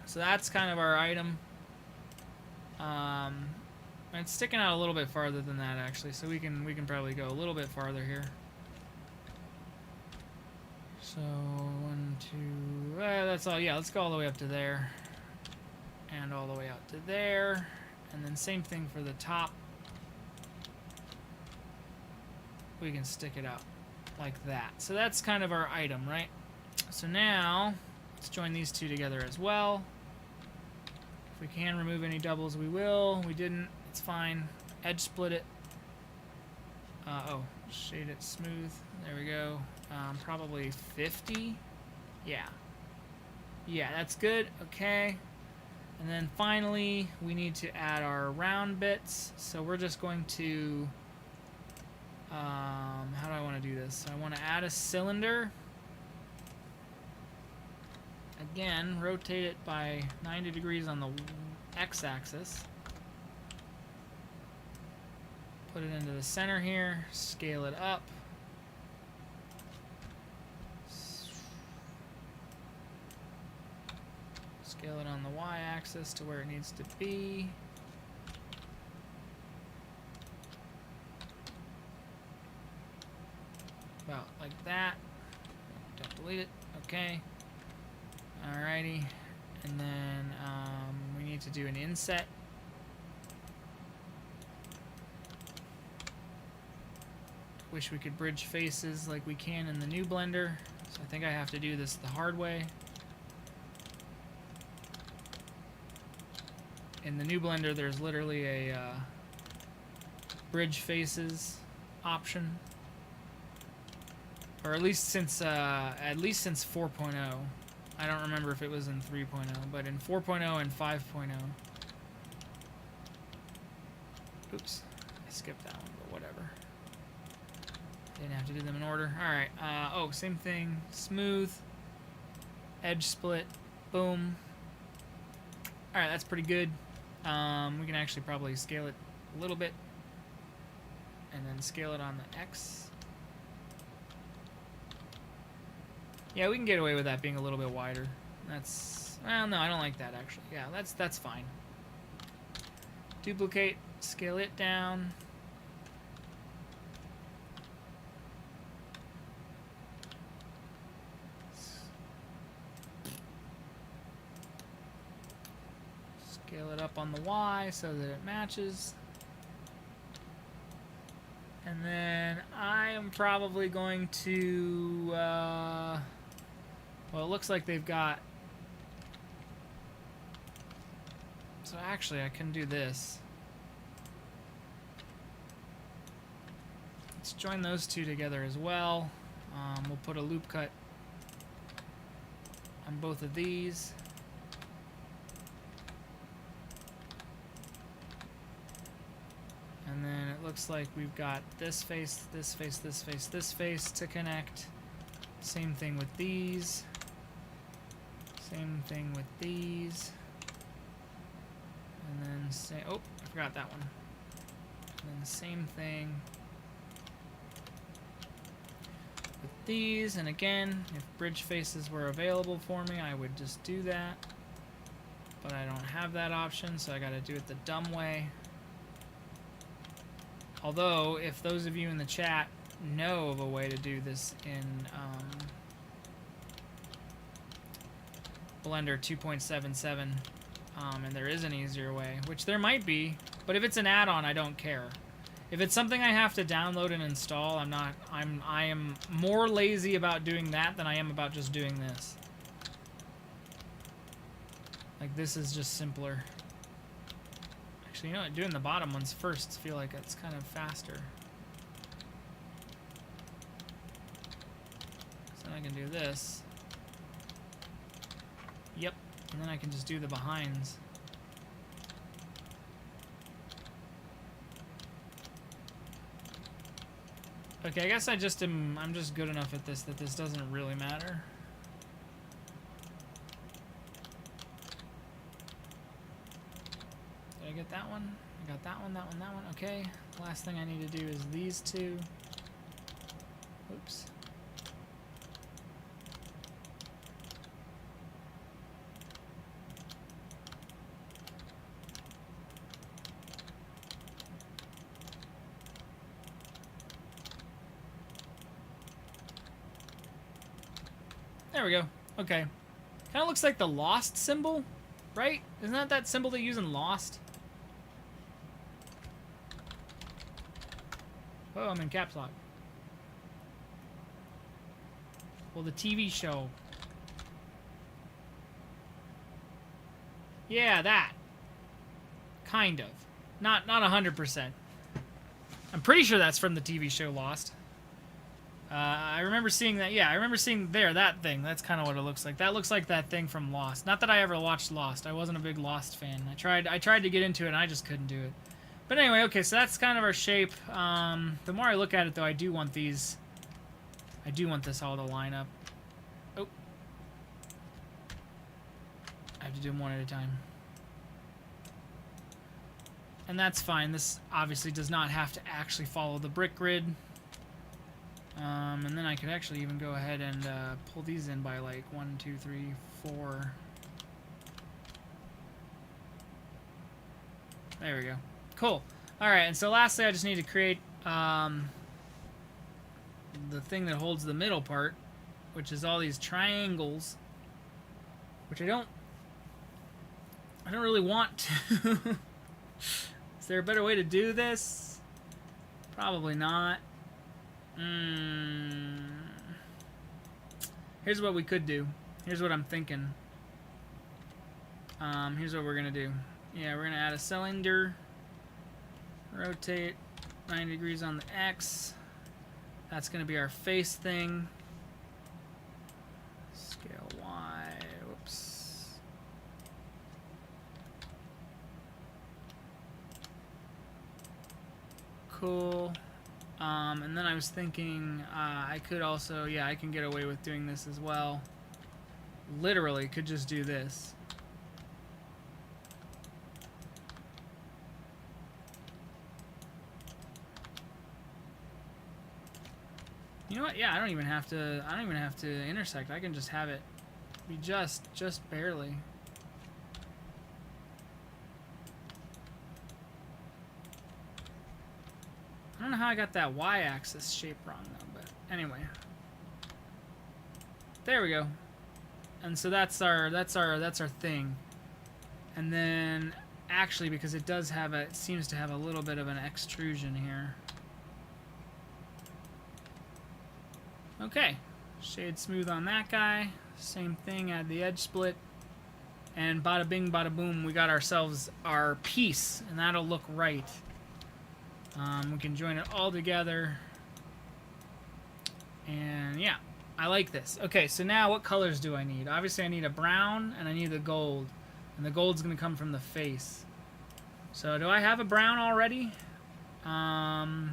So that's kind of our item. It's sticking out a little bit farther than that actually, so we can probably go a little bit farther here. So 1, 2, that's all. Yeah, let's go all the way up to there, and all the way out to there, and then same thing for the top. We can stick it out like that. So that's kind of our item, right? So now let's join these 2 together as well. If we can remove any doubles, we will. We didn't. It's fine. Edge split it. Oh, shade it smooth. There we go. Probably 50. Yeah. Yeah, that's good. Okay. And then finally, we need to add our round bits. So we're just going to... how do I want to do this? So I want to add a cylinder. Again, rotate it by 90 degrees on the x-axis. Put it into the center here. Scale it up. Scale it on the y-axis to where it needs to be. About like that. Don't delete it. Okay. Alrighty. And then we need to do an inset. Wish we could bridge faces like we can in the new Blender. So I think I have to do this the hard way. In the new Blender, there's literally a bridge faces option. Or at least since 4.0. I don't remember if it was in 3.0, but in 4.0 and 5.0. Oops, I skipped that one, but whatever. Didn't have to do them in order. Alright, oh, same thing. Smooth. Edge split. Boom. Alright, that's pretty good. We can actually probably scale it a little bit. And then scale it on the X. Yeah, we can get away with that being a little bit wider. That's... well, no, I don't like that, actually. Yeah, that's fine. Duplicate. Scale it down. Scale it up on the Y so that it matches. And then I am probably going to, well, it looks like they've got, so actually I can do this. Let's join those 2 together as well. We'll put a loop cut on both of these. And then it looks like we've got this face, this face, this face, this face to connect. Same thing with these. Same thing with these. And then say, oh, I forgot that one. And then the same thing with these. And again, if bridge faces were available for me, I would just do that. But I don't have that option, so I gotta do it the dumb way. Although, if those of you in the chat know of a way to do this in Blender 2.77, and there is an easier way, which there might be, but if it's an add-on, I don't care. If it's something I have to download and install, I am more lazy about doing that than I am about just doing this. Like, this is just simpler. Actually, you know what? Doing the bottom ones first, I feel like it's kind of faster. I can do this. Yep. And then I can just do the behinds. Okay, I guess I'm just good enough at this that this doesn't really matter. Did I get that one? I got that one, that one, that one. Okay. The last thing I need to do is these two. Oops. There we go. Okay. Kind of looks like the Lost symbol, right? Isn't that symbol they use in Lost? Oh, I'm in caps lock. Well, the TV show. Yeah, that. Kind of. Not 100%. I'm pretty sure that's from the TV show Lost. I remember seeing that. Yeah, I remember seeing that thing. That's kind of what it looks like. That looks like that thing from Lost. Not that I ever watched Lost. I wasn't a big Lost fan. I tried to get into it, and I just couldn't do it. But anyway, okay, so that's kind of our shape. The more I look at it, though, I do want these. I do want this all to line up. Oh. I have to do them one at a time. And that's fine. This obviously does not have to actually follow the brick grid. And then I could actually even go ahead and pull these in by like 1, 2, 3, 4. There we go. Cool. Alright, and so lastly I just need to create the thing that holds the middle part, which is all these triangles, which I don't really want to. Is there a better way to do this? Probably not. Here's what we could do. Here's what I'm thinking. Here's what we're gonna do. Yeah, we're gonna add a cylinder. Rotate 90 degrees on the X. That's gonna be our face thing. Scale Y. Whoops. Cool. And then I was thinking I could also, yeah, I can get away with doing this as well. Literally could just do this. You know what? Yeah, I don't even have to intersect. I can just have it be just barely. I don't know how I got that y-axis shape wrong though, but anyway. There we go. And so that's our thing. And then actually, because it seems to have a little bit of an extrusion here. Okay. Shade smooth on that guy. Same thing, add the edge split. And bada bing, bada boom, we got ourselves our piece, and that'll look right. We can join it all together. And yeah, I like this. Okay, so now what colors do I need? Obviously I need a brown and I need the gold. And the gold's gonna come from the face. So do I have a brown already? Prop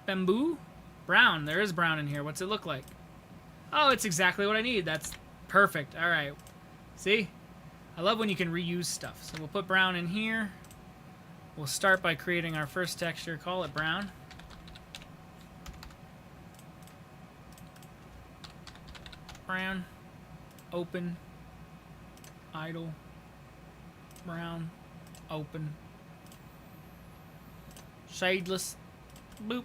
bamboo? Brown, there is brown in here. What's it look like? Oh, it's exactly what I need. That's perfect. All right. See? I love when you can reuse stuff. So we'll put brown in here. We'll start by creating our first texture. Call it brown. Brown. Open. Idle. Brown. Open. Shadeless. Boop.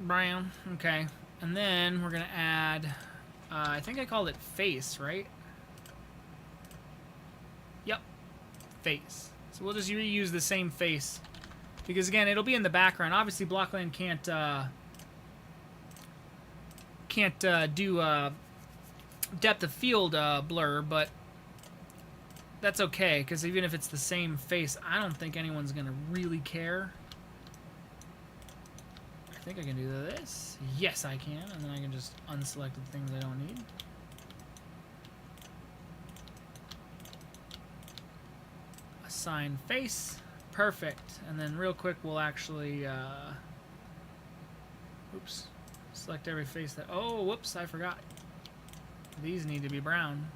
Brown. Okay. And then we're going to add, I think I called it face, right? Yep. Face. So we'll just reuse the same face. Because again, it'll be in the background. Obviously, Blockland can't do depth of field blur, but that's okay, because even if it's the same face, I don't think anyone's going to really care. I think I can do this. Yes, I can. And then I can just unselect the things I don't need. Assign face. Perfect. And then real quick, we'll actually, oops. Select every face that, oh, whoops, I forgot. These need to be brown.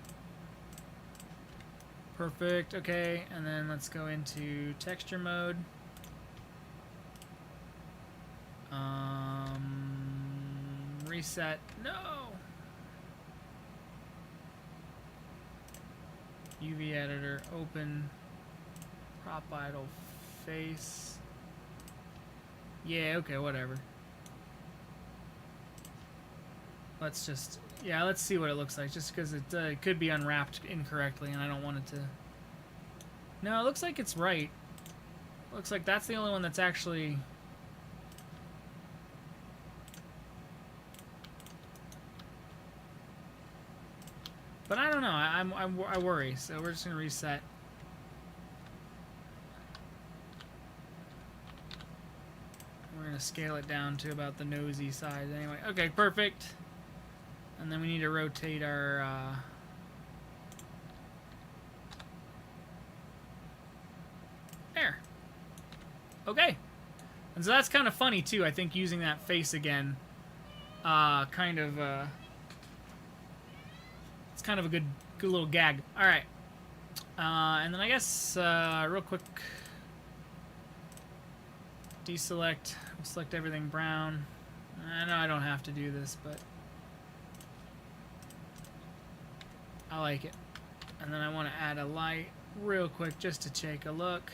Perfect, okay. And then let's go into texture mode. Reset, no! UV editor, open. Prop idle face. Yeah, okay, whatever. Let's just, yeah, let's see what it looks like, just because it could be unwrapped incorrectly, and I don't want it to. No, it looks like it's right. Looks like that's the only one that's actually. But I don't know, I worry, so we're just gonna reset. We're going to scale it down to about the nosy size anyway. Okay, perfect. And then we need to rotate our... there. Okay. And so that's kind of funny, too. I think using that face again, kind of... it's kind of a good little gag. All right. And then I guess, real quick... deselect. We'll select everything brown. I know I don't have to do this, but I like it. And then I want to add a light real quick just to take a look.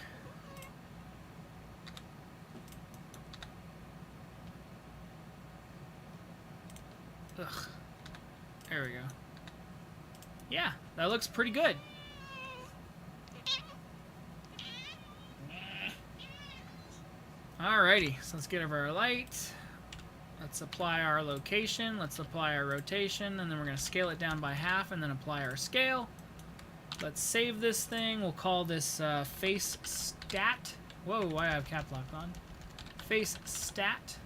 Ugh. There we go. Yeah, that looks pretty good. Alrighty, so let's get over our light. Let's apply our location. Let's apply our rotation, and then we're going to scale it down by half, and then apply our scale. Let's save this thing. We'll call this face stat. Whoa, why I have cap lock on? Face stat.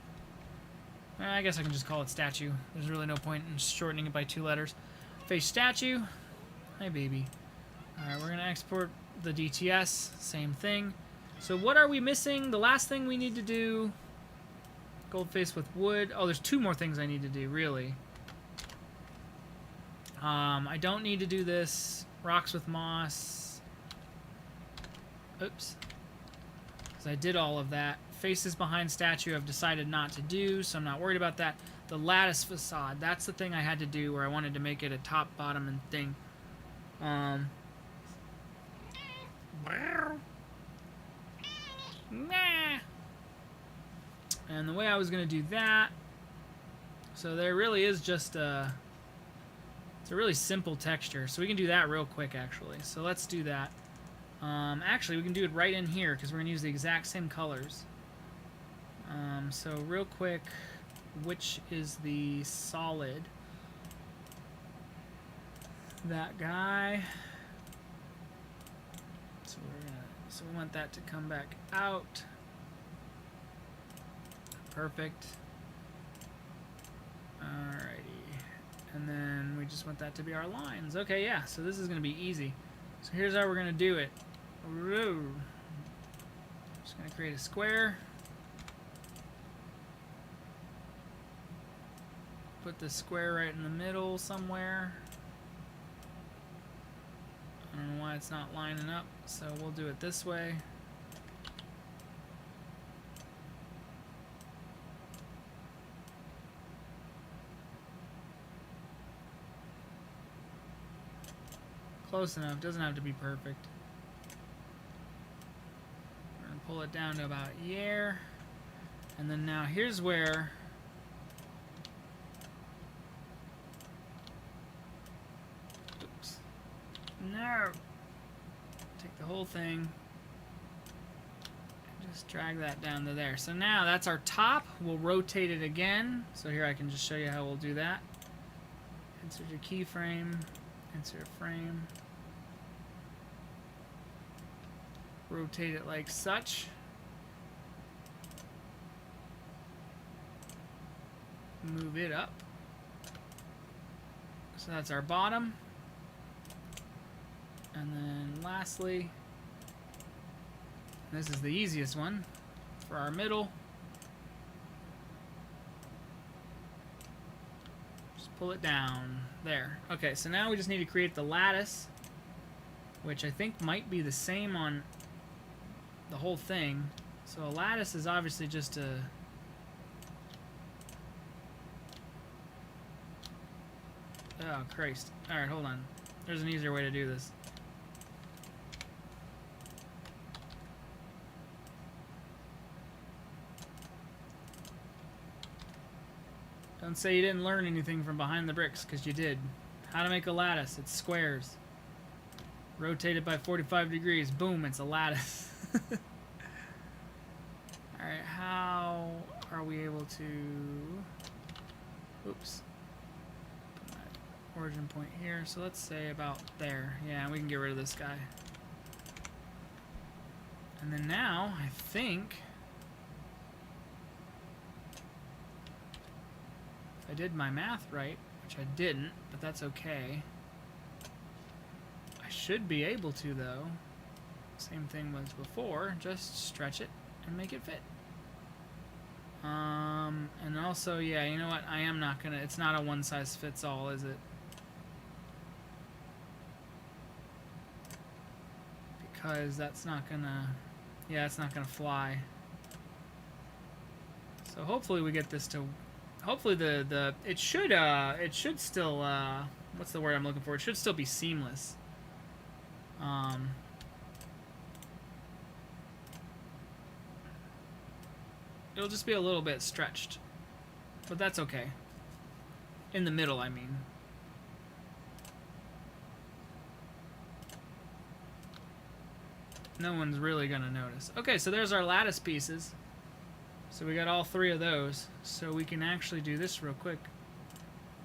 I guess I can just call it statue. There's really no point in shortening it by 2 letters. Face statue. Hi, baby. Alright, we're going to export the DTS. Same thing. So what are we missing? The last thing we need to do, gold face with wood. Oh, there's 2 more things I need to do, really. I don't need to do this. Rocks with moss. Oops. Because I did all of that. Faces behind statue I've decided not to do, so I'm not worried about that. The lattice facade, that's the thing I had to do where I wanted to make it a top, bottom, and thing. Nah. And the way I was going to do that, so there really is just a, it's a really simple texture. So we can do that real quick, actually. So let's do that. Actually, we can do it right in here because we're going to use the exact same colors. So real quick, which is the solid? That guy. So we're gonna, so we want that to come back out. Perfect. Alrighty. And then we just want that to be our lines. Okay, yeah, so this is gonna be easy. So here's how we're gonna do it. Just gonna create a square. Put the square right in the middle somewhere. I don't know why it's not lining up, so we'll do it this way. Close enough, doesn't have to be perfect. We're gonna pull it down to about here. And then now here's where no. Take the whole thing and just drag that down to there. So now that's our top. We'll rotate it again. So here I can just show you how we'll do that. Insert your keyframe. Insert frame. Rotate it like such. move it up. So that's our bottom. And then lastly, this is the easiest one, for our middle. Just pull it down. There. Okay, so now we just need to create the lattice, which I think might be the same on the whole thing. So a lattice is obviously just a... Oh, Christ. Alright, hold on. There's an easier way to do this. Don't say you didn't learn anything from behind the bricks, because you did. How to make a lattice. It's squares. Rotate it by 45 degrees. Boom, it's a lattice. Alright, how are we able to... Oops. Put my origin point here. So let's say about there. Yeah, we can get rid of this guy. And then now, I think... I did my math right, which I didn't, but that's okay. I should be able to, though. Same thing was before, just stretch it and make it fit. And also, yeah, you know what? I am not gonna, it's not a one-size-fits-all, is it? Because that's not gonna, yeah, it's not gonna fly. So hopefully we get this to... Hopefully it should still what's the word I'm looking for? It should still be seamless. It'll just be a little bit stretched, but that's okay. In the middle, I mean. No one's really gonna notice. Okay, so there's our lattice pieces. So we got all three of those. So we can actually do this real quick.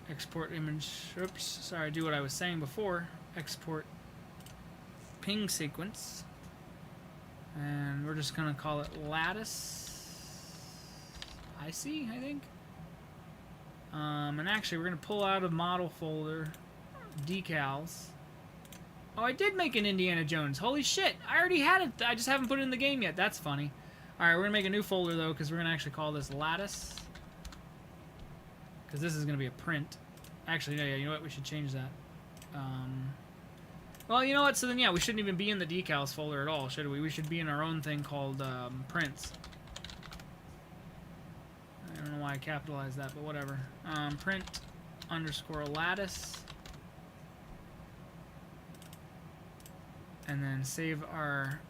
Export image. Oops, sorry, do what I was saying before. Export ping sequence. And we're just going to call it lattice IC, I think. And actually, we're going to pull out of model folder decals. Oh, I did make an Indiana Jones. Holy shit. I already had it. I just haven't put it in the game yet. That's funny. Alright, we're going to make a new folder, though, because we're going to actually call this lattice. Because this is going to be a print. Actually, no, yeah, you know what? We should change that. Well, you know what? So then, yeah, we shouldn't even be in the decals folder at all, should we? We should be in our own thing called prints. I don't know why I capitalized that, but whatever. Print underscore lattice. And then save our...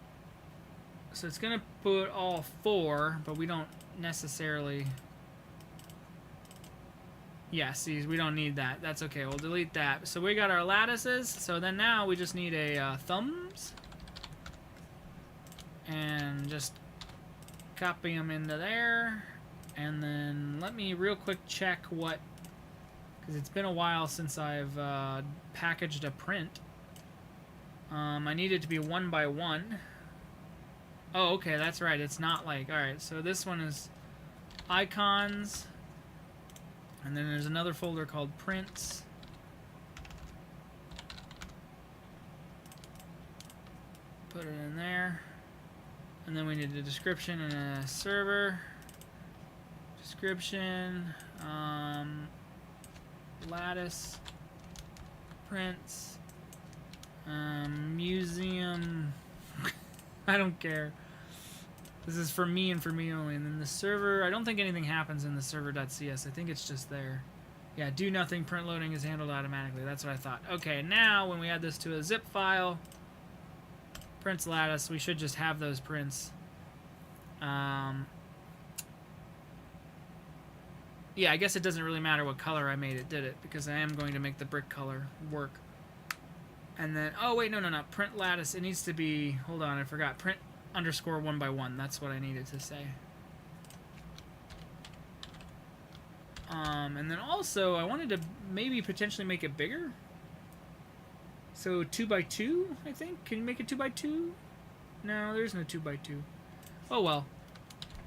So it's going to put all four, but we don't necessarily... Yeah, see, we don't need that. That's okay. We'll delete that. So we got our lattices. So then now we just need a thumbs. And just copy them into there. And then let me real quick check what... Because it's been a while since I've packaged a print. I need it to be 1 by 1. Oh, okay, that's right. It's not like... Alright, so this one is icons. And then there's another folder called prints. Put it in there. And then we need a description and a server. Description. Lattice. Prints. Museum. I don't care. This is for me and for me only. And then the server, I don't think anything happens in the server.cs. I think it's just there. Yeah, do nothing. Print loading is handled automatically. That's what I thought. Okay, now when we add this to a zip file, prints lattice, we should just have those prints. Yeah, I guess it doesn't really matter what color I made it, did it? Because I am going to make the brick color work. And then, oh wait, no. Print lattice, it needs to be, hold on, I forgot. Print underscore 1 by 1. That's what I needed to say. And then also, I wanted to maybe potentially make it bigger. So 2 by 2, I think. Can you make it 2 by 2? No, there's no 2 by 2. Oh well.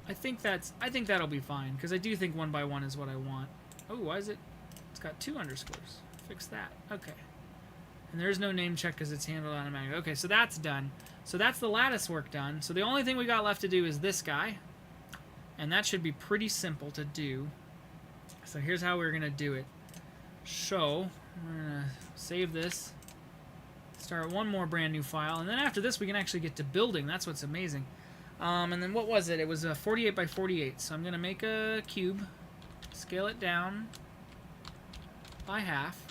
I think that'll be fine because I do think 1 by 1 is what I want. Oh, why is it? It's got 2 underscores. Fix that. Okay. And there's no name check because it's handled automatically. Okay, so that's done. So that's the lattice work done. So the only thing we got left to do is this guy. And that should be pretty simple to do. So here's how we're going to do it. So, we're going to save this. Start one more brand new file. And then after this, we can actually get to building. That's what's amazing. And then what was it? It was 48 by 48. So I'm going to make a cube. Scale it down by half.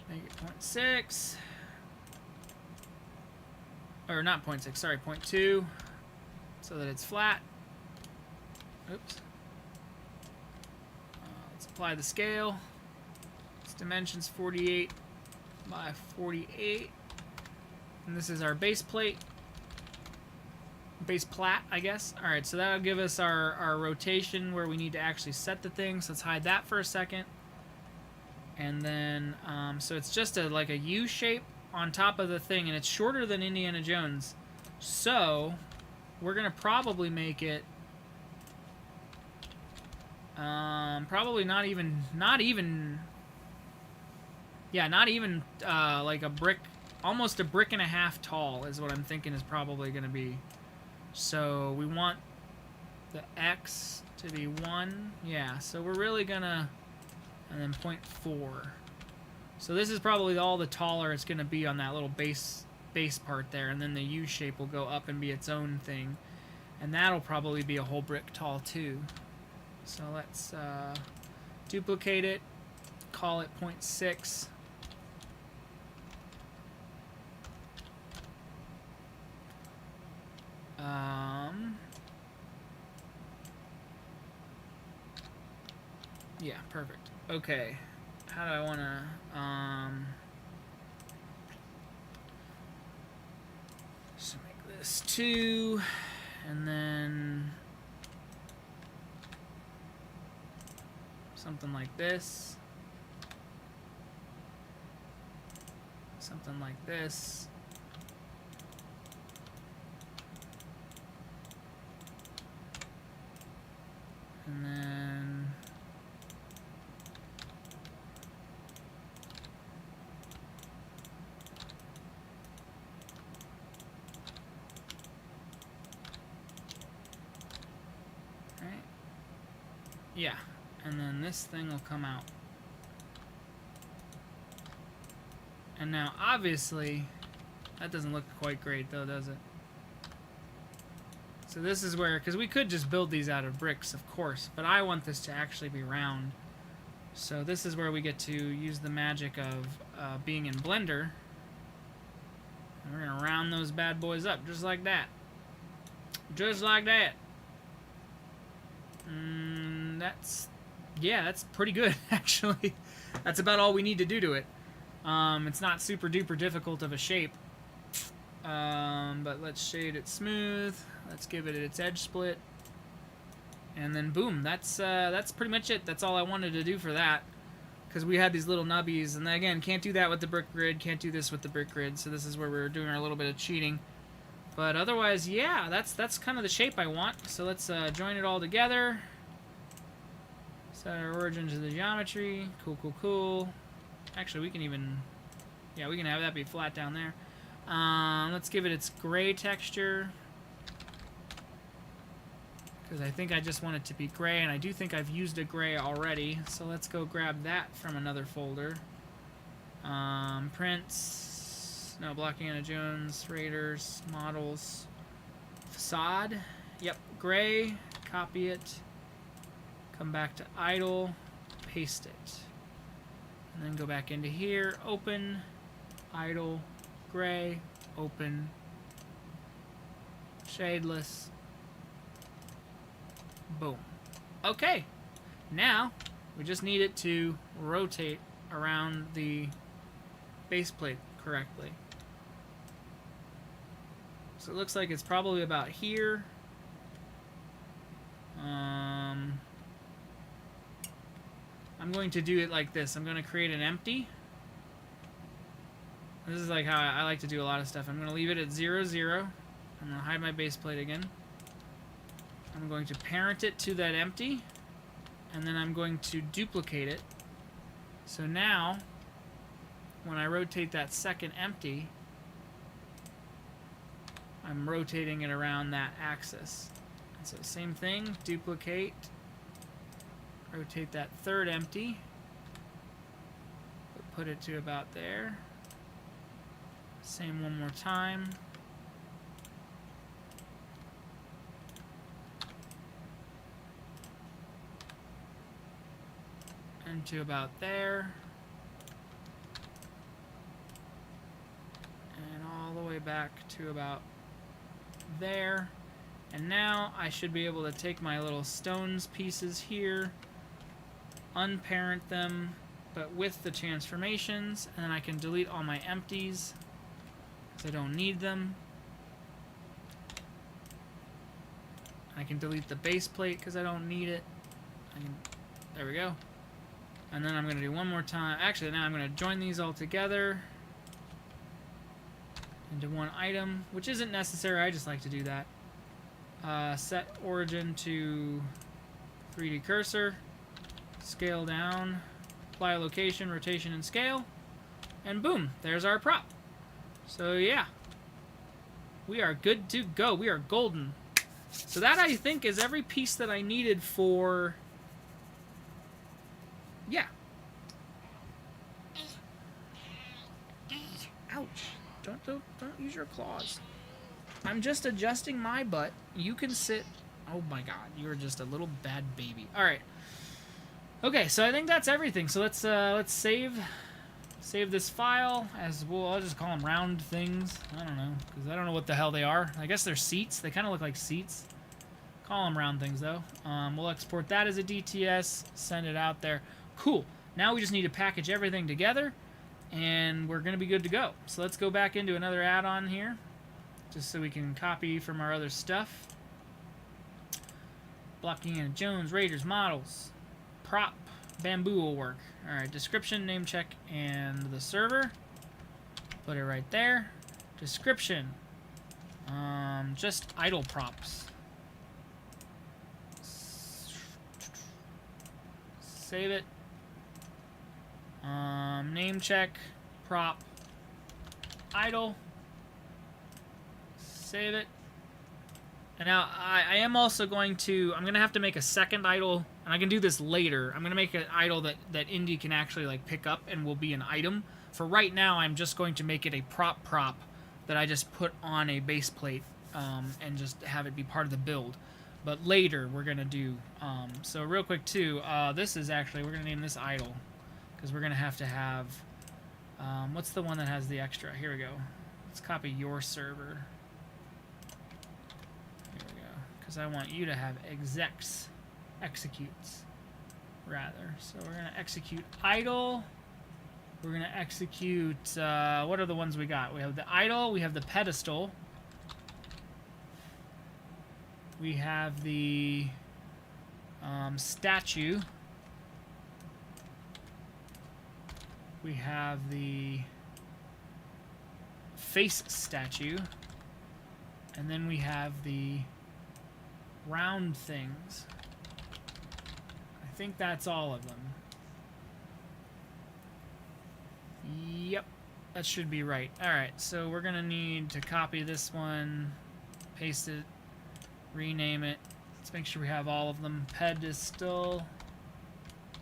Make it 0.6. Or not 0.6, sorry, 0.2. So that it's flat. Oops. Let's apply the scale. This dimension's 48 by 48. And this is our base plate. Base plat, I guess. Alright, so that'll give us our rotation where we need to actually set the thing. So let's hide that for a second. And then, so it's just like a U shape on top of the thing, and it's shorter than Indiana Jones. So, we're going to probably make it, probably not even like a brick, almost a brick and a half tall is what I'm thinking is probably going to be. So, we want the X to be 1. Yeah, so we're really going to, and then 0.4. So this is probably all the taller it's going to be on that little base part there, and then the U shape will go up and be its own thing, and that'll probably be a whole brick tall too. So let's duplicate it, call it 0.6. Yeah, perfect. Okay. How do I want to, so make this 2, and then something like this, something like this, and then yeah, and then this thing will come out. And now, obviously, that doesn't look quite great, though, does it? So this is where, because we could just build these out of bricks, of course, but I want this to actually be round. So this is where we get to use the magic of being in Blender. And we're going to round those bad boys up, just like that. Just like that. That's pretty good, actually. That's about all we need to do to it. It's not super duper difficult of a shape. But let's shade it smooth. Let's give it its edge split. And then boom, that's pretty much it. That's all I wanted to do for that. Because we had these little nubbies, and again, can't do that with the brick grid, can't do this with the brick grid, so this is where we're doing our little bit of cheating. But otherwise, yeah, that's kind of the shape I want. So let's join it all together. Set our origin to the geometry. Cool, cool, cool. Actually, we can even, yeah, we can have that be flat down there. Let's give it its gray texture. Because I think I just want it to be gray, and I do think I've used a gray already. So let's go grab that from another folder. Prints. No, Blocking Indiana Jones, Raiders, Models, Facade. Yep, gray. Copy it. Come back to idle. Paste it. And then go back into here. Open. Idle. Gray. Open. Shadeless. Boom. Okay. Now, we just need it to rotate around the base plate correctly. So it looks like it's probably about here. I'm going to do it like this. I'm going to create an empty. This is like how I like to do a lot of stuff. I'm going to leave it at 0, 0. I'm going to hide my base plate again. I'm going to parent it to that empty. and then I'm going to duplicate it. So now, when I rotate that second empty, I'm rotating it around that axis. And so same thing, duplicate, rotate that third empty, put it to about there. Same one more time. And to about there. And all the way back to about there. And now I should be able to take my little stones pieces here, unparent them, but with the transformations, and then I can delete all my empties because I don't need them. I can delete the base plate because I don't need it. There we go. And then I'm going to do one more time. Actually, now I'm going to join these all together into one item, which isn't necessary. I just like to do that. Set origin to 3D cursor. Scale down. Apply location, rotation, and scale. And boom, there's our prop. So yeah, we are good to go. We are golden. So that, I think, is every piece that I needed for... Yeah. Ouch. Don't use your claws. I'm just adjusting my butt. You can sit... Oh my god, you're just a little bad baby. Alright. Okay, so I think that's everything. So let's save this file as well. I'll just call them round things. I don't know, because I don't know what the hell they are. I guess they're seats. They kind of look like seats. Call them round things, though. We'll export that as a DTS, send it out there. Cool. Now we just need to package everything together, and we're going to be good to go. So let's go back into another add-on here, just so we can copy from our other stuff. Blockland, Jones, Raiders, models, prop, bamboo will work. Alright, description, name check, and the server. Put it right there. Description. Just idle props. Save it. Name check, prop, idle. Save it. And now I am also going to, I'm going to have to make a second idle, and I can do this later. I'm going to make an idle that Indy can actually like pick up and will be an item. For right now, I'm just going to make it a prop that I just put on a base plate and just have it be part of the build. But later, we're going to do, so real quick too, this is actually, we're going to name this idle, because we're going to have, what's the one that has the extra? Here we go. Let's copy your server. Because I want you to have executes, rather. So we're going to execute idle. We're going to execute, what are the ones we got? We have the idle, we have the pedestal. We have the statue. We have the face statue. And then we have the round things. I think that's all of them. Yep, that should be right. Alright, so we're going to need to copy this one, paste it, rename it. Let's make sure we have all of them. Pedestal,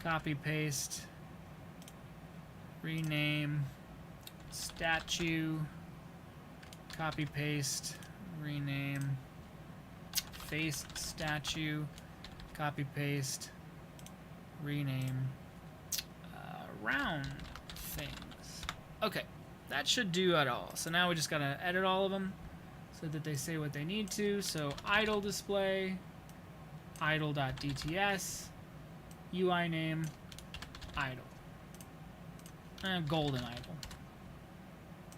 copy, paste, rename, statue, copy, paste, rename, face statue, copy, paste, rename, round things. Okay, that should do it all. So now we just gotta edit all of them so that they say what they need to. So idle display, idle.dts, UI name, idle, and golden idle.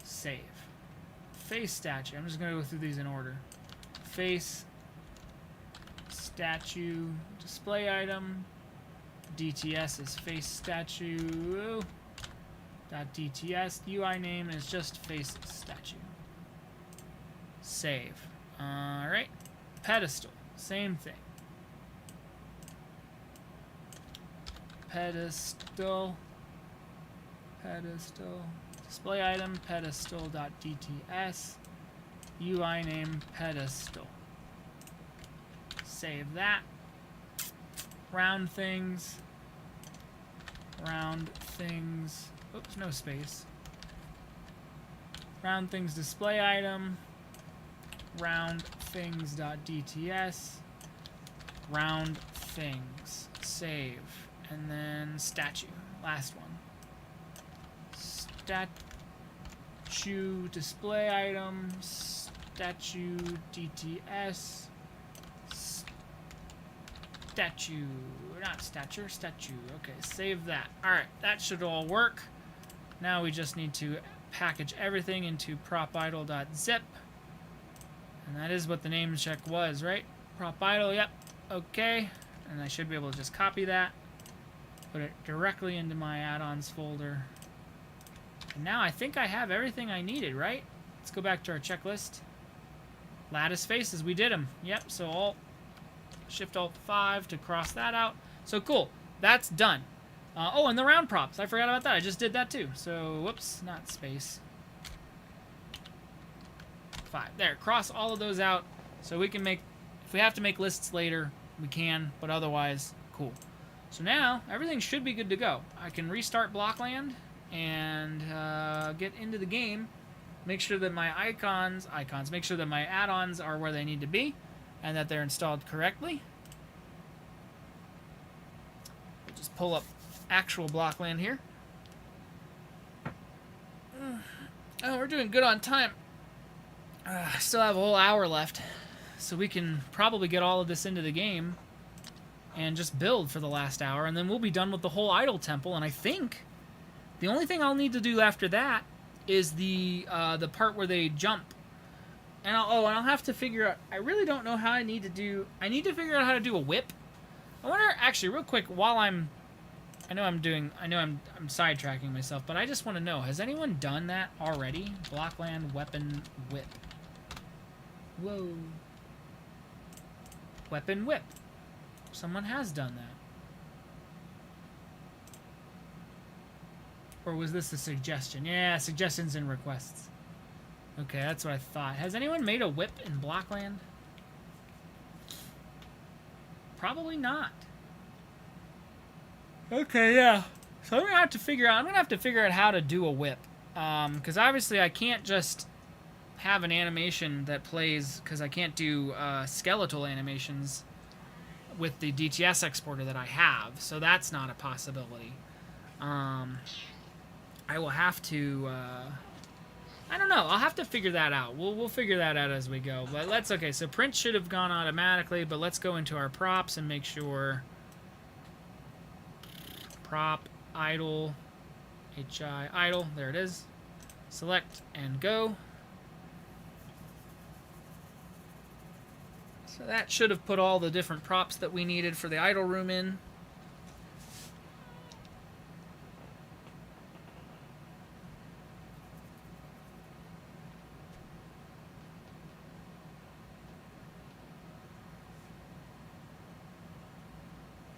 Save. Face statue. I'm just gonna go through these in order. Face statue display item. DTS is face statue. .dts. UI name is just face statue. Save. Alright. Pedestal. Same thing. pedestal. Display item pedestal.dts. UI name pedestal. Save that. Round things. Oops, no space. Round things display item. Round things.dts. Round things. Save. And then statue. Last one. Statue display item. Statue DTS. Statue. Not stature, statue. Okay, save that. Alright, that should all work. Now we just need to package everything into propidle.zip. And that is what the name check was, right? Propidle, yep. Okay. And I should be able to just copy that. Put it directly into my add-ons folder. And now I think I have everything I needed, right? Let's go back to our checklist. Lattice faces, we did them. Yep, so Shift Alt 5 to cross that out. So cool, that's done. Oh, and the round props, I forgot about that. I just did that too. So, whoops, not space. 5. There, cross all of those out so we can make, if we have to make lists later, we can, but otherwise, cool. So now, everything should be good to go. I can restart Blockland and get into the game. Make sure that my make sure that my add-ons are where they need to be and that they're installed correctly. We'll just pull up actual Blockland here. Oh, we're doing good on time. I still have a whole hour left, so we can probably get all of this into the game and just build for the last hour, and then we'll be done with the whole idol temple. And I think the only thing I'll need to do after that is the part where they jump. And I'll have to figure out. I really don't know how I need to do. I need to figure out how to do a whip. I wonder, actually, real quick, while I'm sidetracking myself, but I just want to know, has anyone done that already? Blockland weapon whip. Whoa. Weapon whip. Someone has done that. Or was this a suggestion? Yeah, suggestions and requests. Okay, that's what I thought. Has anyone made a whip in Blockland? Probably not. Okay, yeah. So I'm gonna have to figure out how to do a whip. Because obviously I can't just have an animation that plays, because I can't do skeletal animations with the DTS exporter that I have. So that's not a possibility. I will have to, I don't know. I'll have to figure that out. We'll figure that out as we go. But okay, so print should have gone automatically, but let's go into our props and make sure. Prop, idle, HI, idle, there it is. Select and go. So that should have put all the different props that we needed for the idle room in.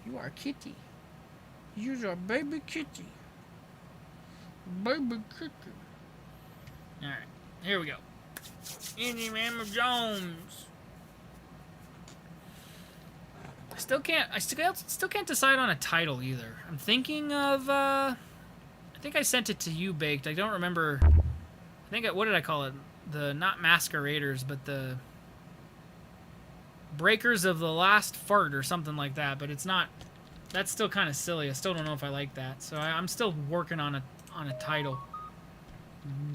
You are kitty. You're a baby kitty. Baby kitty. Alright, here we go. Indiana Jones. I still can't decide on a title either. I'm thinking of I think I sent it to you, Baked. I don't remember. What did I call it? The not Masqueraders, but the Breakers of the Last Fart or something like that, but it's not. That's still kind of silly. I still don't know if I like that. So I'm still working on a title.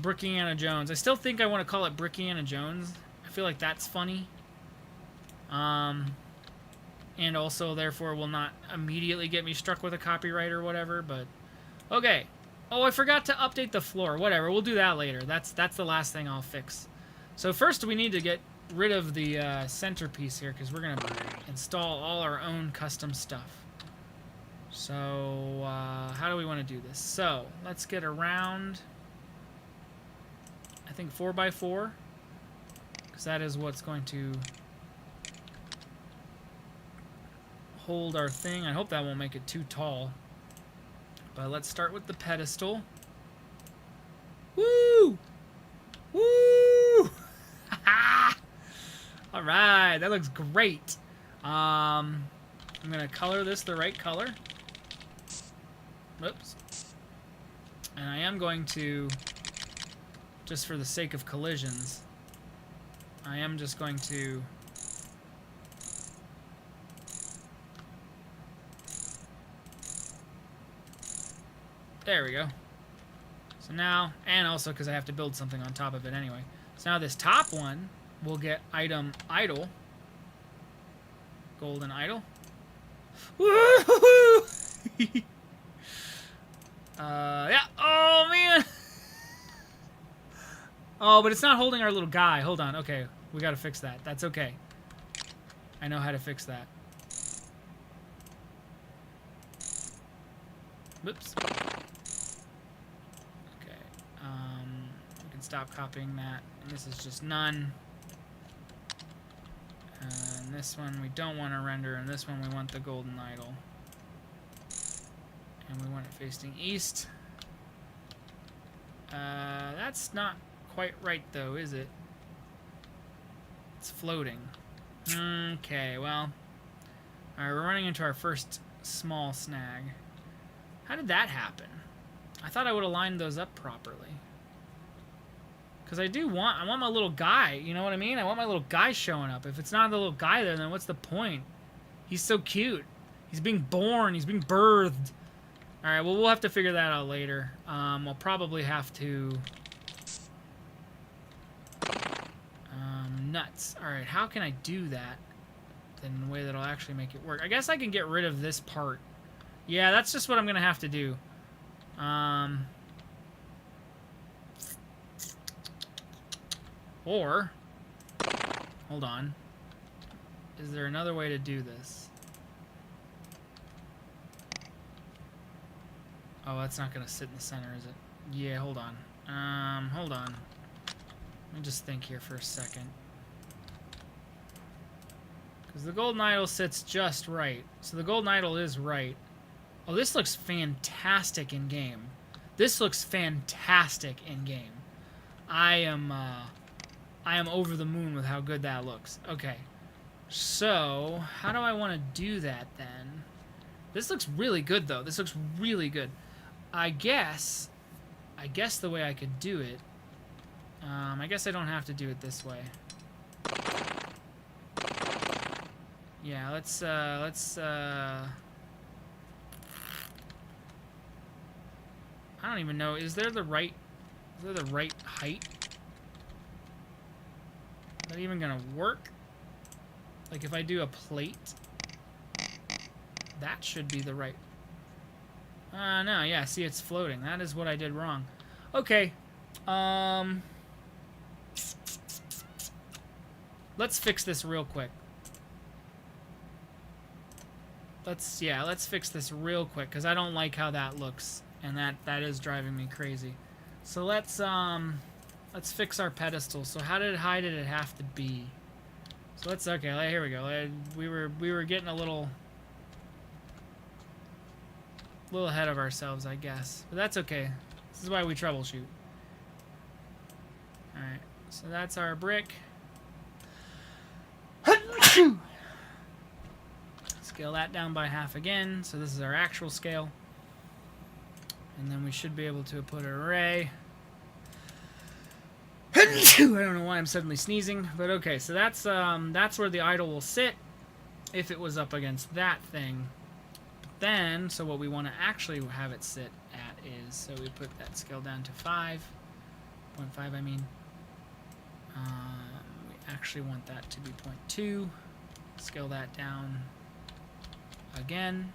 Brickiana Jones. I still think I want to call it Brickiana Jones. I feel like that's funny. And also, therefore, will not immediately get me struck with a copyright or whatever, but okay. Oh, I forgot to update the floor. Whatever, we'll do that later. That's the last thing I'll fix. So first we need to get rid of the centerpiece here, because we're going to install all our own custom stuff. So, how do we want to do this? So, let's get around, I think 4x4, because that is what's going to hold our thing. I hope that won't make it too tall. But let's start with the pedestal. Woo! Woo! All right, that looks great. I'm gonna color this the right color. Whoops. And I am going to, just for the sake of collisions, I am just going to there we go. So now, and also because I have to build something on top of it anyway. So now this top one will get item idle. Golden idle. Woohoo! Yeah. Oh, man. Oh, but it's not holding our little guy. Hold on. Okay. We got to fix that. That's okay. I know how to fix that. Whoops. Okay. We can stop copying that. And this is just none. And this one we don't want to render. And this one we want the golden idol. And we want it facing east. That's not quite right, though, is it? It's floating. Okay, well. Alright, we're running into our first small snag. How did that happen? I thought I would have lined those up properly. Because I want my little guy, you know what I mean? I want my little guy showing up. If it's not the little guy there, then what's the point? He's so cute. He's being born. He's being birthed. Alright, well, we'll have to figure that out later. We'll probably have to... nuts. Alright, how can I do that in a way that'll actually make it work? I guess I can get rid of this part. Yeah, that's just what I'm going to have to do. Or... hold on. Is there another way to do this? Oh, that's not going to sit in the center, is it? Yeah, hold on. Hold on. Let me just think here for a second. Because the golden idol sits just right. So the golden idol is right. Oh, this looks fantastic in game. This looks fantastic in game. I am over the moon with how good that looks. Okay. So, how do I want to do that then? This looks really good, though. This looks really good. I guess the way I could do it, I guess I don't have to do it this way. Yeah, let's I don't even know. Is there the right height? Is that even gonna work? Like if I do a plate, that should be the right. No, yeah, see, it's floating. That is what I did wrong. Okay. Let's fix this real quick. Let's fix this real quick because I don't like how that looks, and that is driving me crazy. So let's fix our pedestal. So high did it have to be? So okay, here we go. We were getting a little ahead of ourselves, I guess. But that's okay. This is why we troubleshoot. Alright, so that's our brick. Scale that down by half again. So this is our actual scale. And then we should be able to put an array. I don't know why I'm suddenly sneezing, but okay. So that's where the idol will sit if it was up against that thing. But then, so what we want to actually have it sit at is, so we put that scale down to 5.5. I mean, we actually want that to be 0.2. Scale that down again.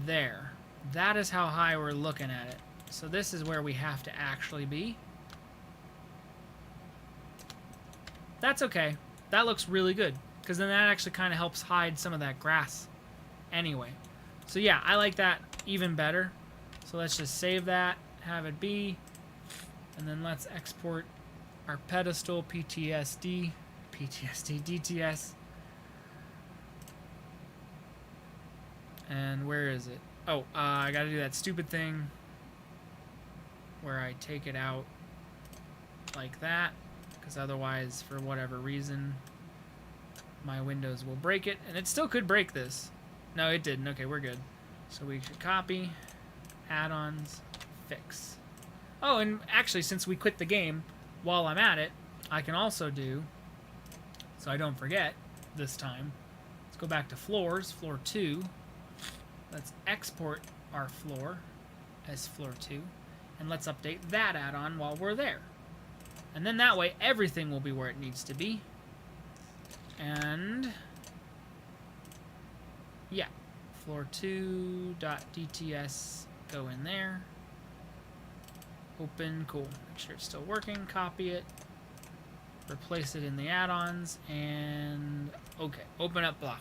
There. That is how high we're looking at it. So this is where we have to actually be. That's okay. That looks really good, because then that actually kind of helps hide some of that grass anyway. So yeah, I like that even better. So let's just save that, have it be, and then let's export our pedestal, DTS. And where is it? Oh, I gotta do that stupid thing where I take it out like that, because otherwise, for whatever reason, my Windows will break it, and it still could break this. No, it didn't. Okay, we're good. So we should copy, add-ons, fix. Oh, and actually, since we quit the game, while I'm at it, I can also do, so I don't forget this time, let's go back to floors, floor 2. Let's export our floor as floor 2, and let's update that add-on while we're there. And then that way, everything will be where it needs to be. And yeah, floor 2.dts, go in there. Open, cool. Make sure it's still working. Copy it. Replace it in the add-ons, and okay, open up Blockland.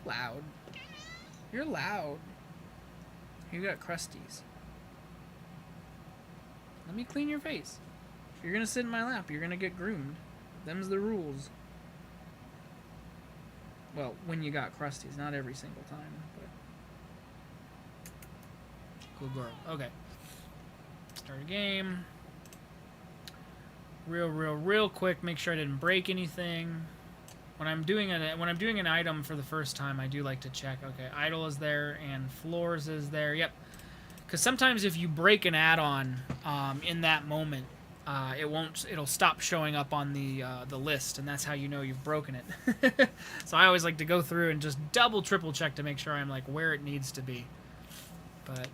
Loud. You're loud. You got crusties. Let me clean your face. If you're gonna sit in my lap, you're gonna get groomed. Them's the rules. Well, when you got crusties, not every single time, but cool girl. Okay. Start a game. Real quick. Make sure I didn't break anything. When I'm doing an item for the first time, I do like to check. Okay, idle is there and floors is there. Yep. Because sometimes if you break an add-on in that moment, it'll stop showing up on the list, and that's how you know you've broken it. So I always like to go through and just double, triple check to make sure I'm like where it needs to be. But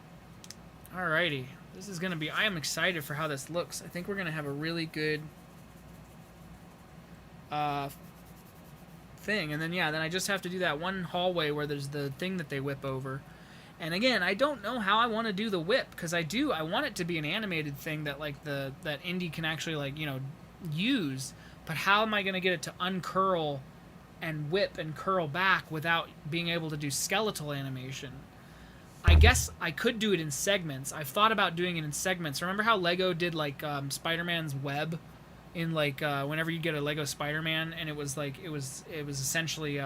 alrighty, this is gonna be. I am excited for how this looks. I think we're gonna have a really good thing, and then then I just have to do that one hallway where there's the thing that they whip over. And again, I don't know how I want to do the whip, because I want it to be an animated thing that like that Indy can actually like, you know, use. But how am I going to get it to uncurl and whip and curl back without being able to do skeletal animation? I guess I could do it in segments. I've thought about doing it in segments. Remember how Lego did like Spider-Man's web in like whenever you get a Lego Spider-Man, and it was like it was essentially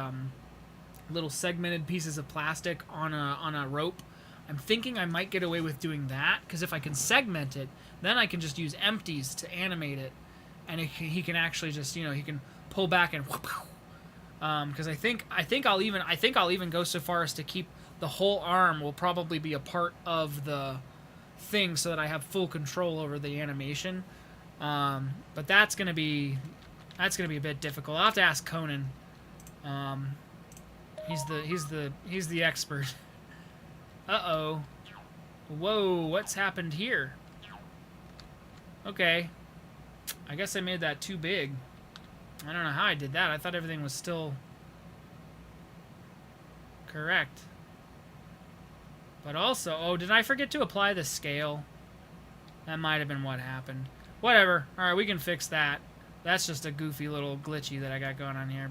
little segmented pieces of plastic on a rope. I'm thinking I might get away with doing that, because if I can segment it, then I can just use empties to animate it, and he can actually just, you know, he can pull back and because I think I'll even go so far as to keep the whole arm will probably be a part of the thing, so that I have full control over the animation. But that's gonna be a bit difficult. I'll have to ask Conan. He's the expert. Uh-oh. Whoa, what's happened here? Okay. I guess I made that too big. I don't know how I did that. I thought everything was still correct. But also, oh, did I forget to apply the scale? That might have been what happened. Whatever. Alright, we can fix that. That's just a goofy little glitchy that I got going on here.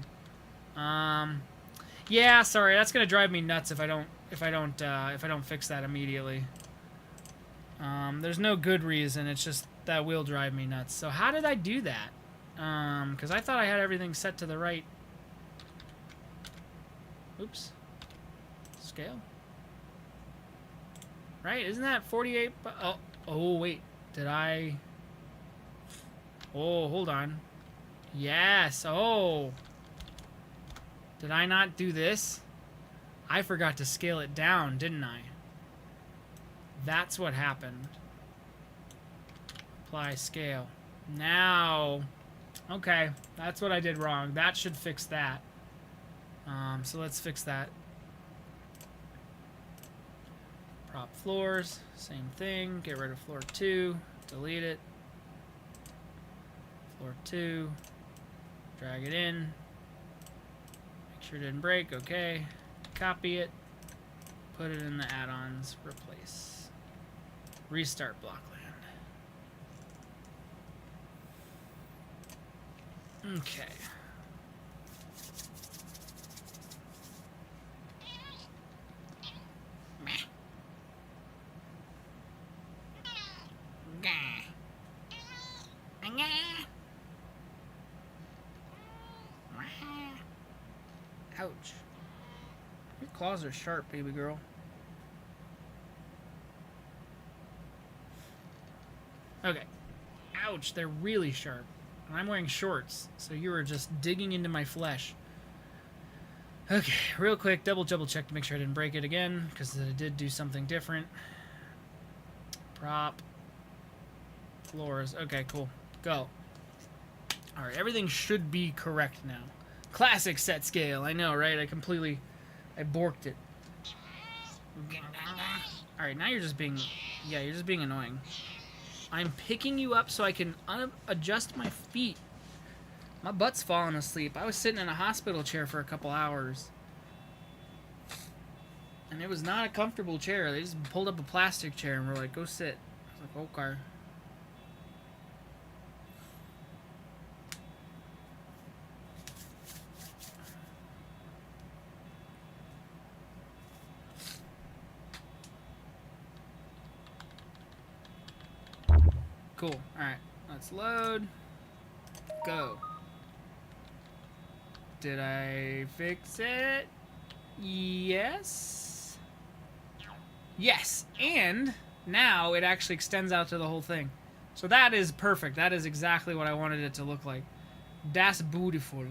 Yeah, sorry, that's gonna drive me nuts if I don't fix that immediately. There's no good reason. It's just that will drive me nuts. So how did I do that? Because I thought I had everything set to the right. Oops. Scale. Right? Isn't that 48? Oh wait. Did I? Oh, hold on. Yes. Oh. Did I not do this? I forgot to scale it down, didn't I? That's what happened. Apply scale. Now. Okay, that's what I did wrong. That should fix that. So let's fix that. Prop floors, same thing. Get rid of floor 2. Delete it. Floor 2. Drag it in. Make sure it didn't break. Okay. Copy it. Put it in the add-ons. Replace. Restart Blockland. Okay. Ouch. Your claws are sharp, baby girl. Okay. Ouch, they're really sharp. And I'm wearing shorts, so you were just digging into my flesh. Okay, real quick, double check to make sure I didn't break it again, because I did do something different. Prop. Floors. Okay, cool. Go. Alright, everything should be correct now. Classic set scale, I know, right? I borked it. Alright, now you're just being... Yeah, you're just being annoying. I'm picking you up so I can adjust my feet. My butt's falling asleep. I was sitting in a hospital chair for a couple hours. And it was not a comfortable chair. They just pulled up a plastic chair and were like, go sit. I was like, okay. Cool. Alright. Let's load. Go. Did I fix it? Yes. Yes. And now it actually extends out to the whole thing. So that is perfect. That is exactly what I wanted it to look like. Das beautiful.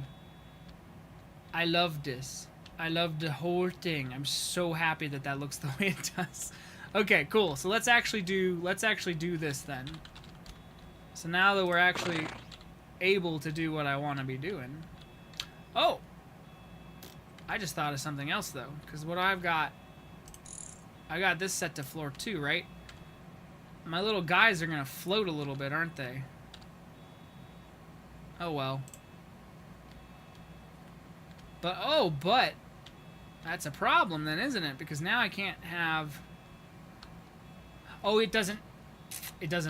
I love this. I love the whole thing. I'm so happy that that looks the way it does. Okay, cool. So let's actually do this then. So now that we're actually able to do what I want to be doing. Oh! I just thought of something else, though. Because what I got this set to floor 2, right? My little guys are going to float a little bit, aren't they? Oh, well. But that's a problem then, isn't it? Because now I can't have... Oh, it doesn't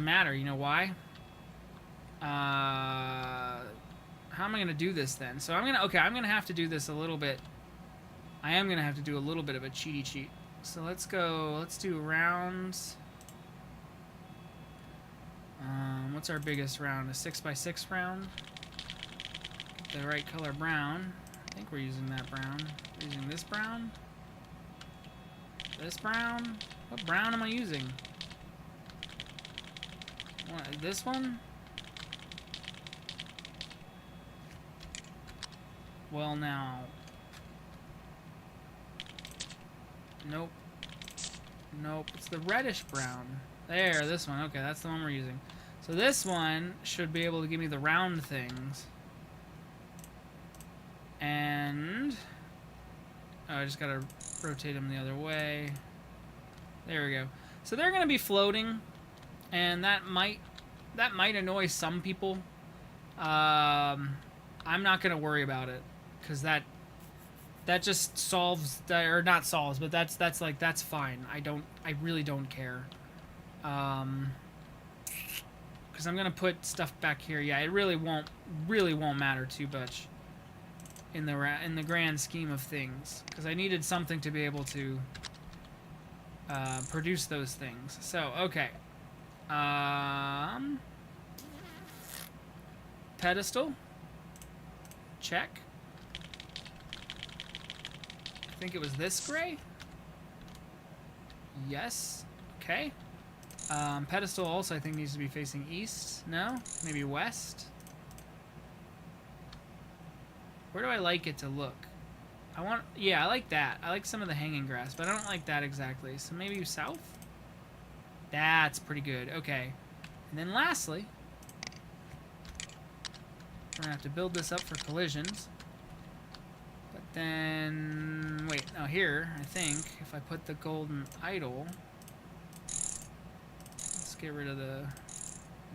matter. You know why? How am I gonna do this then? So I'm gonna have to do this a little bit. I am gonna have to do a little bit of a cheaty cheat. So let's do rounds. What's our biggest round? A 6x6 round? Get the right color brown. I think we're using that brown. We're using this brown. This brown. What brown am I using? What, this one? Well, now. Nope. Nope. It's the reddish brown. There, this one. Okay, that's the one we're using. So this one should be able to give me the round things. And... Oh, I just gotta rotate them the other way. There we go. So they're gonna be floating. And that might annoy some people. I'm not gonna worry about it. Because that just solves, or not solves, but that's fine. I really don't care. Because I'm gonna put stuff back here. Yeah, it really won't matter too much in the grand scheme of things. Because I needed something to be able to produce those things. So okay, pedestal, check. I think it was this gray. Yes. Okay. Pedestal also I think needs to be facing east. No? Maybe west? Where do I like it to look? Yeah, I like that. I like some of the hanging grass, but I don't like that exactly. So maybe south? That's pretty good. Okay. And then lastly, we're gonna have to build this up for collisions. But then, wait, now here, I think, if I put the golden idol, let's get rid of the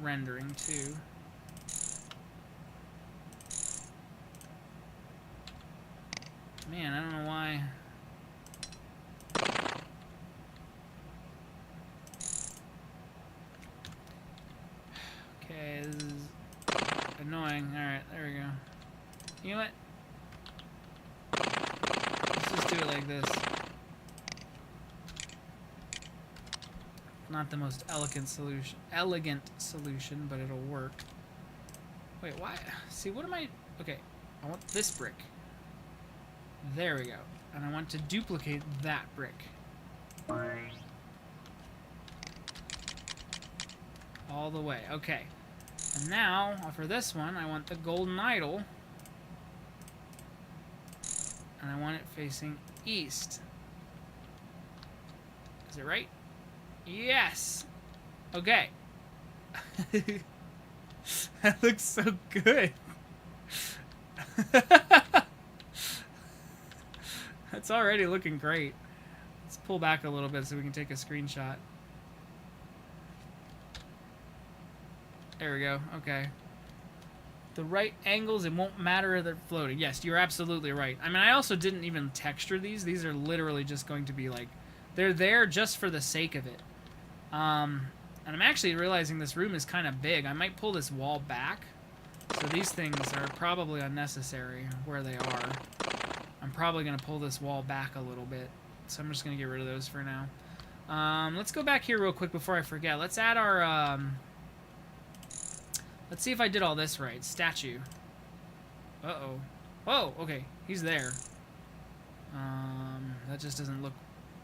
rendering too. Man, I don't know why. Okay, this is annoying. Alright, there we go. You know what? Let's just do it like this. Not the most elegant solution, but it'll work. Wait, why? See, what am I... Okay, I want this brick. There we go. And I want to duplicate that brick. All the way. Okay. And now, for this one, I want the golden idol. And I want it facing east. Is it right? Yes! Okay. That looks so good. That's already looking great. Let's pull back a little bit so we can take a screenshot. There we go. Okay. The right angles, it won't matter if they're floating. Yes, you're absolutely right. I mean, I also didn't even texture these. These are literally just going to be like... They're there just for the sake of it. And I'm actually realizing this room is kind of big. I might pull this wall back. So these things are probably unnecessary where they are. I'm probably going to pull this wall back a little bit. So I'm just going to get rid of those for now. Let's go back here real quick before I forget. Let's add our... Let's see if I did all this right. Statue. Uh-oh. Oh, okay. He's there. That just doesn't look...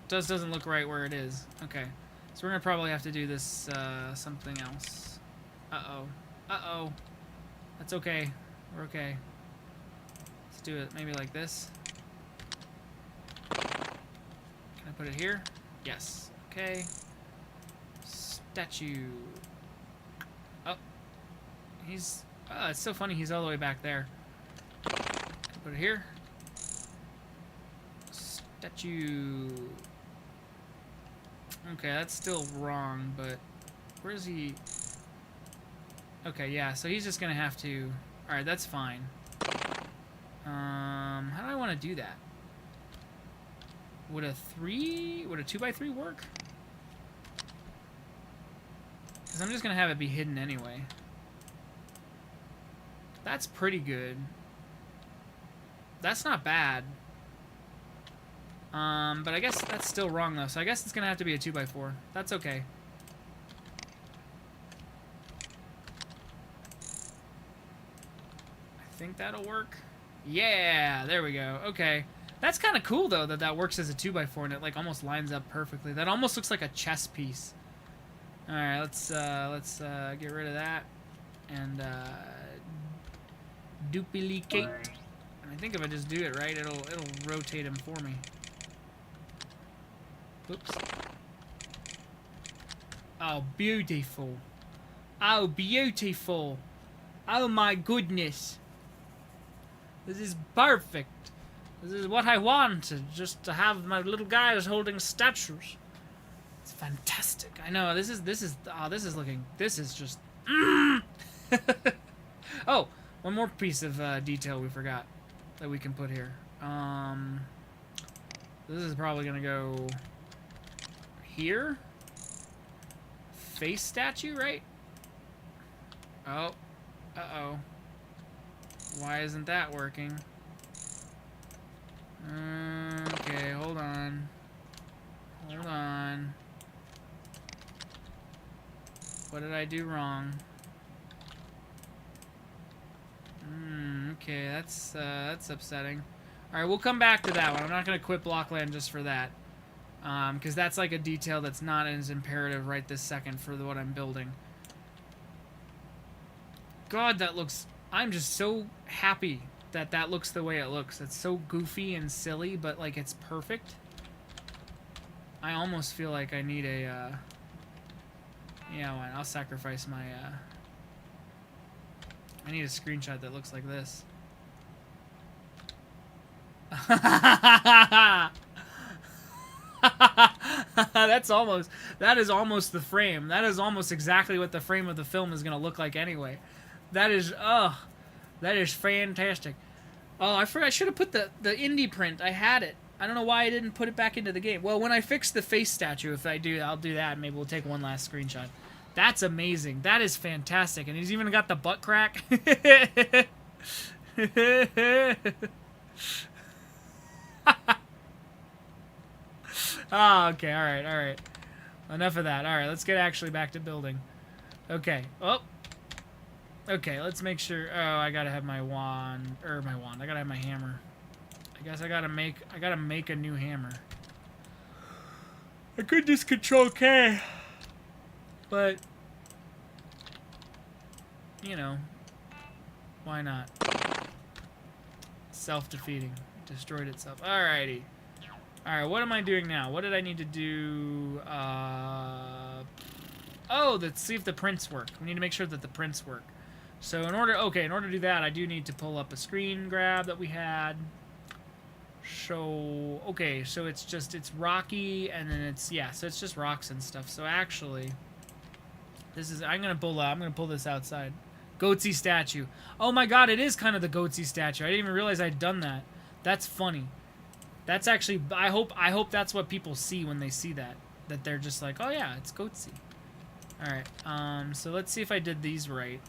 doesn't look right where it is. Okay. So we're going to probably have to do this, something else. Uh-oh. Uh-oh. That's okay. We're okay. Let's do it maybe like this. Can I put it here? Yes. Okay. Statue. Oh. He's... Oh, it's so funny he's all the way back there. Can I put it here? Statue. Okay, that's still wrong, but... Where's he... Okay, yeah, so he's just gonna have to... Alright, that's fine. How do I want to do that? Would a 2x3 work? Because I'm just gonna have it be hidden anyway. That's pretty good. That's not bad. But I guess that's still wrong though, so I guess it's gonna have to be a 2x4. That's okay. I think that'll work. Yeah, there we go. Okay. That's kind of cool though that works as a 2x4 and it like almost lines up perfectly. That almost looks like a chess piece. All right, let's get rid of that and duplicate. And I think if I just do it right, it'll rotate him for me. Oops. Oh, beautiful. Oh, beautiful. Oh my goodness. This is perfect. This is what I wanted, just to have my little guys holding statues. It's fantastic. I know, this is just... Oh, one more piece of detail we forgot that we can put here. This is probably gonna go here. Face statue, right? Oh. Uh-oh. Why isn't that working? Okay, hold on. Hold on. What did I do wrong? Okay, that's upsetting. Alright, we'll come back to that one. I'm not gonna quit Blockland just for that. Because that's like a detail that's not as imperative right this second for what I'm building. God, that looks... I'm just so happy that looks the way it looks. It's so goofy and silly, but like it's perfect. I almost feel like I need a... Yeah, I'll sacrifice my... I need a screenshot that looks like this. That is almost the frame. That is almost exactly what the frame of the film is going to look like anyway. That is fantastic. Oh, I forgot. I should have put the indie print. I had it. I don't know why I didn't put it back into the game. Well, when I fix the face statue, if I do, I'll do that. And maybe we'll take one last screenshot. That's amazing. That is fantastic. And he's even got the butt crack. Oh, okay. All right. Enough of that. All right, let's get actually back to building. Okay. Oh. Okay, let's make sure... Oh, I gotta have my wand... I gotta have my hammer. I guess I gotta make a new hammer. I could just control K. But, you know, why not? Self-defeating. Destroyed itself. Alrighty. Alright, what am I doing now? What did I need to do? Oh, let's see if the prints work. We need to make sure that the prints work. So in order to do that, I do need to pull up a screen grab that we had. So, okay, so it's rocky, and then so it's just rocks and stuff. So actually, I'm gonna pull this outside. Goatsy statue. Oh my god, it is kind of the Goatsy statue. I didn't even realize I'd done that. That's funny. That's actually, I hope that's what people see when they see that. That they're just like, oh yeah, it's Goatsy. Alright, so let's see if I did these right.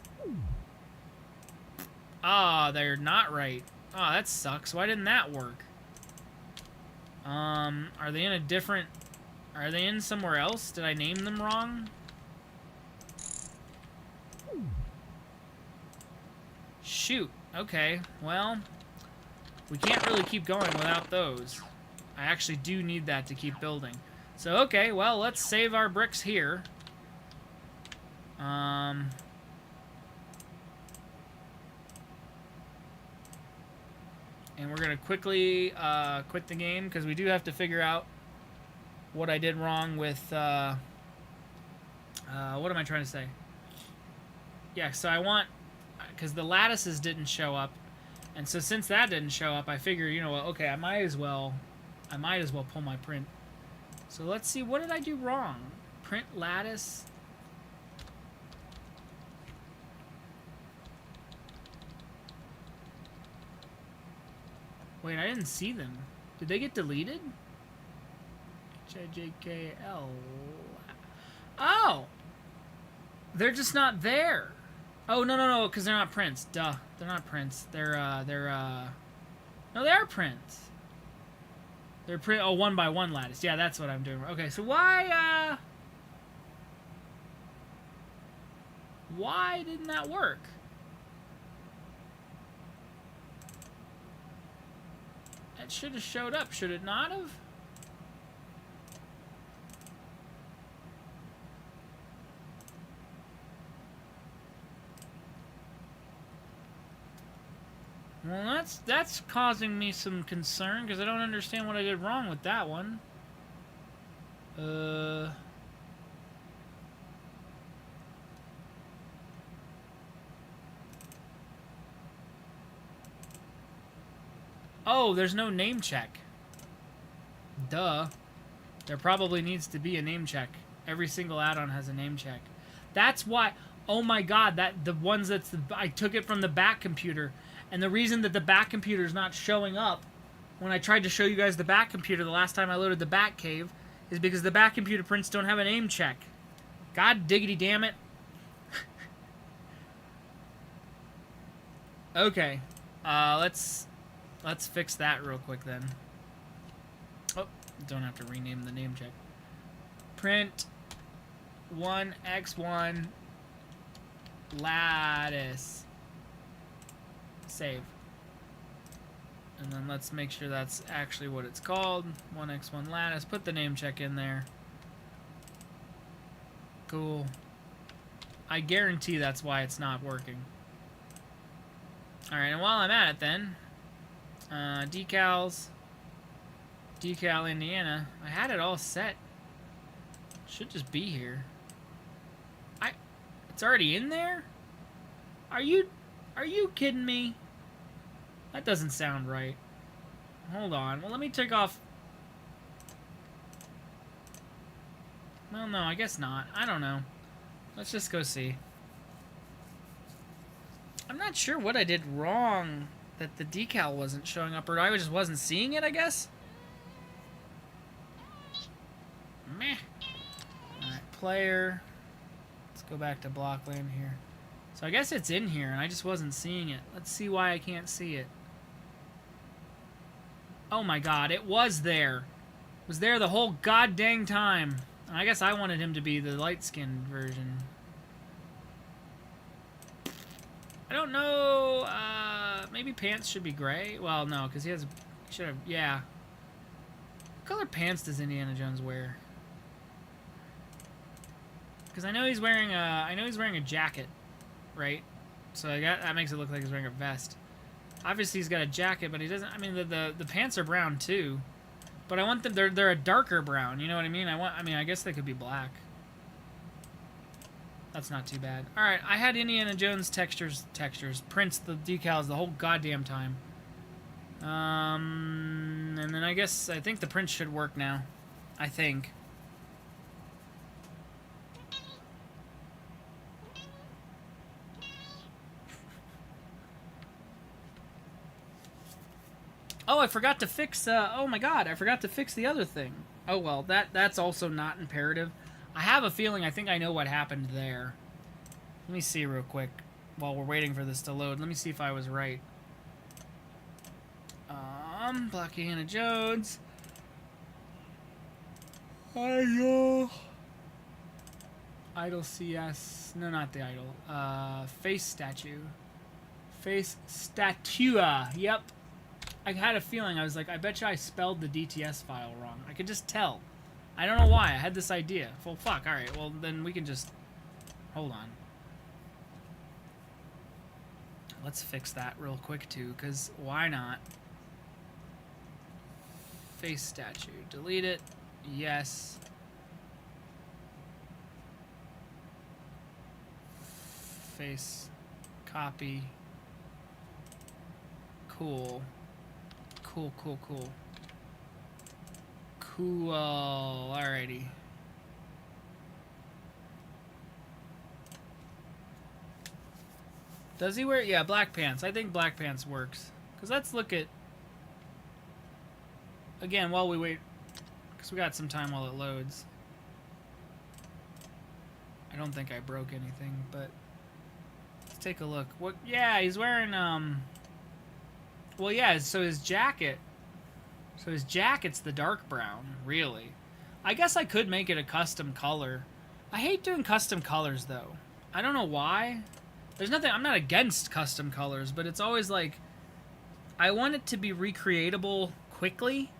Ah, they're not right. Oh, that sucks. Why didn't that work? Are they in somewhere else? Did I name them wrong? Shoot. Okay, well, we can't really keep going without those. I actually do need that to keep building. So, okay, well, let's save our bricks here. And we're going to quickly quit the game, because we do have to figure out what I did wrong with, what am I trying to say? Yeah, so I want, because the lattices didn't show up, and so since that didn't show up, I figure, you know what, okay, I might as well pull my print. So let's see, what did I do wrong? Print lattice. Wait, I didn't see them. Did they get deleted? H-I-J-K-L. Oh! They're just not there. Oh, no, because they're not prints. Duh. They're not prints. No, they are prints. They're print. Oh, 1x1 lattice. Yeah, that's what I'm doing. Okay, so why didn't that work? It should have showed up, should it not have? Well, that's causing me some concern, because I don't understand what I did wrong with that one. Oh, there's no name check. Duh. There probably needs to be a name check. Every single add-on has a name check. That's why... Oh my god, the ones I took it from the back computer. And the reason that the back computer is not showing up when I tried to show you guys the back computer the last time I loaded the back cave is because the back computer prints don't have a name check. God diggity damn it. Okay. Let's fix that real quick then. Oh, don't have to rename the name check. Print 1x1 lattice. Save. And then let's make sure that's actually what it's called. 1x1 lattice. Put the name check in there. Cool. I guarantee that's why it's not working. Alright, and while I'm at it then, decals, decal Indiana. I had it all set. Should just be here. It's already in there? Are you kidding me? That doesn't sound right. Hold on. Well, let me take off. Well, no, I guess not. I don't know. Let's just go see. I'm not sure what I did wrong that the decal wasn't showing up, or I just wasn't seeing it, I guess. Meh. Alright, player. Let's go back to Blockland here. So I guess it's in here, and I just wasn't seeing it. Let's see why I can't see it. Oh my god, it was there. It was there the whole goddamn time. And I guess I wanted him to be the light-skinned version. I don't know, maybe pants should be gray? Well, no, because he has Should have, yeah. What color pants does Indiana Jones wear? Because I know he's wearing a jacket, right? So that makes it look like he's wearing a vest. Obviously he's got a jacket, but he doesn't. I mean, the pants are brown too, but I want them. They're a darker brown. You know what I mean? I guess they could be black. That's not too bad. All right, I had Indiana Jones textures, prints, the decals, the whole goddamn time. And then I think the print should work now. I think. Oh, I forgot to fix, oh my god, I forgot to fix the other thing. Oh well, that's also not imperative. I have a feeling I think I know what happened there. Let me see real quick while we're waiting for this to load. Let me see if I was right. Black Indiana Jones. Idol CS. No, not the idol. Face statue. Face statua. Yep. I had a feeling. I was like, I bet you I spelled the DTS file wrong. I could just tell. I don't know why. I had this idea. Well, fuck. Alright, well, then we can just... Hold on. Let's fix that real quick, too, because why not? Face statue. Delete it. Yes. Face. Copy. Cool. Cool. Alrighty. Does he wear... Yeah, black pants. I think black pants works. Because let's look at... Again, while we wait... Because we got some time while it loads. I don't think I broke anything, but... Let's take a look. What? Yeah, he's wearing, Well, yeah, so his jacket... So his jacket's the dark brown, really. I guess I could make it a custom color. I hate doing custom colors, though. I don't know why. There's nothing... I'm not against custom colors, but it's always like... I want it to be recreatable quickly.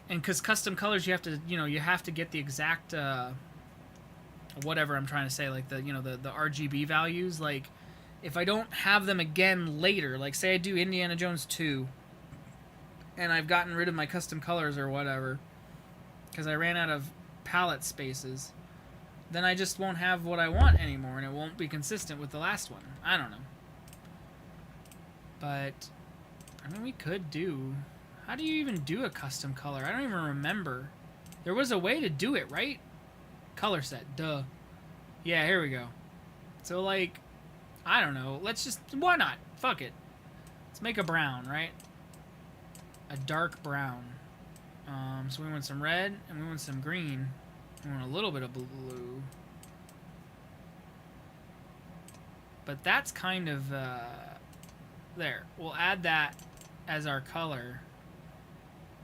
And because custom colors, you have to, you have to get the exact, whatever I'm trying to say, like the RGB values. Like, if I don't have them again later, like say I do Indiana Jones 2, and I've gotten rid of my custom colors or whatever, because I ran out of palette spaces, then I just won't have what I want anymore, and it won't be consistent with the last one. I don't know. But, I mean, we could do... How do you even do a custom color? I don't even remember. There was a way to do it, right? Color set, duh. Yeah, here we go. So, like, I don't know. Let's just... Why not? Fuck it. Let's make a brown, right? A dark brown. So we want some red, and we want some green. We want a little bit of blue. But that's kind of, there. We'll add that as our color.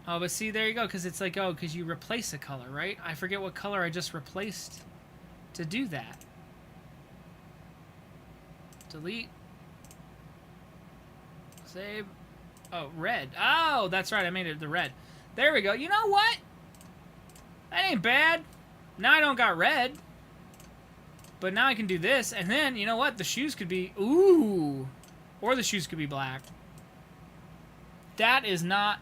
Oh, but see, there you go, because it's like, oh, because you replace a color, right? I forget what color I just replaced to do that. Delete. Save. Oh, red. Oh, that's right, I made it the red. There we go. You know what? That ain't bad. Now I don't got red. But now I can do this, and then, you know what? The shoes could be, ooh. Or the shoes could be black. That is not...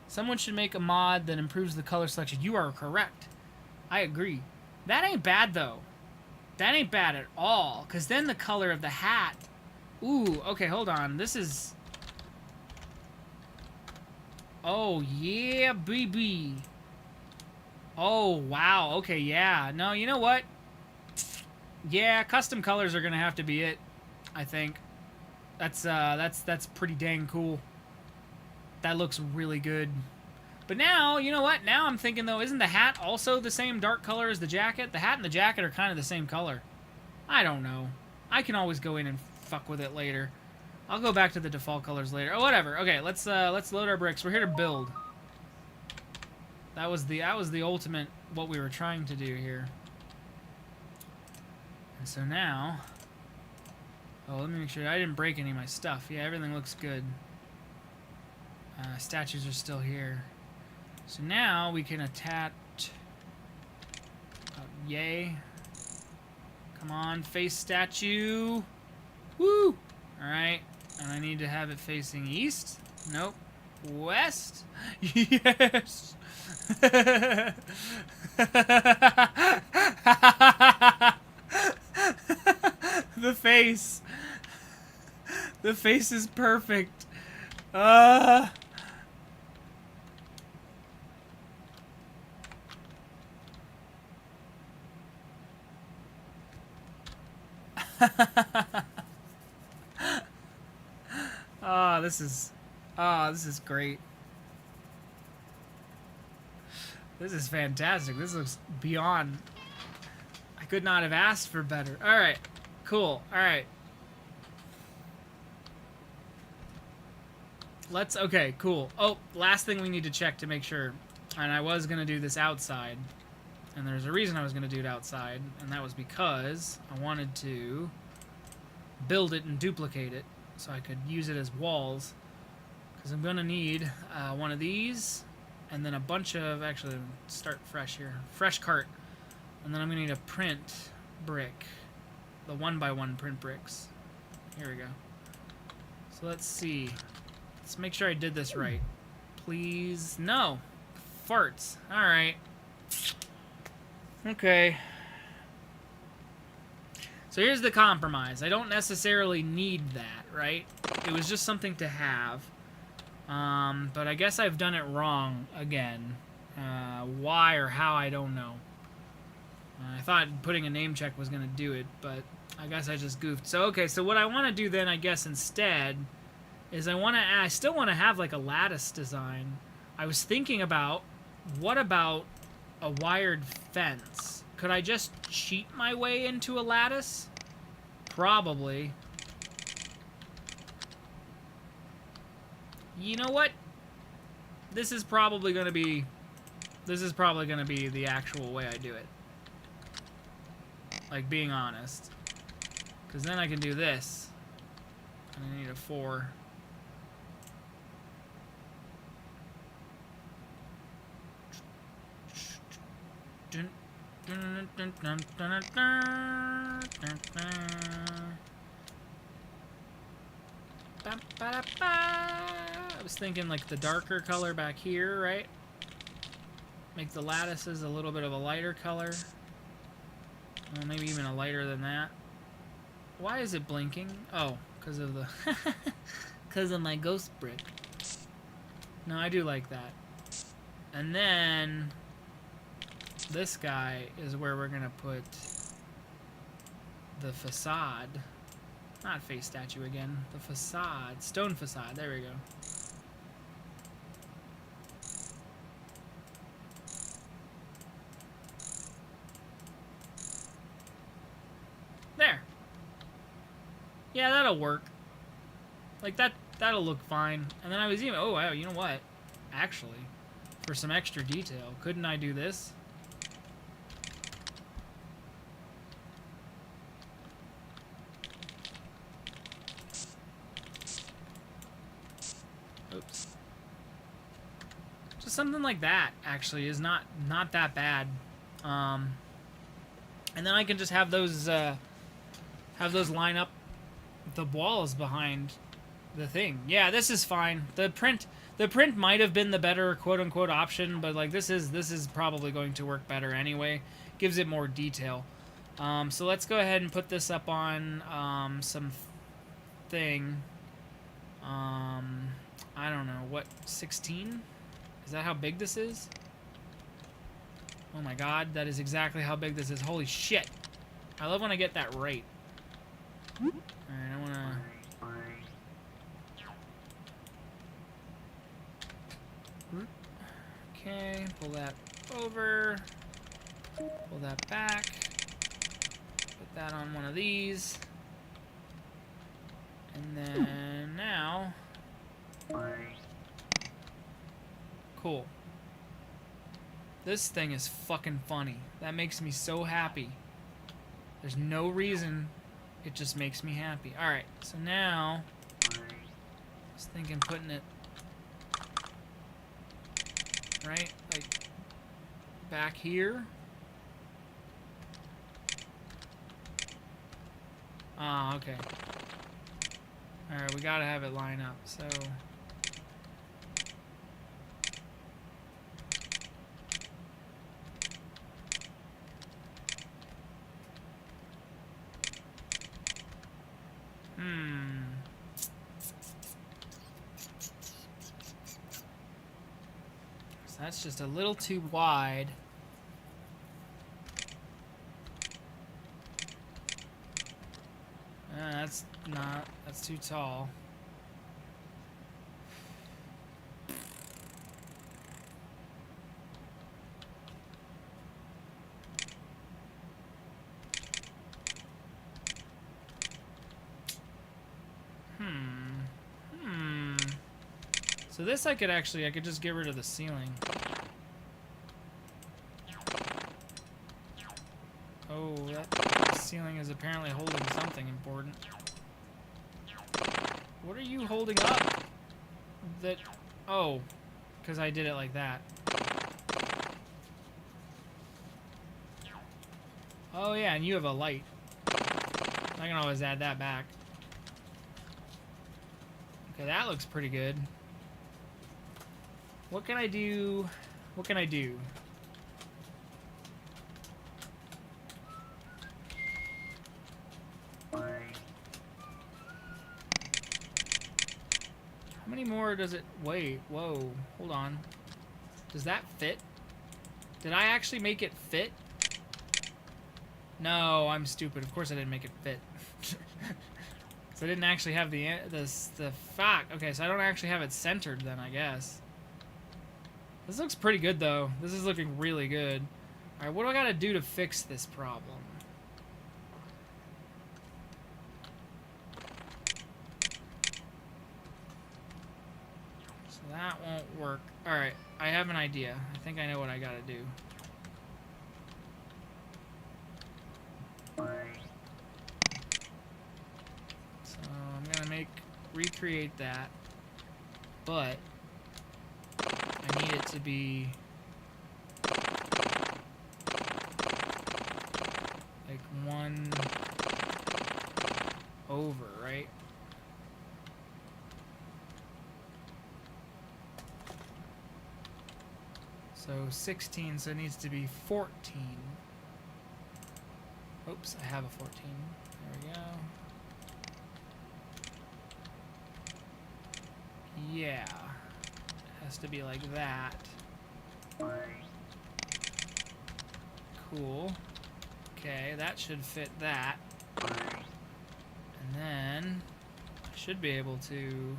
Someone should make a mod that improves the color selection. You are correct. I agree. That ain't bad, though. That ain't bad at all. Because then the color of the hat... Ooh, okay, hold on. This is... Oh, yeah, baby. Oh, wow. Okay, yeah. No, you know what? Yeah, custom colors are going to have to be it, I think. That's pretty dang cool. That looks really good. But now, you know what? Now I'm thinking, though, isn't the hat also the same dark color as the jacket? The hat and the jacket are kind of the same color. I don't know. I can always go in and fuck with it later. I'll go back to the default colors later. Oh, whatever. Okay, let's load our bricks. We're here to build. That was the ultimate what we were trying to do here. And so now... Oh, let me make sure I didn't break any of my stuff. Yeah, everything looks good. Statues are still here. So now we can attach... yay. Come on, face statue. Woo! Alright. And I need to have it facing east? Nope. West? Yes! The face. The face is perfect. This is great. This is fantastic. This looks beyond. I could not have asked for better. All right, cool. All right. Okay, cool. Oh, last thing we need to check to make sure. And I was gonna do this outside, and there's a reason I was gonna do it outside, and that was because I wanted to build it and duplicate it so I could use it as walls. Because I'm gonna need one of these, and then a bunch of, actually, start fresh here. Fresh cart. And then I'm gonna need a print brick. The 1x1 print bricks. Here we go. So let's see. Let's make sure I did this right. Please. No. Farts. Alright. Okay. So here's the compromise. I don't necessarily need that, right? It was just something to have. But I guess I've done it wrong again. Why or how, I don't know. I thought putting a name check was going to do it, but I guess I just goofed. So, okay, so what I want to do then, I guess, instead, is I still want to have, like, a lattice design. I was thinking about, what about a wired fence? Could I just cheat my way into a lattice? Probably. You know what? This is probably going to be the actual way I do it. Like, being honest. Because then I can do this. And I need a 4. I was thinking like the darker color back here, right? Make the lattices a little bit of a lighter color. Well, maybe even a lighter than that. Why is it blinking? Oh, because of the... because of my ghost brick. No, I do like that. And then... this guy is where we're going to put the facade. Not face statue again. The facade. Stone facade. There we go. There. Yeah, that'll work. Like, that'll look fine. And then I was even... oh, wow, you know what? Actually, for some extra detail, couldn't I do this? Oops. Just something like that, actually, is not that bad. And then I can just have those line up the walls behind the thing. Yeah, this is fine. The print might have been the better quote-unquote option, but like this is probably going to work better anyway. Gives it more detail. So let's go ahead and put this up on some thing. I don't know, what, 16? Is that how big this is? Oh my god, that is exactly how big this is. Holy shit. I love when I get that right. Alright, I wanna... okay, pull that over. Pull that back. Put that on one of these. And then now... cool. This thing is fucking funny. That makes me so happy. There's no reason. It just makes me happy. Alright, so now... I was thinking putting it right? Like, back here. Ah, okay. Alright, we gotta have it line up, so... So that's just a little too wide. That's not... That's too tall. So this I could just get rid of the ceiling. Oh, that ceiling is apparently holding something important. What are you holding up? That... Oh, because I did it like that. Oh yeah, and you have a light. I can always add that back. Okay, that looks pretty good. What can I do? What can I do? How many more does it... Wait, whoa, hold on. Does that fit? Did I actually make it fit? No, I'm stupid. Of course I didn't make it fit. So I didn't actually have the fact. Okay, so I don't actually have it centered then, I guess. This looks pretty good, though. This is looking really good. Alright, what do I gotta do to fix this problem? So that won't work. Alright, I have an idea. I think I know what I gotta do. So I'm gonna recreate that. But... I need it to be like one over, right? So 16, so it needs to be 14. Oops, I have a 14. There we go. Yeah. Has to be like that. Cool. Okay, that should fit that. And then I should be able to...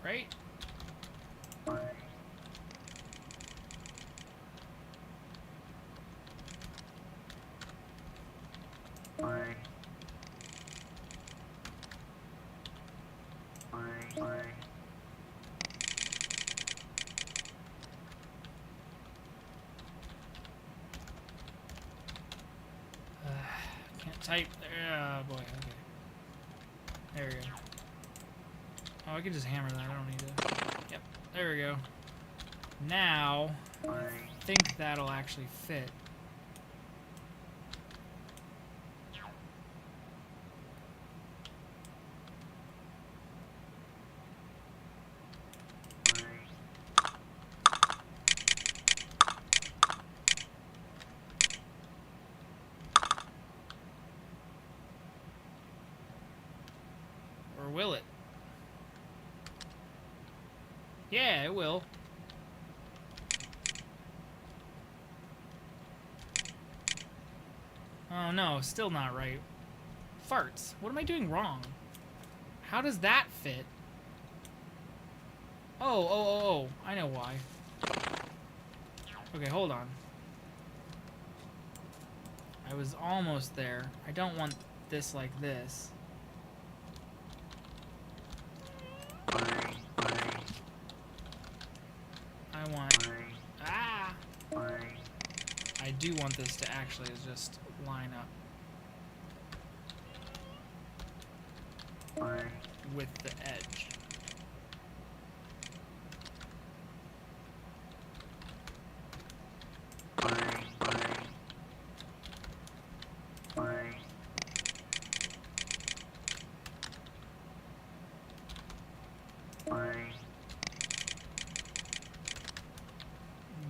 Right? Can't type there. Oh boy, okay. There we go. Oh, I can just hammer that. I don't need to. Yep, there we go. Now, I think that'll actually fit. Or will it? Yeah, it will. Oh no, still not right. Farts. What am I doing wrong? How does that fit? Oh. I know why. Okay, hold on. I was almost there. I don't want this like this. do want this to actually just line up with the edge.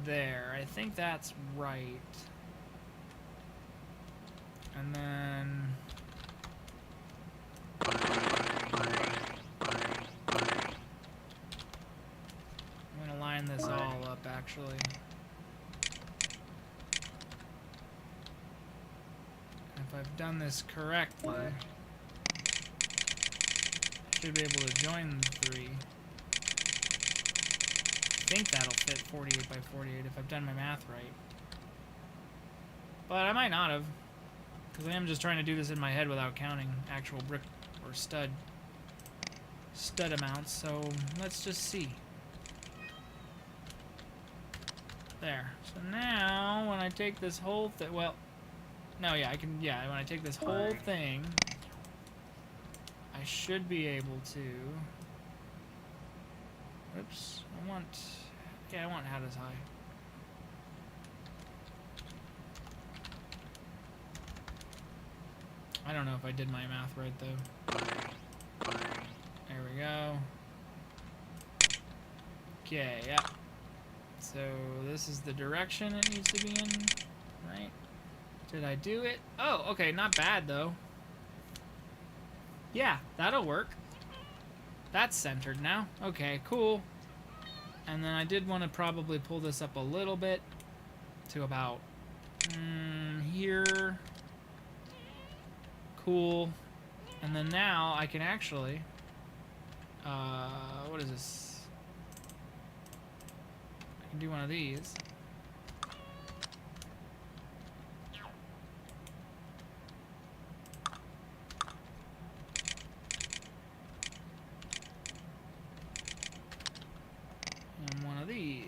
There, I think that's right. And then I'm gonna line this all up actually. If I've done this correctly, I should be able to join the 3. I think that'll fit 48 by 48 if I've done my math right. But I might not have, because I am just trying to do this in my head without counting actual brick or stud amounts, so let's just see. There. So now, when I take this whole thing, well, no, yeah, I can, yeah, when I take this whole thing, I should be able to, oops, I want how does high. I don't know if I did my math right, though. There we go. Okay, yeah. So this is the direction it needs to be in, right? Did I do it? Oh, okay, not bad, though. Yeah, that'll work. That's centered now. Okay, cool. And then I did want to probably pull this up a little bit to about here. Cool. And then now I can actually what is this? I can do one of these. And one of these.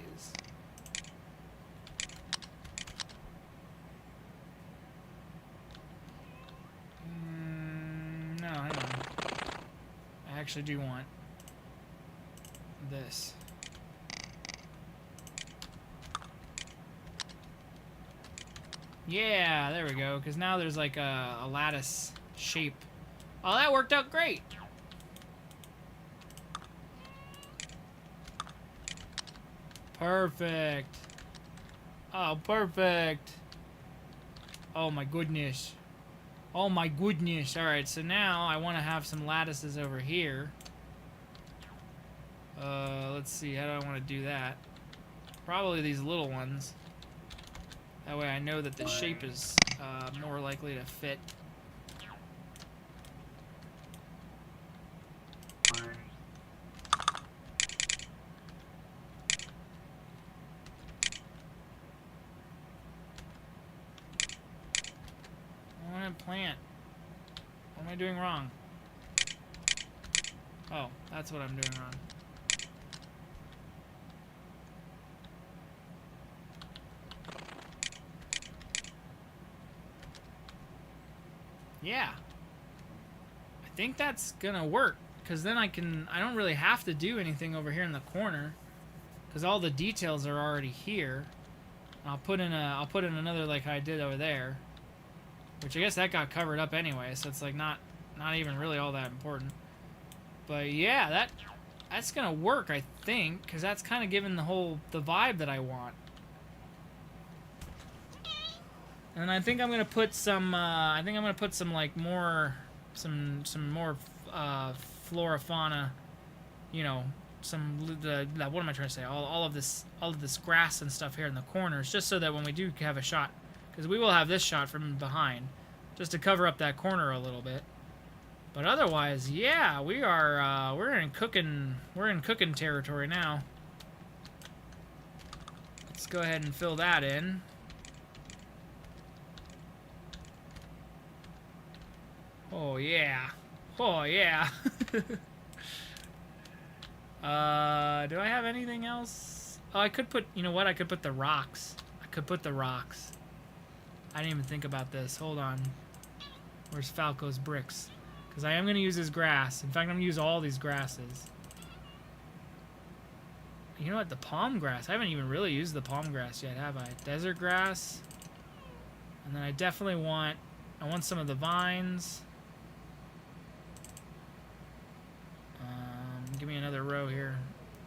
No, hang on. I actually do want this. Yeah, there we go. Because now there's like a lattice shape. Oh, that worked out great. Perfect. Oh, perfect. Oh my goodness. Oh my goodness. Alright, so now I want to have some lattices over here. Let's see. How do I want to do that? Probably these little ones. That way I know that the shape is more likely to fit. I want to plant. What am I doing wrong? Oh, that's what I'm doing wrong. Yeah. I think that's gonna work, because then I don't really have to do anything over here in the corner, because all the details are already here. I'll put in another like I did over there, which I guess that got covered up anyway, so it's like not even really all that important. But yeah, that's gonna work, I think, because that's kind of giving the vibe that I want. And I think I'm gonna put some. Like more, some more flora fauna. You know, what am I trying to say? All of this grass and stuff here in the corners, just so that when we do have a shot, because we will have this shot from behind, just to cover up that corner a little bit. But otherwise, yeah, we're in cooking territory now. Let's go ahead and fill that in. Oh yeah. Oh yeah. Do I have anything else? Oh, I could put, you know what? I could put the rocks. I didn't even think about this. Hold on. Where's Falco's bricks? Because I am going to use his grass. In fact, I'm going to use all these grasses. You know what? The palm grass. I haven't even really used the palm grass yet, have I? Desert grass. And then I definitely want... I want some of the vines. Give me another row here.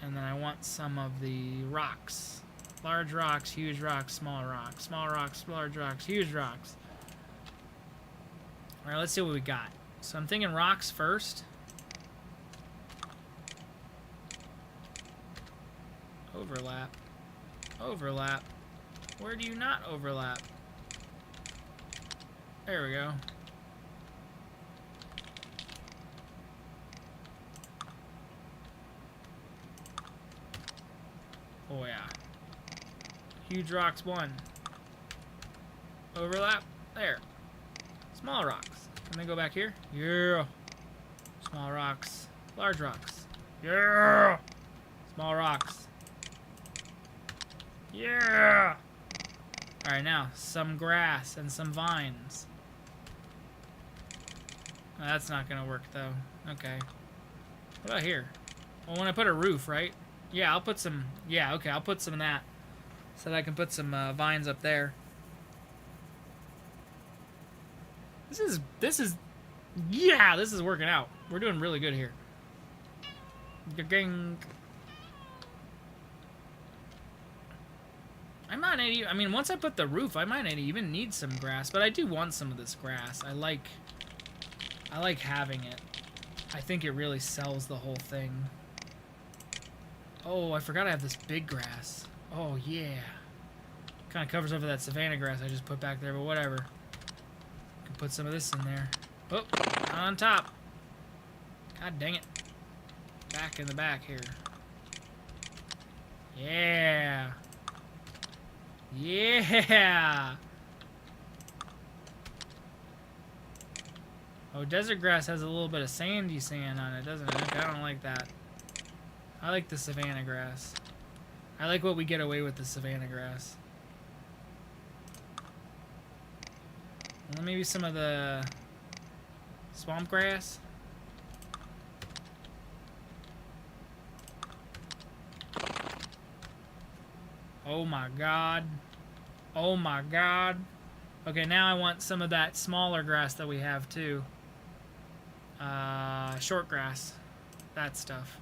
And then I want some of the rocks. Large rocks, huge rocks, small rocks. Small rocks, large rocks, huge rocks. Alright, let's see what we got. So I'm thinking rocks first. Overlap. Overlap. Where do you not overlap? There we go. Oh yeah. Huge rocks 1. Overlap. There. Small rocks. And then go back here. Yeah. Small rocks. Large rocks. Yeah. Small rocks. Yeah. Alright, now, some grass and some vines. Oh, that's not gonna work, though. Okay. What about here? Well, when I put a roof, right? Yeah, I'll put some... Yeah, okay, I'll put some of that. So that I can put some vines up there. This is... Yeah, this is working out. We're doing really good here. Gang. I might not even... I mean, once I put the roof, I might not even need some grass. But I do want some of this grass. I like having it. I think it really sells the whole thing. Oh, I forgot I have this big grass. Oh, yeah. Kind of covers over that savanna grass I just put back there, but whatever. Can put some of this in there. Oh, not on top. God dang it. Back in the back here. Yeah. Yeah. Oh, desert grass has a little bit of sandy sand on it, doesn't it? Okay, I don't like that. I like the savanna grass. I like what we get away with the savanna grass. Well, maybe some of the swamp grass. Oh my god. Oh my god. Okay, now I want some of that smaller grass that we have too. Short grass. That stuff.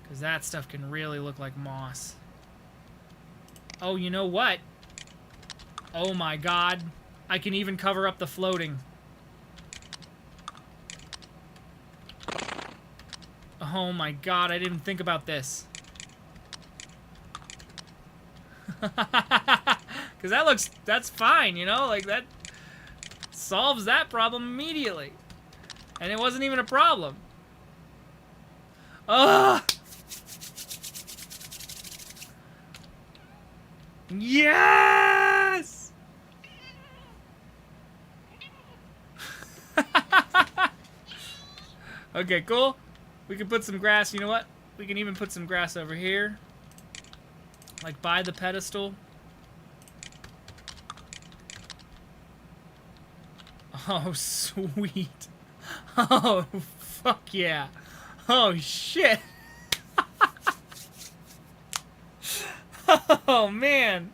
Because that stuff can really look like moss. Oh, you know what? Oh my god. I can even cover up the floating. Oh my god, I didn't think about this. Because that's fine, you know? Like, that solves that problem immediately. And it wasn't even a problem. Ugh! Yes! Okay, cool. We can put some grass. You know what? We can even put some grass over here. Like by the pedestal. Oh, sweet. Oh, fuck yeah. Oh, shit. Oh, man.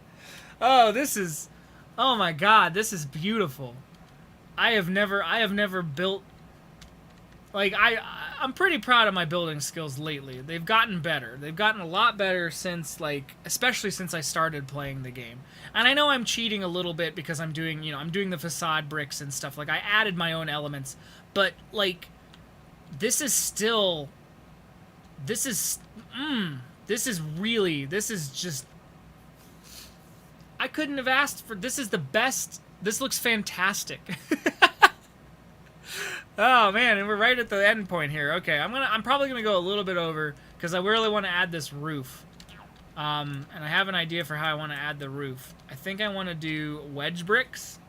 Oh, this is... Oh, my God. This is beautiful. I have never built... Like, I'm pretty proud of my building skills lately. They've gotten better. They've gotten a lot better since, like, especially since I started playing the game. And I know I'm cheating a little bit because I'm doing, you know, I'm doing the facade bricks and stuff. Like, I added my own elements. But, like, this is still... This is... This is just... I couldn't have asked for... This is the best... This looks fantastic. Oh man, and we're right at the end point here. Okay, I'm probably gonna go a little bit over because I really want to add this roof. And I have an idea for how I want to add the roof. I think I want to do wedge bricks.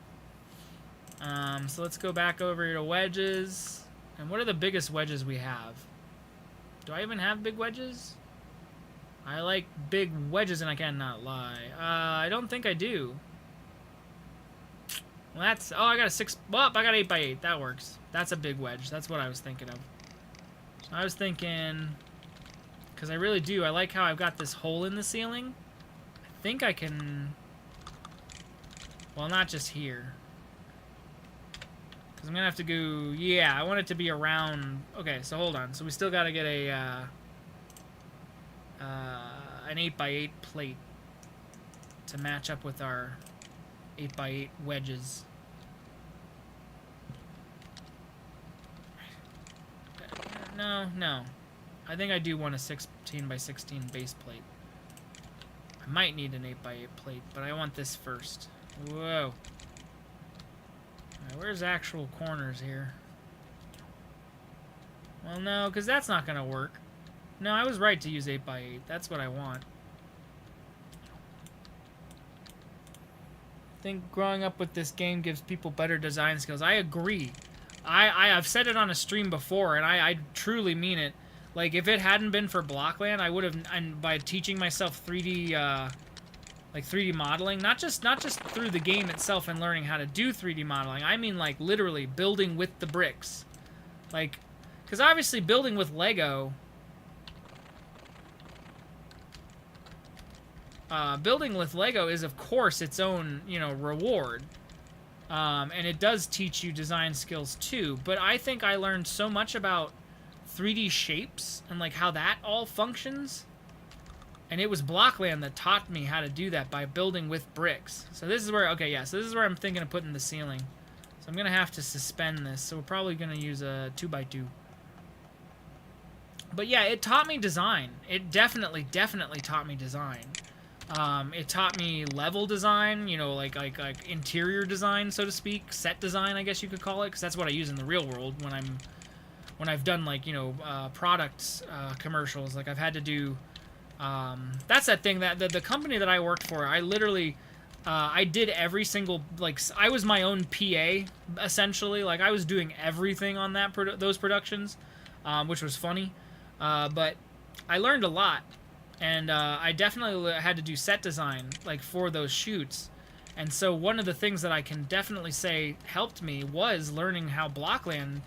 So let's go back over here to wedges. And what are the biggest wedges we have? Do I even have big wedges? I like big wedges, and I cannot lie. I don't think I do. Well, that's... Oh, I got a 6... Well, I got 8x8. That works. That's a big wedge. That's what I was thinking of. So I was thinking... Because I really do. I like how I've got this hole in the ceiling. I think I can... Well, not just here. Because I'm going to have to go... Yeah, I want it to be around... Okay, so hold on. So we still got to get a... an 8x8 plate to match up with our 8x8 wedges. No. I think I do want a 16x16 base plate. I might need an 8x8 plate, but I want this first. Whoa. Right, where's actual corners here? Well, no, because that's not going to work. No, I was right to use 8x8. That's what I want. I think growing up with this game gives people better design skills. I agree. I've said it on a stream before, and I truly mean it. Like, if it hadn't been for Blockland, I would have, and by teaching myself 3D, like 3D modeling, not just through the game itself and learning how to do 3D modeling. I mean, like, literally building with the bricks. Like, because obviously building with Lego... building with Lego is, of course, its own, reward. And it does teach you design skills, too. But I think I learned so much about 3D shapes and, like, how that all functions. And it was Blockland that taught me how to do that by building with bricks. So this is where, okay, yeah, so this is where I'm thinking of putting the ceiling. So I'm going to have to suspend this. So we're probably going to use a 2x2. But yeah, it taught me design. It definitely taught me design. It taught me level design, like interior design, so to speak, set design, I guess you could call it, because that's what I use in the real world when I've done, like, product commercials. Like, I've had to do, that's that thing that the company that I worked for, I literally, I did every single, like, I was my own PA, essentially. Like, I was doing everything on those productions, which was funny, but I learned a lot. And I definitely had to do set design, like, for those shoots. And so one of the things that I can definitely say helped me was learning how Blockland,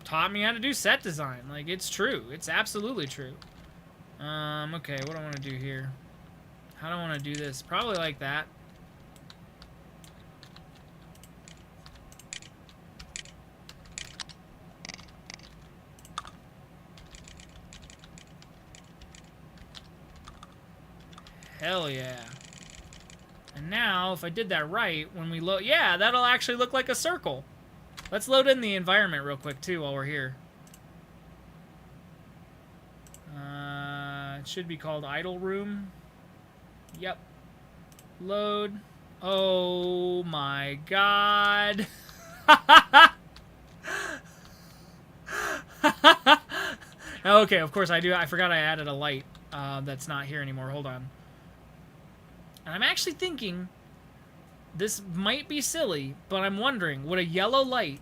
taught me how to do set design. Like, it's true. It's absolutely true. Okay, what do I want to do here? How do I want to do this? Probably like that. Hell yeah. And now, if I did that right, when we load... Yeah, that'll actually look like a circle. Let's load in the environment real quick, too, while we're here. It should be called Idle Room. Yep. Load. Oh my god. Okay, of course I do. I forgot I added a light that's not here anymore. Hold on. And I'm actually thinking, this might be silly, but I'm wondering, would a yellow light...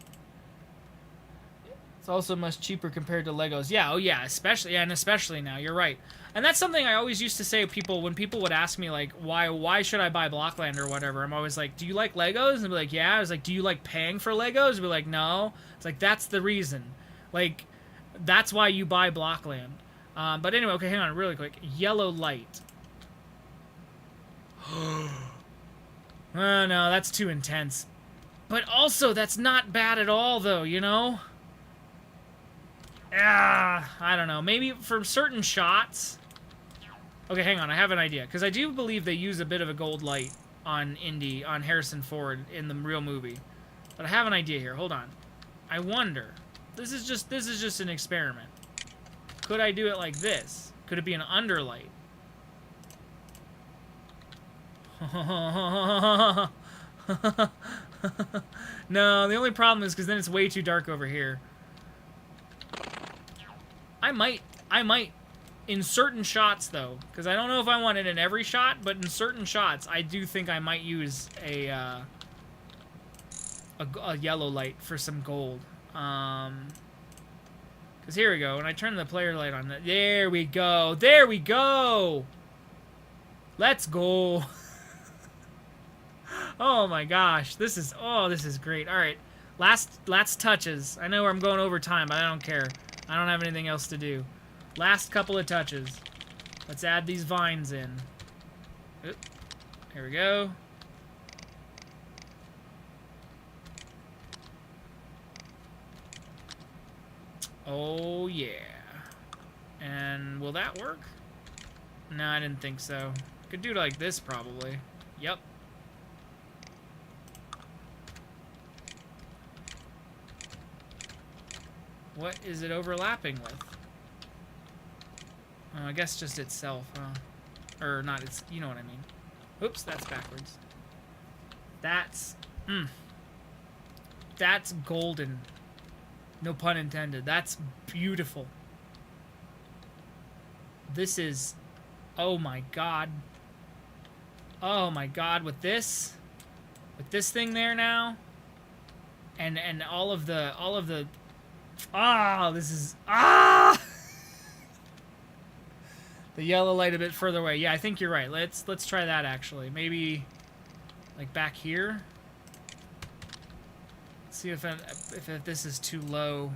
It's also much cheaper compared to Legos. Yeah, oh yeah, especially now, you're right. And that's something I always used to say to people, when people would ask me, like, why should I buy Blockland or whatever, I'm always like, do you like Legos? And they'd be like, yeah. I was like, do you like paying for Legos? And be like, no. It's like, that's the reason. Like, that's why you buy Blockland. But anyway, okay, hang on, really quick. Yellow light. Oh, no, that's too intense. But also, that's not bad at all, though, I don't know. Maybe for certain shots... Okay, hang on, I have an idea. Because I do believe they use a bit of a gold light on Harrison Ford in the real movie. But I have an idea here. Hold on. I wonder... This is just an experiment. Could I do it like this? Could it be an underlight? No, the only problem is because then it's way too dark over here. I might, in certain shots though, because I don't know if I want it in every shot, but in certain shots, I do think I might use a yellow light for some gold. Because here we go, when I turn the player light on, there we go, there we go! Let's go! Oh my gosh, this is great. All right, last touches. I know I'm going over time, but I don't care. I don't have anything else to do. Last couple of touches. Let's add these vines in. Oop. Here we go. Oh yeah. And will that work? No, I didn't think so. Could do it like this probably. Yep. What is it overlapping with? Oh, I guess just itself, huh? Or not, it's, you know what I mean. Oops, that's backwards. That's golden. No pun intended. That's beautiful. This is, oh my god. Oh my god, with this thing there now, and all of the, this is, the yellow light a bit further away. Yeah, I think you're right. Let's try that actually. Maybe like back here. See if this is too low.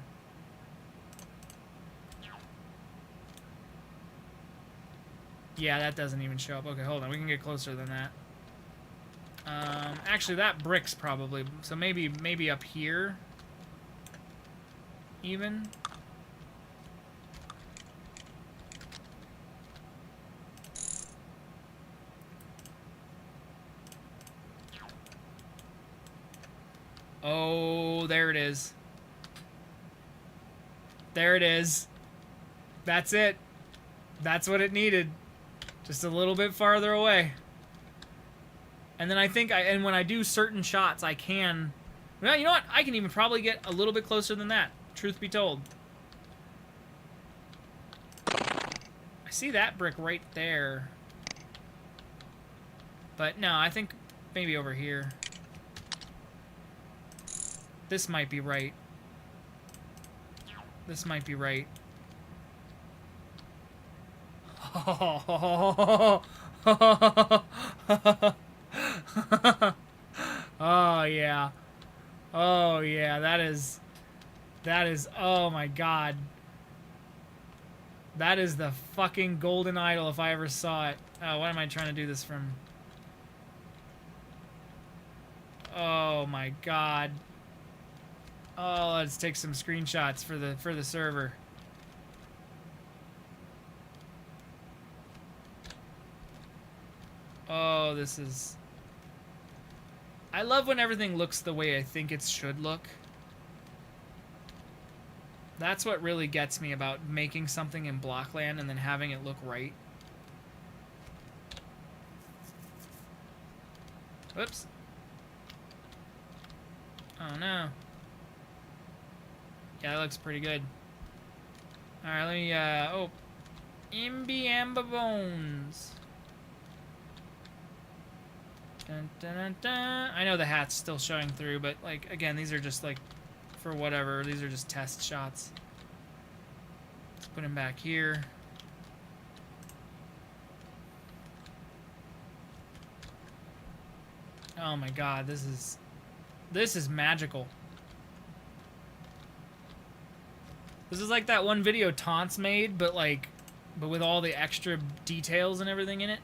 Yeah, that doesn't even show up. Okay, hold on. We can get closer than that. Actually, that brick's probably... So maybe up here. Even. Oh, there it is. There it is. That's it. That's what it needed. Just a little bit farther away. And then I think and when I do certain shots, I can... Well, you know what? I can even probably get a little bit closer than that. Truth be told. I see that brick right there. But no, I think maybe over here. This might be right. This might be right. Oh yeah. Oh yeah, that is, oh my god. That is the fucking golden idol if I ever saw it. Oh, what am I trying to do this from? Oh my god. Oh, let's take some screenshots for the server. Oh, this is... I love when everything looks the way I think it should look. That's what really gets me about making something in Blockland and then having it look right. Whoops. Oh no. Yeah, that looks pretty good. Alright, let me, oh. Imby Amba Bones. Dun, dun, dun, dun. I know the hat's still showing through, but, like, again, these are just, like, for whatever. These are just test shots. Let's put him back here. Oh my god, this is magical. This is like that one video Taunts made, but with all the extra details and everything in it.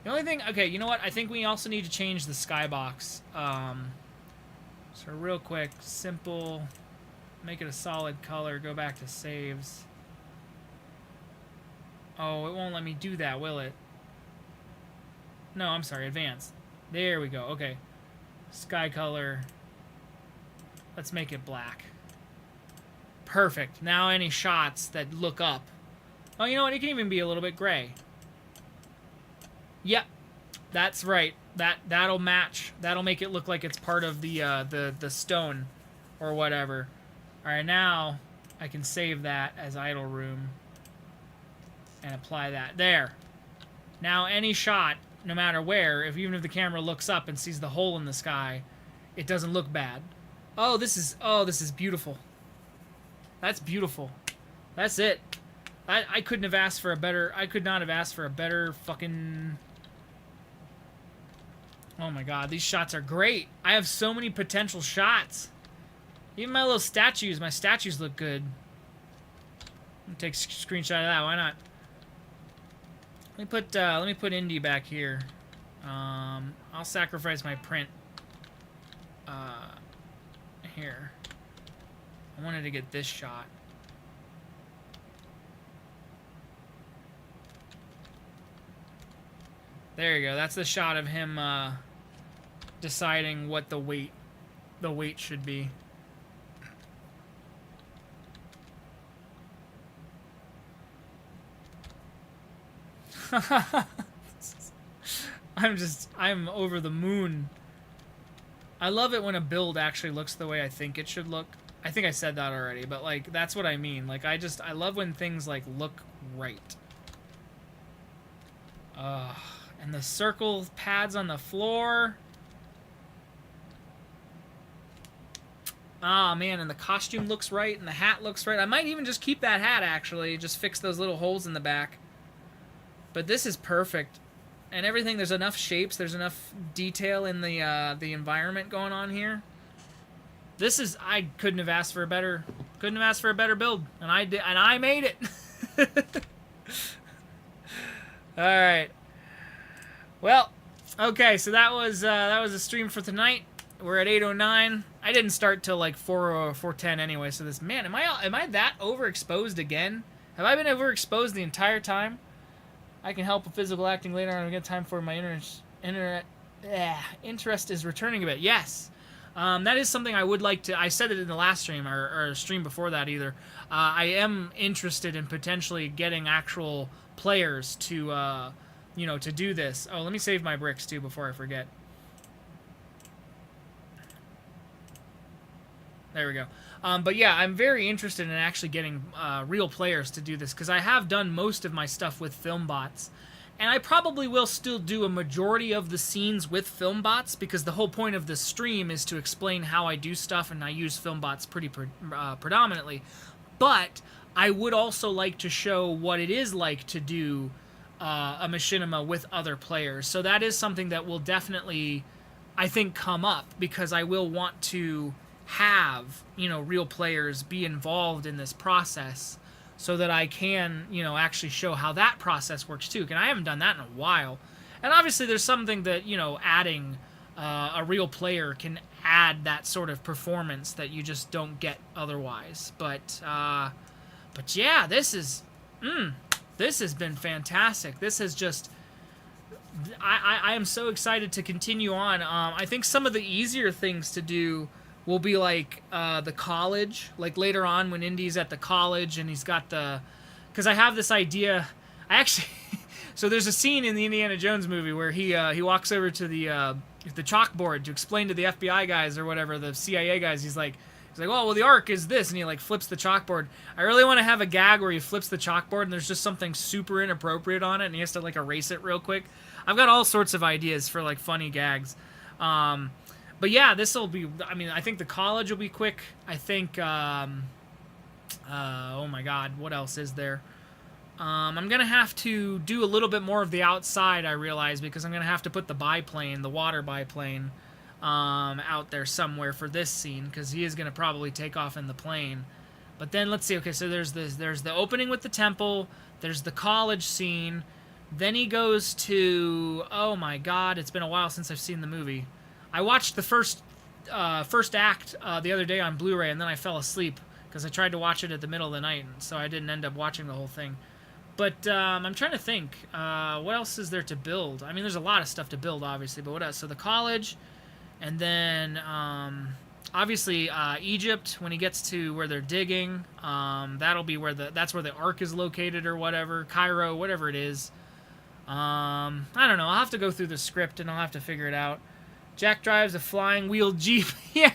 The only thing, okay, you know what? I think we also need to change the skybox. So real quick, simple, make it a solid color, go back to saves. Oh, it won't let me do that, will it? No, I'm sorry, advanced. There we go, okay. Sky color. Let's make it black. Perfect. Now any shots that look up. Oh, you know what? It can even be a little bit gray. Yep. That's right. That'll match. That'll make it look like it's part of the stone or whatever. All right, now I can save that as idle room and apply that. There. Now any shot, no matter where, even if the camera looks up and sees the hole in the sky, it doesn't look bad. Oh, this is beautiful. That's beautiful. That's it. I couldn't have asked for a better... I could not have asked for a better fucking... Oh my god, these shots are great. I have so many potential shots. Even my little statues, my statues look good. Take a screenshot of that, why not? Let me put Indy back here. I'll sacrifice my print. Here. I wanted to get this shot. There you go. That's the shot of him deciding what the weight should be. I'm over the moon. I love it when a build actually looks the way I think it should look. I think I said that already, but like that's what I mean. Like I love when things like look right. And the circle pads on the floor. Ah, man, and the costume looks right, and the hat looks right. I might even just keep that hat, actually. Just fix those little holes in the back. But this is perfect. And everything, there's enough shapes, there's enough detail in the environment going on here. This is, I couldn't have asked for a better build. And I did, and I made it. Alright. Well, okay, so that was a stream for tonight. We're at 8:09. I didn't start till like 4:10 anyway. So this, man, am I that overexposed again? Have I been overexposed the entire time? I can help with physical acting later on. I get time for my interest is returning a bit. Yes, that is something I would like to. I said it in the last stream or a stream before that either. I am interested in potentially getting actual players to. To do this. Oh, let me save my bricks, too, before I forget. There we go. But yeah, I'm very interested in actually getting real players to do this, because I have done most of my stuff with film bots. And I probably will still do a majority of the scenes with film bots, because the whole point of this stream is to explain how I do stuff, and I use film bots pretty predominantly. But I would also like to show what it is like to do a machinima with other players. So that is something that will definitely, I think, come up, because I will want to have, real players be involved in this process so that I can, actually show how that process works too. And I haven't done that in a while. And obviously there's something that, adding a real player can add that sort of performance that you just don't get otherwise. But yeah, this has been fantastic. This has just... I am so excited to continue on. I think some of the easier things to do will be like the college. Like later on when Indy's at the college and he's got the... Because I have this idea... I actually... So there's a scene in the Indiana Jones movie where he walks over to the chalkboard to explain to the FBI guys or whatever, the CIA guys. He's like, oh, well, the arc is this, and he like flips the chalkboard. I really want to have a gag where he flips the chalkboard and there's just something super inappropriate on it, and he has to like erase it real quick. I've got all sorts of ideas for like funny gags. But yeah, this will be. I mean, I think the college will be quick. I think. Oh my God, what else is there? I'm gonna have to do a little bit more of the outside, I realize, because I'm gonna have to put the biplane, the water biplane, out there somewhere for this scene, because he is gonna probably take off in the plane. But then let's see. Okay, so there's the opening with the temple. There's the college scene. Then he goes to... Oh my God, it's been a while since I've seen the movie. I watched the first act the other day on Blu-ray, and then I fell asleep because I tried to watch it at the middle of the night, so I didn't end up watching the whole thing. But I'm trying to think. What else is there to build? I mean, there's a lot of stuff to build, obviously, but what else? So the college, and then obviously Egypt, when he gets to where they're digging, that'll be where that's where the Ark is located or whatever. Cairo, whatever it is. I don't know. I'll have to go through the script and I'll have to figure it out. Jack drives a flying wheel Jeep. Yeah.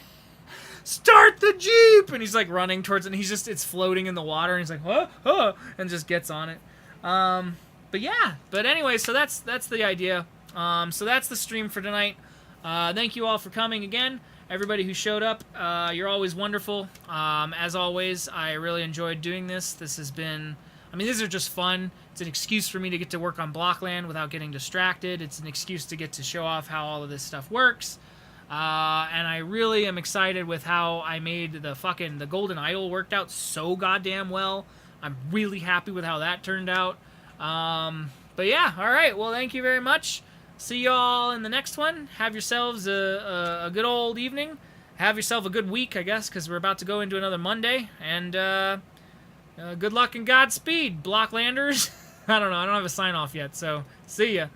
Start the Jeep! And he's like running towards it, and it's floating in the water, and he's like, huh, and just gets on it. But yeah. But anyway, so that's the idea. So that's the stream for tonight. Thank you all for coming again. Everybody who showed up, you're always wonderful. As always, I really enjoyed doing this. This has been I mean, these are just fun. It's an excuse for me to get to work on Blockland without getting distracted. It's an excuse to get to show off how all of this stuff works. And I really am excited with how I made the golden idol worked out so goddamn well. I'm really happy with how that turned out. But yeah, all right. Well, thank you very much. See y'all in the next one. Have yourselves a good old evening. Have yourself a good week, I guess, because we're about to go into another Monday. And good luck and Godspeed, Blocklanders. I don't know. I don't have a sign off yet, so see ya.